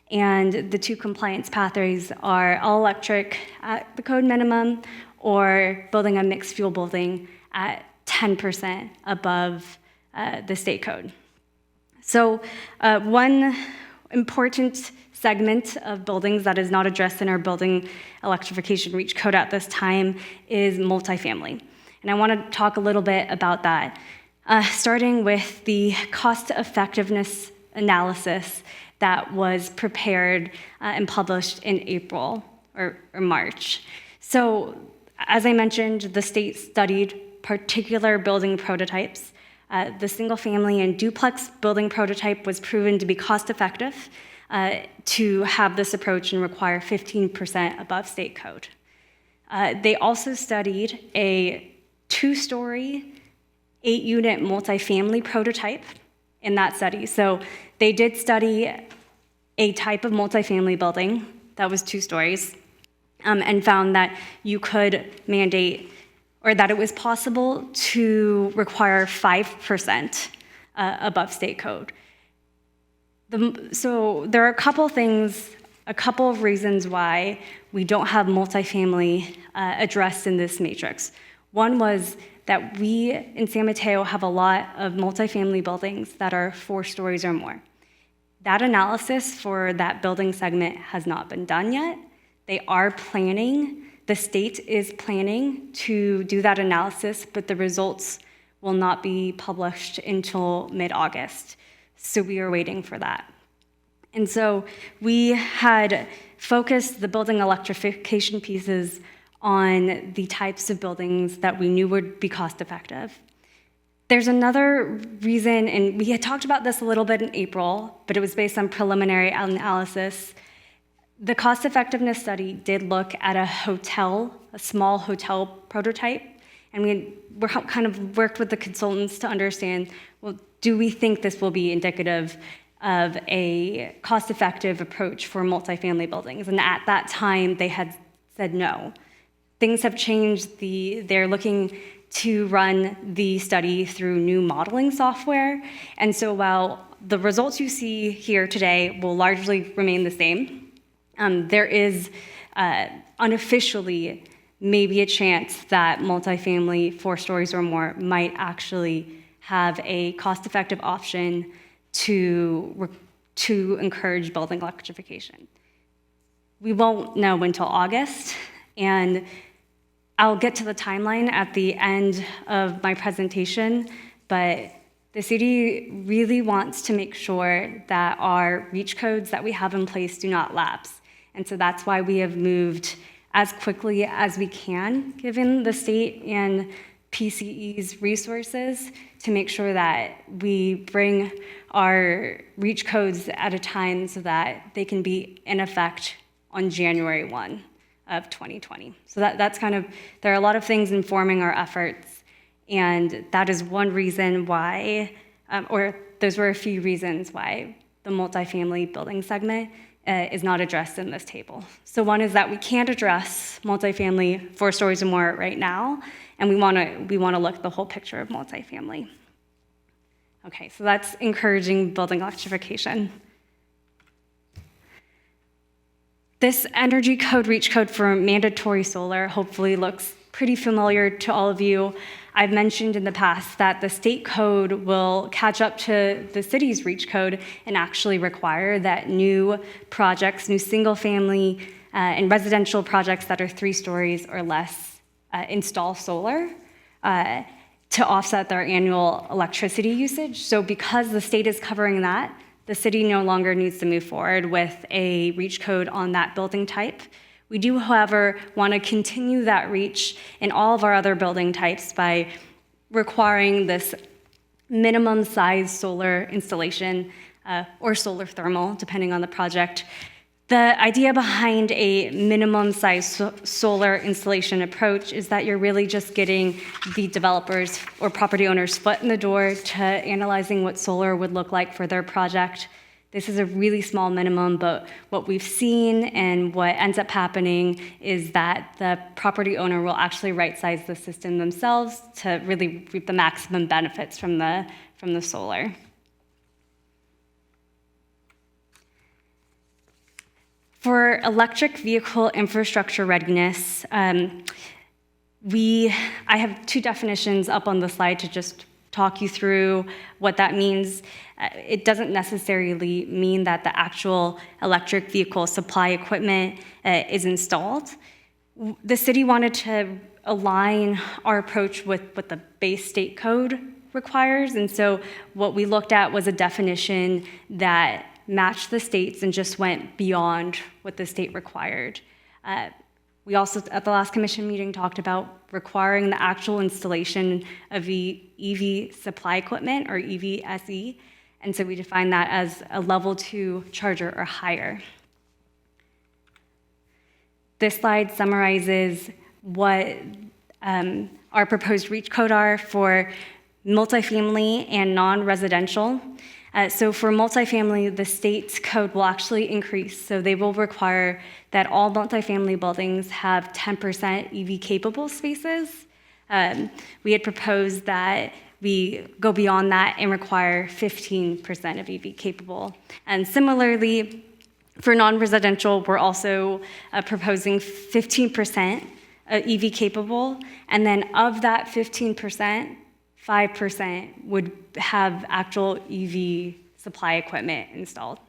and the 2 compliance pathways are all electric at the code minimum, or building a mixed fuel building at 10% above the state code. So one important segment of buildings that is not addressed in our building electrification REACH code at this time is multifamily. And I want to talk a little bit about that. Starting with the cost effectiveness analysis that was prepared and published in April or March. So, as I mentioned, the state studied particular building prototypes. The single family and duplex building prototype was proven to be cost effective to have this approach and require 15% above state code. They also studied a 2-story 8-unit multifamily prototype in that study. So they did study a type of multifamily building that was 2 stories and found that you could mandate, or that it was possible to require 5% above state code. So there are a couple of reasons why we don't have multifamily addressed in this matrix. One was that we in San Mateo have a lot of multifamily buildings that are 4 stories or more. That analysis for that building segment has not been done yet. They are planning, the state is planning to do that analysis, but the results will not be published until mid-August. So we are waiting for that. And so we had focused the building electrification pieces on the types of buildings that we knew would be cost effective. There's another reason, and we had talked about this a little bit in April, but it was based on preliminary analysis. The cost effectiveness study did look at a small hotel prototype, and we kind of worked with the consultants to understand, well, do we think this will be indicative of a cost-effective approach for multifamily buildings? And at that time, they had said no. Things have changed. They're looking to run the study through new modeling software. And so while the results you see here today will largely remain the same, there is unofficially maybe a chance that multifamily 4 stories or more might actually have a cost-effective option to encourage building electrification. We won't know until August, and I'll get to the timeline at the end of my presentation, but the city really wants to make sure that our REACH codes that we have in place do not lapse. And so that's why we have moved as quickly as we can, given the state and PCE's resources, to make sure that we bring our REACH codes at a time so that they can be in effect on January 1 of 2020. So that's kind of, there are a lot of things informing our efforts, and that is one reason why, or those were a few reasons why the multifamily building segment is not addressed in this table. So one is that we can't address multifamily 4 stories or more right now, and we want to look at the whole picture of multifamily. Okay, so that's encouraging building electrification. This energy code, REACH code for mandatory solar, hopefully looks pretty familiar to all of you. I've mentioned in the past that the state code will catch up to the city's REACH code and actually require that new projects, new single family and residential projects that are 3 stories or less install solar to offset their annual electricity usage. So because the state is covering that, the city no longer needs to move forward with a REACH code on that building type. We do, however, want to continue that REACH in all of our other building types by requiring this minimum size solar installation or solar thermal, depending on the project. The idea behind a minimum size solar installation approach is that you're really just getting the developers or property owners' foot in the door to analyzing what solar would look like for their project. This is a really small minimum, but what we've seen and what ends up happening is that the property owner will actually right-size the system themselves to really reap the maximum benefits from the solar. For electric vehicle infrastructure readiness, I have 2 definitions up on the slide to just talk you through what that means. It doesn't necessarily mean that the actual electric vehicle supply equipment is installed. The city wanted to align our approach with what the base state code requires, and so what we looked at was a definition that matched the states and just went beyond what the state required. We also, at the last commission meeting, talked about requiring the actual installation of EV supply equipment, or EVSE, and so we define that as a level 2 charger or higher. This slide summarizes what our proposed REACH code are for multifamily and non-residential. So for multifamily, the state's code will actually increase. So they will require that all multifamily buildings have 10% EV capable spaces. We had proposed that we go beyond that and require 15% of EV capable. And similarly, for non-residential, we're also proposing 15% EV capable. And then of that 15%, 5% would have actual EV supply equipment installed.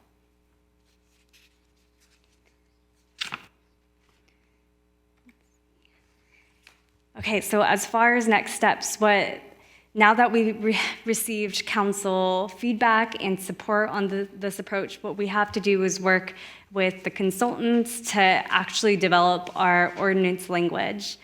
Okay, so as far as next steps, what Now that we've received council feedback and support on this approach, what we have to do is work with the consultants to actually develop our ordinance language.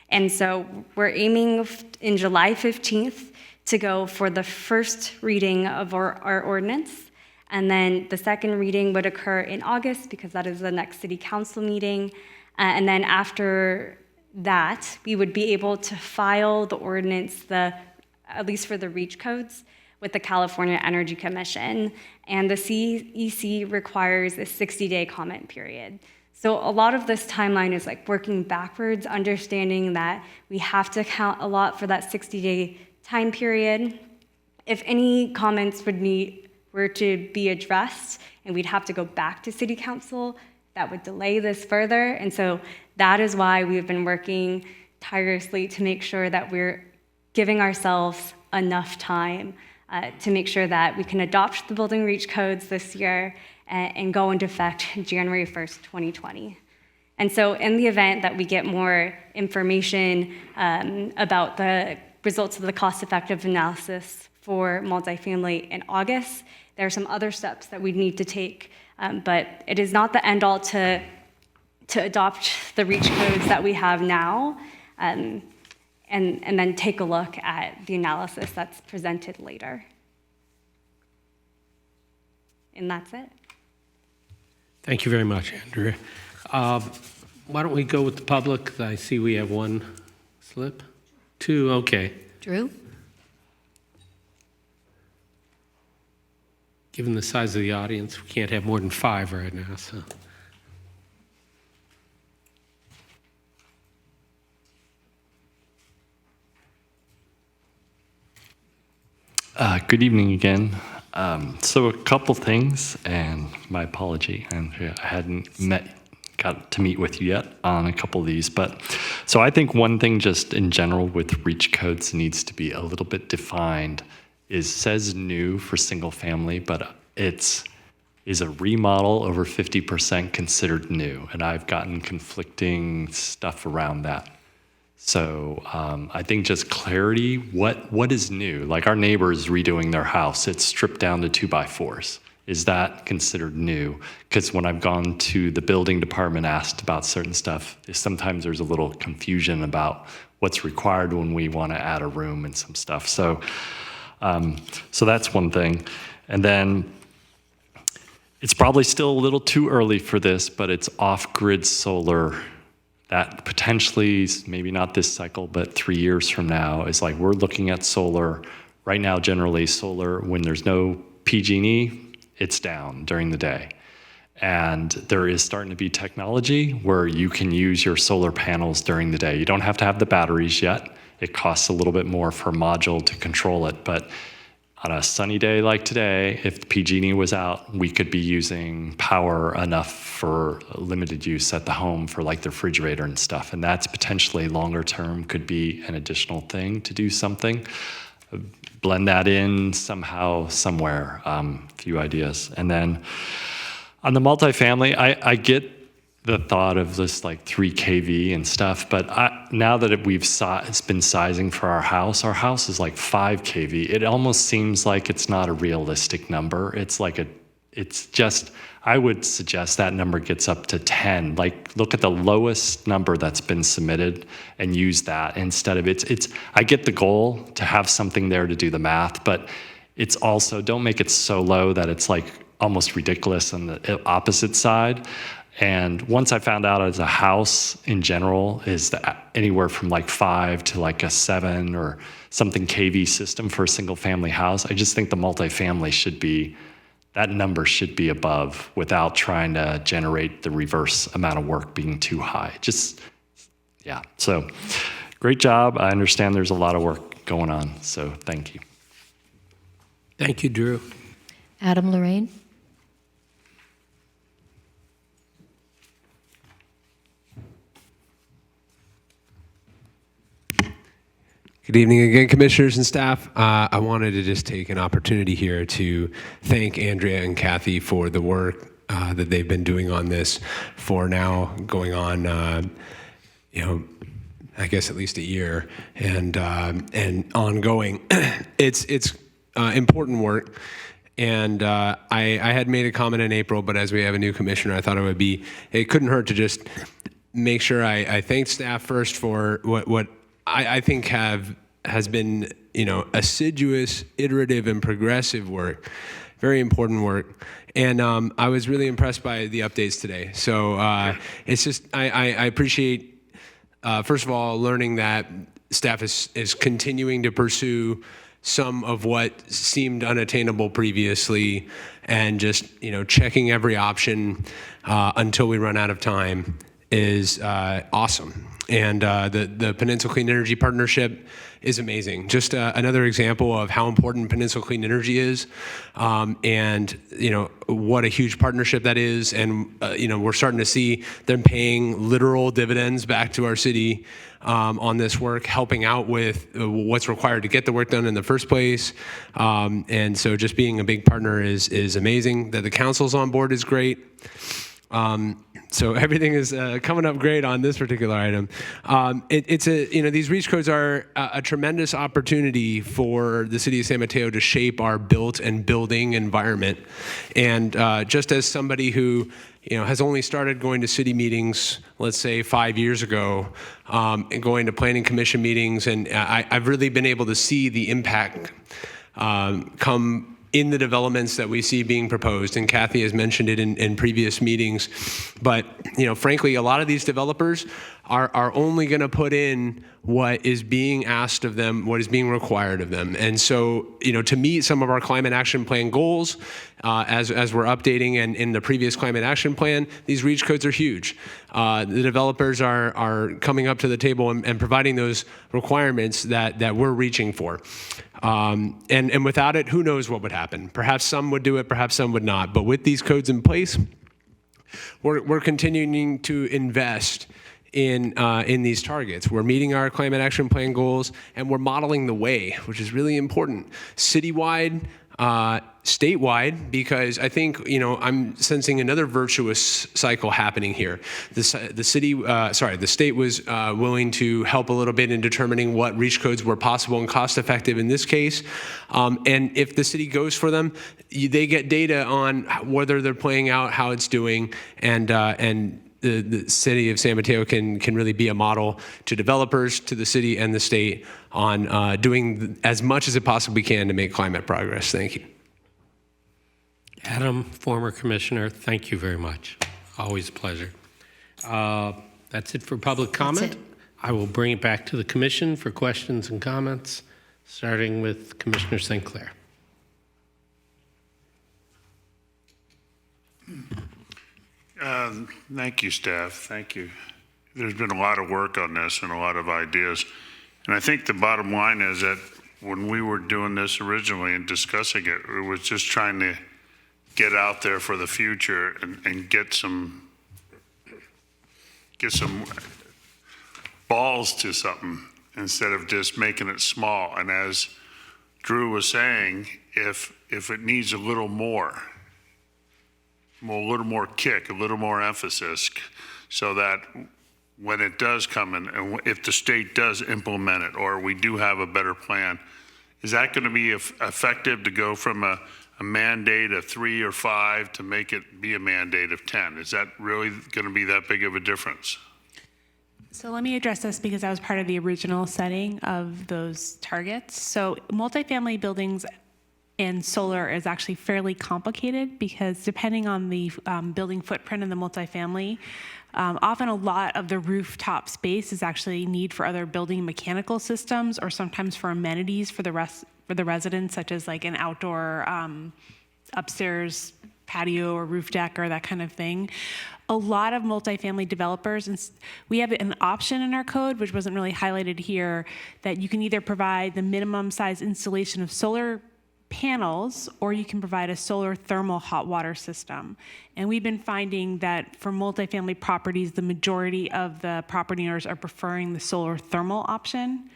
And so we're aiming in July 15th to go for the first reading of our ordinance. And then the second reading would occur in August because that is the next city council meeting. And then after that, we would be able to file the ordinance, at least for the REACH codes, with the California Energy Commission. And the CEC requires a 60-day comment period. So a lot of this timeline is like working backwards, understanding that we have to account a lot for that 60-day time period. If any comments were to be addressed and we'd have to go back to city council, that would delay this further. And so that is why we've been working tirelessly to make sure that we're giving ourselves enough time to make sure that we can adopt the building REACH codes this year and go into effect January 1st, 2020. And so in the event that we get more information about the results of the cost-effective analysis for multifamily in August, there are some other steps that we need to take, but it is not the end-all to adopt the REACH codes that we have now, and then take a look at the analysis that's presented later. And that's it. Thank you very much, Andrea. Why don't we go with the public? I see we have one slip. Two, okay. Drew? Given the size of the audience, we can't have more than 5 right now, so. Good evening again. So a couple things, and my apology, Andrea, I hadn't got to meet with you yet on a couple of these, but so I think one thing just in general with REACH codes needs to be a little bit defined says new for single family, but is a remodel over 50% considered new? And I've gotten conflicting stuff around that. So I think just clarity, what is new? Like our neighbor is redoing their house, it's stripped down to 2x4s. Is that considered new? Because when I've gone to the building department, asked about certain stuff, sometimes there's a little confusion about what's required when we want to add a room and some stuff. So that's one thing. And then it's probably still a little too early for this, but it's off-grid solar that potentially, maybe not this cycle, but 3 years from now, is like we're looking at solar. Right now, generally solar, when there's no PG&E, it's down during the day. And there is starting to be technology where you can use your solar panels during the day. You don't have to have the batteries yet. It costs a little bit more for a module to control it, but on a sunny day like today, if the PG&E was out, we could be using power enough for limited use at the home for like the refrigerator and stuff. And that's potentially longer term, could be an additional thing to do something. Blend that in somehow, somewhere, a few ideas. And then on the multifamily, I get the thought of this like 3 kV and stuff, but now that it's been sizing for our house is like 5 kV. It almost seems like it's not a realistic number. I would suggest that number gets up to 10. Like look at the lowest number that's been submitted and use that instead of I get the goal to have something there to do the math, but it's also, don't make it so low that it's like almost ridiculous on the opposite side. And once I found out as a house in general is anywhere from like 5 to like a 7 or something kV system for a single family house, I just think the multifamily that number should be above without trying to generate the reverse amount of work being too high. Yeah. So great job. I understand there's a lot of work going on. So thank you. Thank you, Drew. Adam Lorraine. Good evening again, commissioners and staff. I wanted to just take an opportunity here to thank Andrea and Kathy for the work that they've been doing on this for now going on, I guess at least a year, and ongoing. It's important work. And I had made a comment in April, but as we have a new commissioner, I thought it couldn't hurt to just make sure I thank staff first for what I think has been, assiduous, iterative, and progressive work, very important work. And I was really impressed by the updates today. So it's just, I appreciate, first of all, learning that staff is continuing to pursue some of what seemed unattainable previously, and just checking every option until we run out of time is awesome. And the Peninsula Clean Energy Partnership is amazing. Just another example of how important Peninsula Clean Energy is, and what a huge partnership that is. And we're starting to see them paying literal dividends back to our city on this work, helping out with what's required to get the work done in the first place. And so just being a big partner is amazing. That the council's on board is great. So everything is coming up great on this particular item. These reach codes are a tremendous opportunity for the city of San Mateo to shape our built and building environment. And just as somebody who has only started going to city meetings, let's say 5 years ago, and going to planning commission meetings, and I've really been able to see the impact come in the developments that we see being proposed, and Kathy has mentioned it in previous meetings. But frankly, a lot of these developers are only going to put in what is being asked of them, what is being required of them. And so, to meet some of our climate action plan goals, as we're updating, and in the previous climate action plan, these reach codes are huge. The developers are coming up to the table and providing those requirements that we're reaching for. And without it, who knows what would happen? Perhaps some would do it, perhaps some would not. But with these codes in place, we're continuing to invest in these targets. We're meeting our climate action plan goals, and we're modeling the way, which is really important. Citywide, statewide, because I think I'm sensing another virtuous cycle happening here. The state was willing to help a little bit in determining what reach codes were possible and cost effective in this case. And if the city goes for them, they get data on whether they're playing out, how it's doing, and the city of San Mateo can really be a model to developers, to the city and the state on doing as much as it possibly can to make climate progress. Thank you. Adam, former commissioner, thank you very much. Always a pleasure. That's it for public comment. I will bring it back to the commission for questions and comments, starting with Commissioner St. Clair. Thank you, staff. Thank you. There's been a lot of work on this and a lot of ideas. And I think the bottom line is that when we were doing this originally and discussing it, it was just trying to get out there for the future and get some balls to something instead of just making it small. And as Drew was saying, if it needs a little more kick, a little more emphasis, so that when it does come in, and if the state does implement it, or we do have a better plan, is that going to be effective to go from a mandate of 3 or 5 to make it be a mandate of 10? Is that really going to be that big of a difference? So let me address this because I was part of the original setting of those targets. So multifamily buildings and solar is actually fairly complicated because depending on the building footprint in the multifamily, often a lot of the rooftop space is actually need for other building mechanical systems or sometimes for amenities for the residents, such as like an outdoor upstairs patio or roof deck or that kind of thing. A lot of multifamily developers, and we have an option in our code, which wasn't really highlighted here, that you can either provide the minimum size installation of solar panels, or you can provide a solar thermal hot water system. And we've been finding that for multifamily properties, the majority of the property owners are preferring the solar thermal option.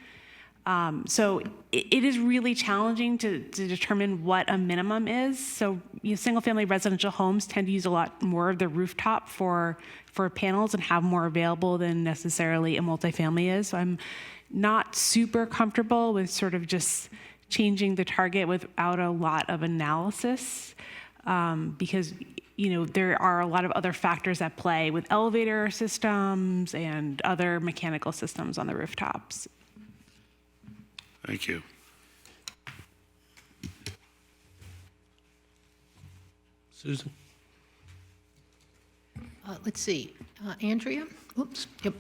So it is really challenging to determine what a minimum is. So single-family residential homes tend to use a lot more of the rooftop for panels and have more available than necessarily a multifamily is. So I'm not super comfortable with sort of just changing the target without a lot of analysis, because there are a lot of other factors at play with elevator systems and other mechanical systems on the rooftops. Thank you. Susan? Let's see, Andrea? Oops, yep.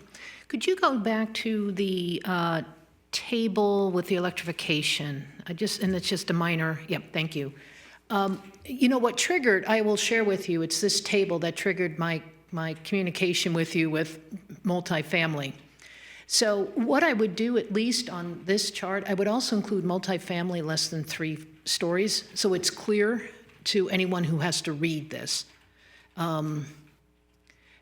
Could you go back to the table with the electrification? And it's just a minor, yep, thank you. What triggered, I will share with you, it's this table that triggered my communication with you with multifamily. So what I would do, at least on this chart, I would also include multifamily less than 3 stories, so it's clear to anyone who has to read this.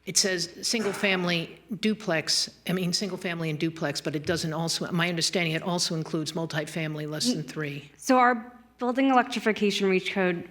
It says single-family and duplex, but it doesn't also, my understanding, it also includes multifamily less than 3. So our building electrification reach code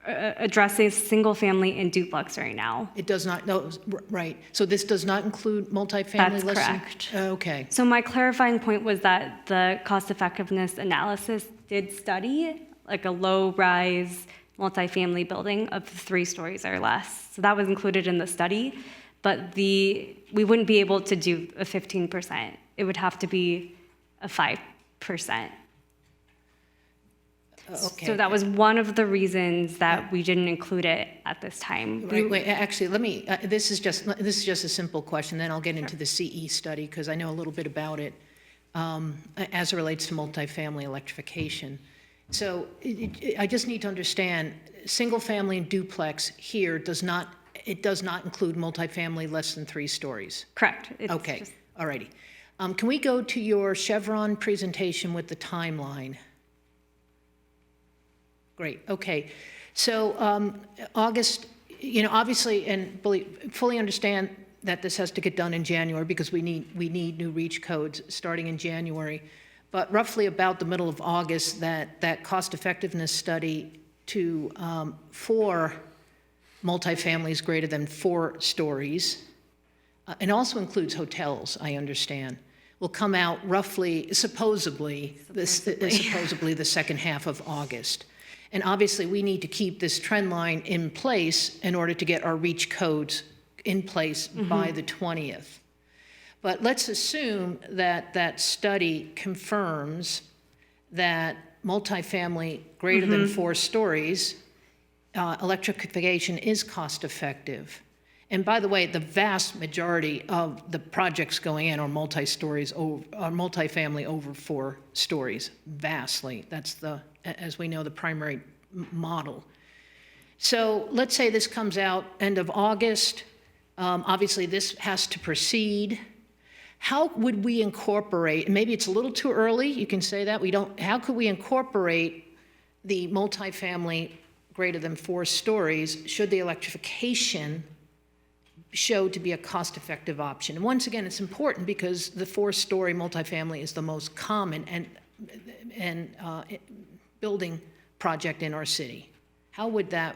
addresses single family and duplex right now. It does not, no, right. So this does not include multifamily? That's less than- correct. Okay. So my clarifying point was that the cost effectiveness analysis did study like a low rise multifamily building of 3 stories or less. So that was included in the study, but we wouldn't be able to do a 15%. It would have to be a 5%. Okay. So that was one of the reasons that we didn't include it at this time. Wait, actually, let me, this is just a simple question, then I'll get into the CE study, because I know a little bit about it, as it relates to multifamily electrification. So I just need to understand, single family and duplex here does not include multifamily less than 3 stories? Correct. Okay, all righty. Can we go to your Chevron presentation with the timeline? Great, okay. So August, obviously, and fully understand that this has to get done in January because we need new REACH codes starting in January. But roughly about the middle of August, that cost effectiveness study for multifamilies greater than 4 stories, and also includes hotels, I understand, will come out roughly, supposedly the second half of August. And obviously, we need to keep this trend line in place in order to get our REACH codes in place by the 20th. But let's assume that that study confirms that multifamily greater than 4 stories, electrification is cost effective. And by the way, the vast majority of the projects going in are multifamily over 4 stories, vastly. That's as we know, the primary model. So let's say this comes out end of August. Obviously, this has to proceed. How would we incorporate, and maybe it's a little too early, you can say that, how could we incorporate the multifamily greater than 4 stories should the electrification show to be a cost-effective option? And once again, it's important because the 4-story multifamily is the most common and building project in our city. How would that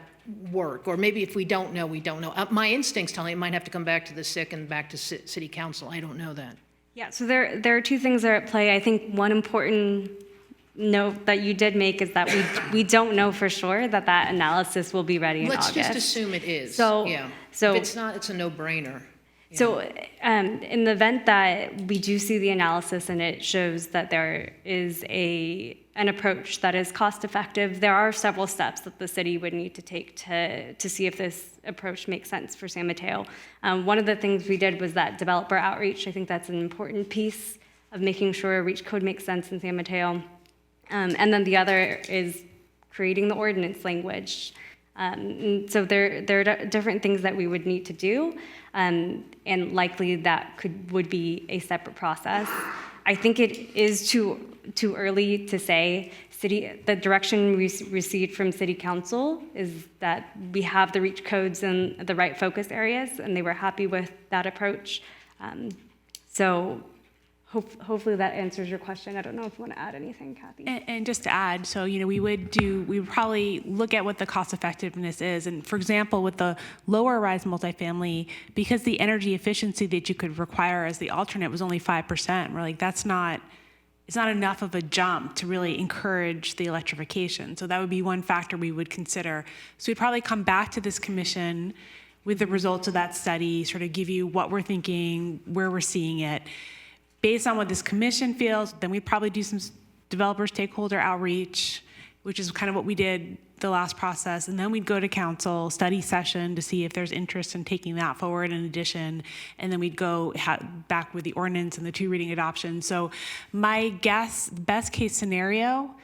work? Or maybe if we don't know, we don't know. My instincts tell me it might have to come back to the SIC and back to city council. I don't know that. Yeah, so there are 2 things that are at play. I think one important note that you did make is that we don't know for sure that analysis will be ready in August. Let's just assume it is. So, yeah. So if it's not, it's a no-brainer. So in the event that we do see the analysis and it shows that there is an approach that is cost effective, there are several steps that the city would need to take to see if this approach makes sense for San Mateo. One of the things we did was that developer outreach. I think that's an important piece of making sure a REACH code makes sense in San Mateo. And then the other is creating the ordinance language. So there are different things that we would need to do, and likely that would be a separate process. I think it is too early to say. The direction we received from City Council is that we have the REACH codes in the right focus areas, and they were happy with that approach. So Hopefully that answers your question. I don't know if you want to add anything, Kathy. And just to add, so, we would probably look at what the cost effectiveness is. And for example, with the lower rise multifamily, because the energy efficiency that you could require as the alternate was only 5%, we're like, it's not enough of a jump to really encourage the electrification. So that would be one factor we would consider. So we'd probably come back to this commission with the results of that study, sort of give you what we're thinking, where we're seeing it. Based on what this commission feels, then we'd probably do some developer stakeholder outreach, which is kind of what we did the last process. And then we'd go to council, study session to see if there's interest in taking that forward in addition. And then we'd go back with the ordinance and the 2 reading adoption. So my guess, best case scenario,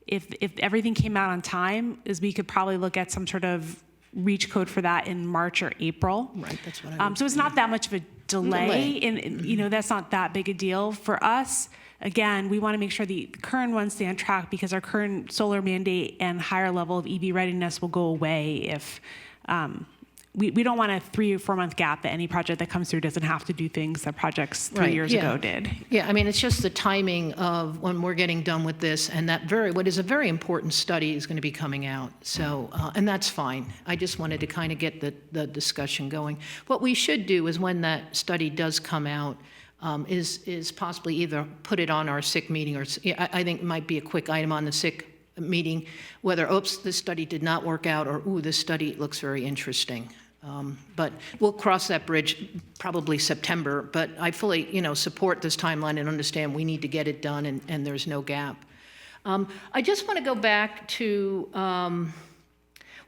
if everything came out on time, is we could probably look at some sort of reach code for that in March or April. Right, that's what I would So it's not that much of a delay. And that's not that big a deal. For us, again, we want to make sure the current ones stay on track because our current solar mandate and higher level of EV readiness will go away if we don't want a 3 or 4 month gap that any project that comes through doesn't have to do things that projects 3 years ago did. Yeah, I mean, it's just the timing of when we're getting done with this, and what is a very important study is going to be coming out. So, and that's fine. I just wanted to kind of get the discussion going. What we should do is when that study does come out, is possibly either put it on our SIC meeting, or I think it might be a quick item on the SIC meeting, whether, oops, this study did not work out, or, ooh, this study looks very interesting. But we'll cross that bridge probably September, but I fully, support this timeline and understand we need to get it done and there's no gap. I just want to go back to,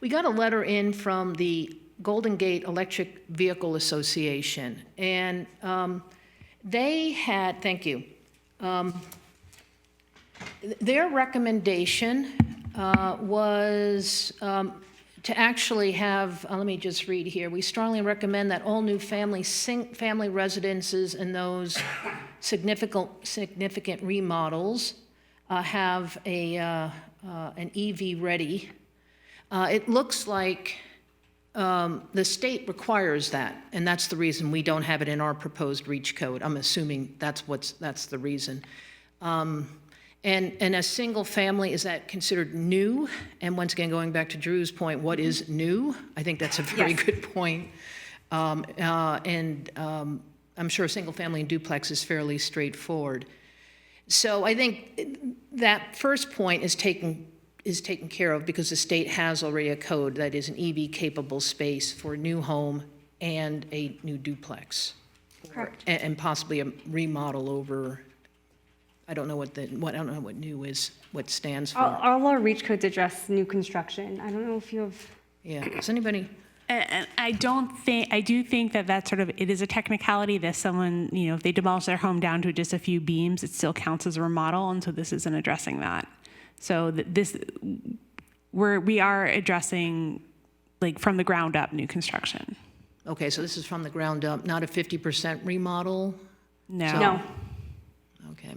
we got a letter in from the Golden Gate Electric Vehicle Association, and they had, thank you, their recommendation was to actually have, let me just read here, we strongly recommend that all new family residences and those significant remodels have an EV ready. It looks like the state requires that, and that's the reason we don't have it in our proposed REACH code. I'm assuming that's the reason. And a single family, is that considered new? And once again, going back to Drew's point, what is new? I think that's a very good point. I'm sure a single family and duplex is fairly straightforward. So I think that first point is taken care of because the state has already a code that is an EV capable space for a new home and a new duplex. Correct. And possibly a remodel over, I don't know what new is, what stands for. All our REACH codes address new construction. I don't know if you have. Yeah, does anybody? And I do think that sort of, it is a technicality that someone, if they demolish their home down to just a few beams, it still counts as a remodel, and so this isn't addressing that. So we are addressing like from the ground up new construction. Okay, so this is from the ground up, not a 50% remodel? No. Okay.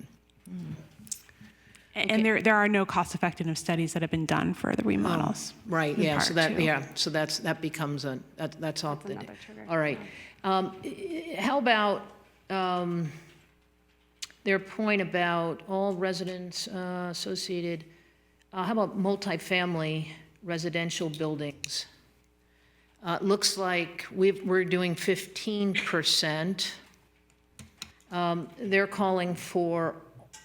And there are no cost-effectiveness studies that have been done for the remodels. Right. Yeah. So that becomes that's off the. All right. How about their point about all residents associated? How about multifamily residential buildings? Looks like we're doing 15%. They're calling for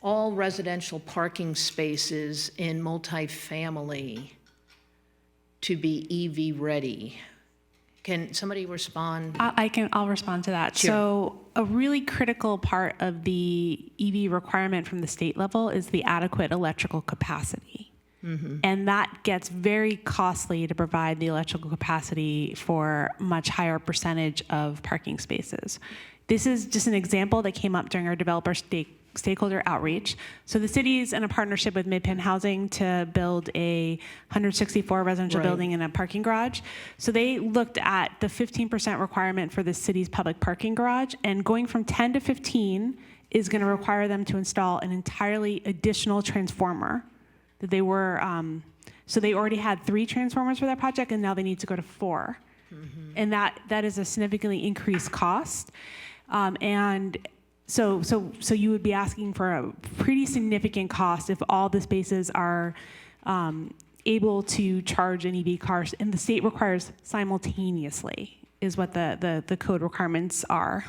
all residential parking spaces in multifamily to be EV ready. Can somebody respond? I'll respond to that. Sure. So a really critical part of the EV requirement from the state level is the adequate electrical capacity. Mm-hmm. And that gets very costly to provide the electrical capacity for much higher percentage of parking spaces. This is just an example that came up during our developer stakeholder outreach. So the city is in a partnership with Midpen Housing to build a 164 residential building and a parking garage. So they looked at the 15% requirement for the city's public parking garage, and going from 10 to 15 is going to require them to install an entirely additional transformer. That they were, so they already had 3 transformers for that project, and now they need to go to 4. Mm-hmm. And that is a significantly increased cost. And So you would be asking for a pretty significant cost if all the spaces are able to charge an EV car, and the state requires simultaneously, is what the code requirements are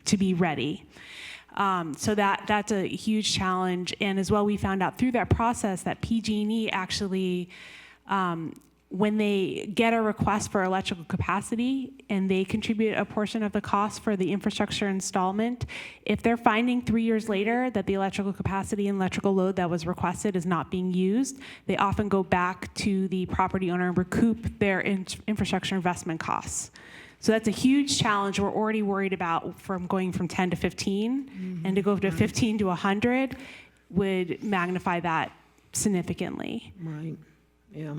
to be ready. So that's a huge challenge. And as well, we found out through that process that PG&E actually, when they get a request for electrical capacity and they contribute a portion of the cost for the infrastructure installment, if they're finding 3 years later that the electrical capacity and electrical load that was requested is not being used, they often go back to the property owner and recoup their infrastructure investment costs. So that's a huge challenge we're already worried about from going from 10 to 15, and to go to 15 to 100 would magnify that significantly. Right, yeah.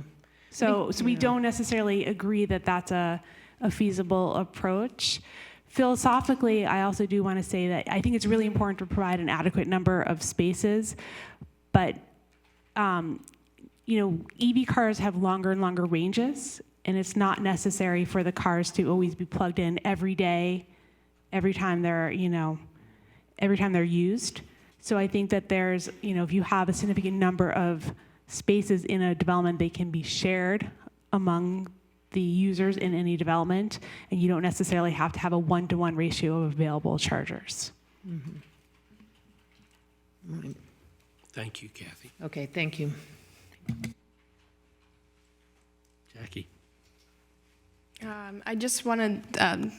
So we don't necessarily agree that that's a feasible approach. Philosophically, I also do want to say that I think it's really important to provide an adequate number of spaces, but EV cars have longer and longer ranges, and it's not necessary for the cars to always be plugged in every day, every time they're used. So I think that there's, if you have a significant number of spaces in a development, they can be shared among the users in any development, and you don't necessarily have to have a 1-to-1 ratio of available chargers. Mm-hmm. Right. Thank you, Kathy. Okay, thank you. Jackie. I just want to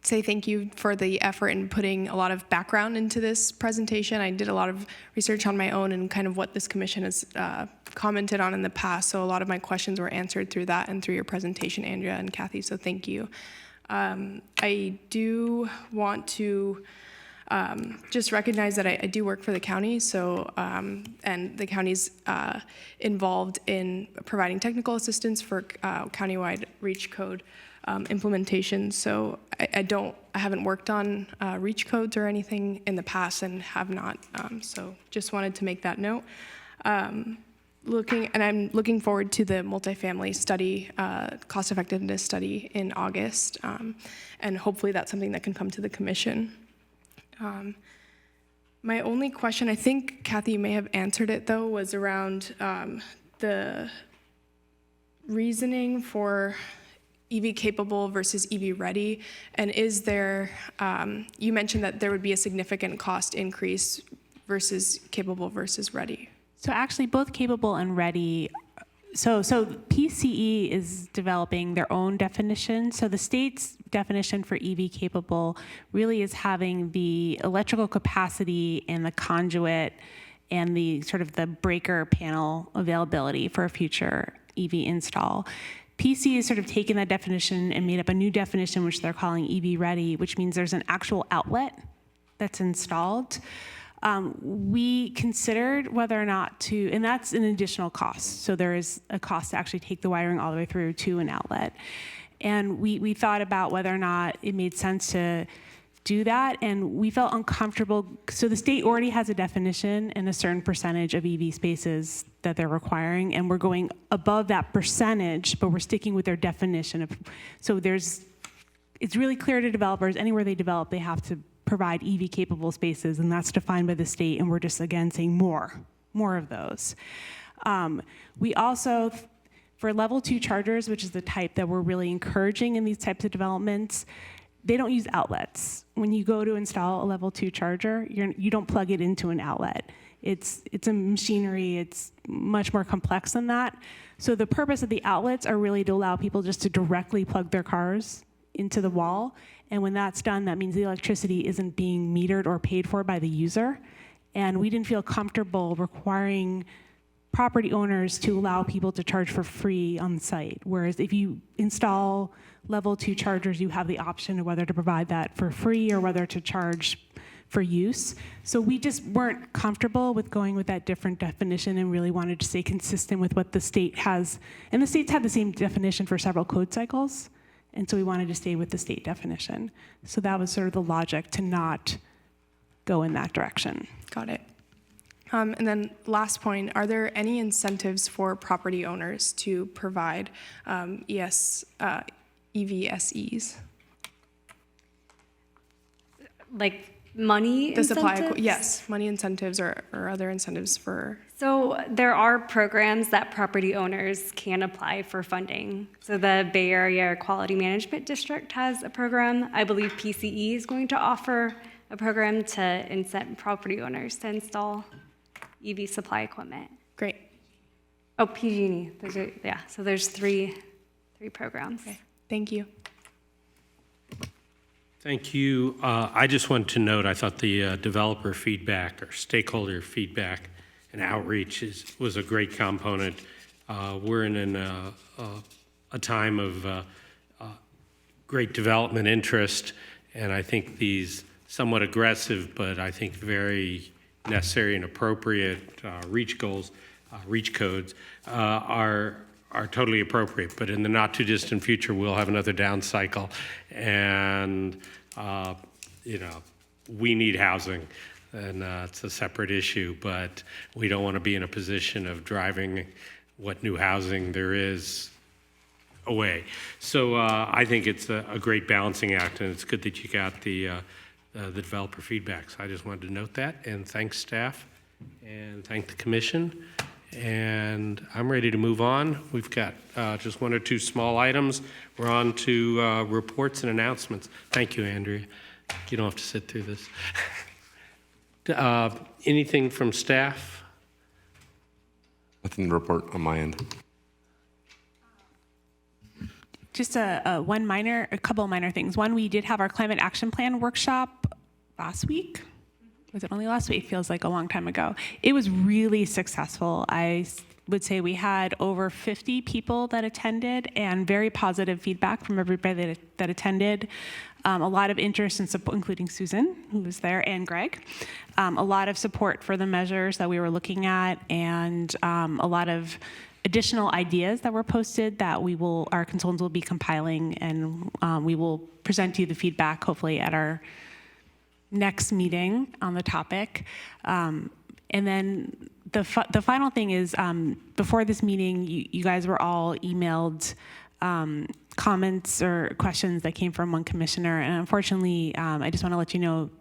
say thank you for the effort in putting a lot of background into this presentation. I did a lot of research on my own and kind of what this commission has commented on in the past, so a lot of my questions were answered through that and through your presentation, Andrea and Kathy, so thank you. I do want to just recognize that I do work for the county, so and the county's involved in providing technical assistance for countywide REACH code implementation. So I haven't worked on REACH codes or anything in the past and have not. So just wanted to make that note. I'm looking forward to the multifamily study, cost effectiveness study in August, and hopefully that's something that can come to the commission. My only question, I think Kathy may have answered it though, was around the reasoning for EV capable versus EV ready, and is there, you mentioned that there would be a significant cost increase versus capable versus ready. So actually both capable and ready, so PCE is developing their own definition. So the state's definition for EV capable really is having the electrical capacity and the conduit and the sort of the breaker panel availability for a future EV install. PC has sort of taken that definition and made up a new definition, which they're calling EV ready, which means there's an actual outlet that's installed. We considered whether or not to, and that's an additional cost. So there is a cost to actually take the wiring all the way through to an outlet. And we thought about whether or not it made sense to do that, and we felt uncomfortable. So the state already has a definition and a certain percentage of EV spaces that they're requiring, and we're going above that percentage, but we're sticking with their definition. So it's really clear to developers, anywhere they develop, they have to provide EV capable spaces, and that's defined by the state, and we're just, again, saying more of those. We also, for level 2 chargers, which is the type that we're really encouraging in these types of developments, they don't use outlets. When you go to install a level 2 charger, you don't plug it into an outlet. It's a machinery, it's much more complex than that. So the purpose of the outlets are really to allow people just to directly plug their cars into the wall. And when that's done, that means the electricity isn't being metered or paid for by the user. And we didn't feel comfortable requiring property owners to allow people to charge for free on site. Whereas if you install level 2 chargers, you have the option of whether to provide that for free or whether to charge for use. So we just weren't comfortable with going with that different definition and really wanted to stay consistent with what the state has. And the state's had the same definition for several code cycles. And so we wanted to stay with the state definition. So that was sort of the logic to not go in that direction. Got it. And then last point, are there any incentives for property owners to provide EVSEs? Like money Does incentives? apply? Yes, money incentives or other incentives for. So there are programs that property owners can apply for funding. So the Bay Area Quality Management District has a program. I believe PCE is going to offer a program to incent property owners to install EV supply equipment. Great. Oh, PG&E. Those are, yeah. So there's three programs. Okay. Thank you. Thank you. I just wanted to note, I thought the developer feedback or stakeholder feedback and outreach was a great component. We're in a time of great development interest, and I think these somewhat aggressive, but I think very necessary and appropriate reach goals, reach codes are totally appropriate. But in the not too distant future, we'll have another down cycle, and we need housing, and it's a separate issue. But we don't want to be in a position of driving what new housing there is away. So I think it's a great balancing act, and it's good that you got the developer feedback. So I just wanted to note that, and thanks staff, and thank the commission. And I'm ready to move on. We've got just one or two small items. We're on to reports and announcements. Thank you, Andrea. You don't have to sit through this. Anything from staff? Nothing to report on my end. Just a couple minor things. One, we did have our climate action plan workshop last week. Was it only last week? Feels like a long time ago. It was really successful. I would say we had over 50 people that attended and very positive feedback from everybody that attended. A lot of interest and support, including Susan, who was there, and Greg. A lot of support for the measures that we were looking at, and a lot of additional ideas that were posted that our consultants will be compiling, and we will present to you the feedback hopefully at our next meeting on the topic. And then the final thing is, before this meeting, you guys were all emailed comments or questions that came from one commissioner, and unfortunately, I just want to let you know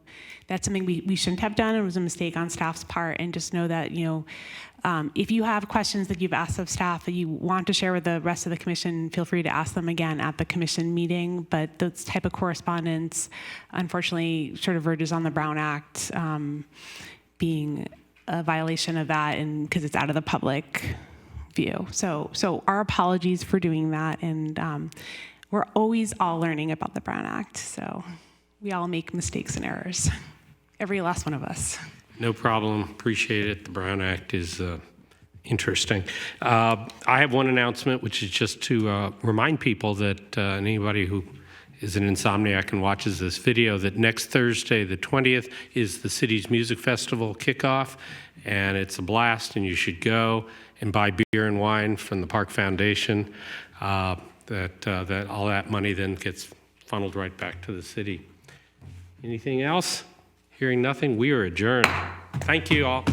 that's something we shouldn't have done. It was a mistake on staff's part, and just know that, if you have questions that you've asked of staff that you want to share with the rest of the commission, feel free to ask them again at the commission meeting. But this type of correspondence, unfortunately, sort of verges on the Brown Act being a violation of that, and because it's out of the public view. So our apologies for doing that, and we're always all learning about the Brown Act. So we all make mistakes and errors, every last one of us. No problem. Appreciate it. The Brown Act is interesting. I have one announcement, which is just to remind people that anybody who is an insomniac and watches this video, that next Thursday, the 20th, is the city's music festival kickoff, and it's a blast, and you should go and buy beer and wine from the Park Foundation. That all that money then gets funneled right back to the city. Anything else? Hearing nothing, we are adjourned. Thank you all.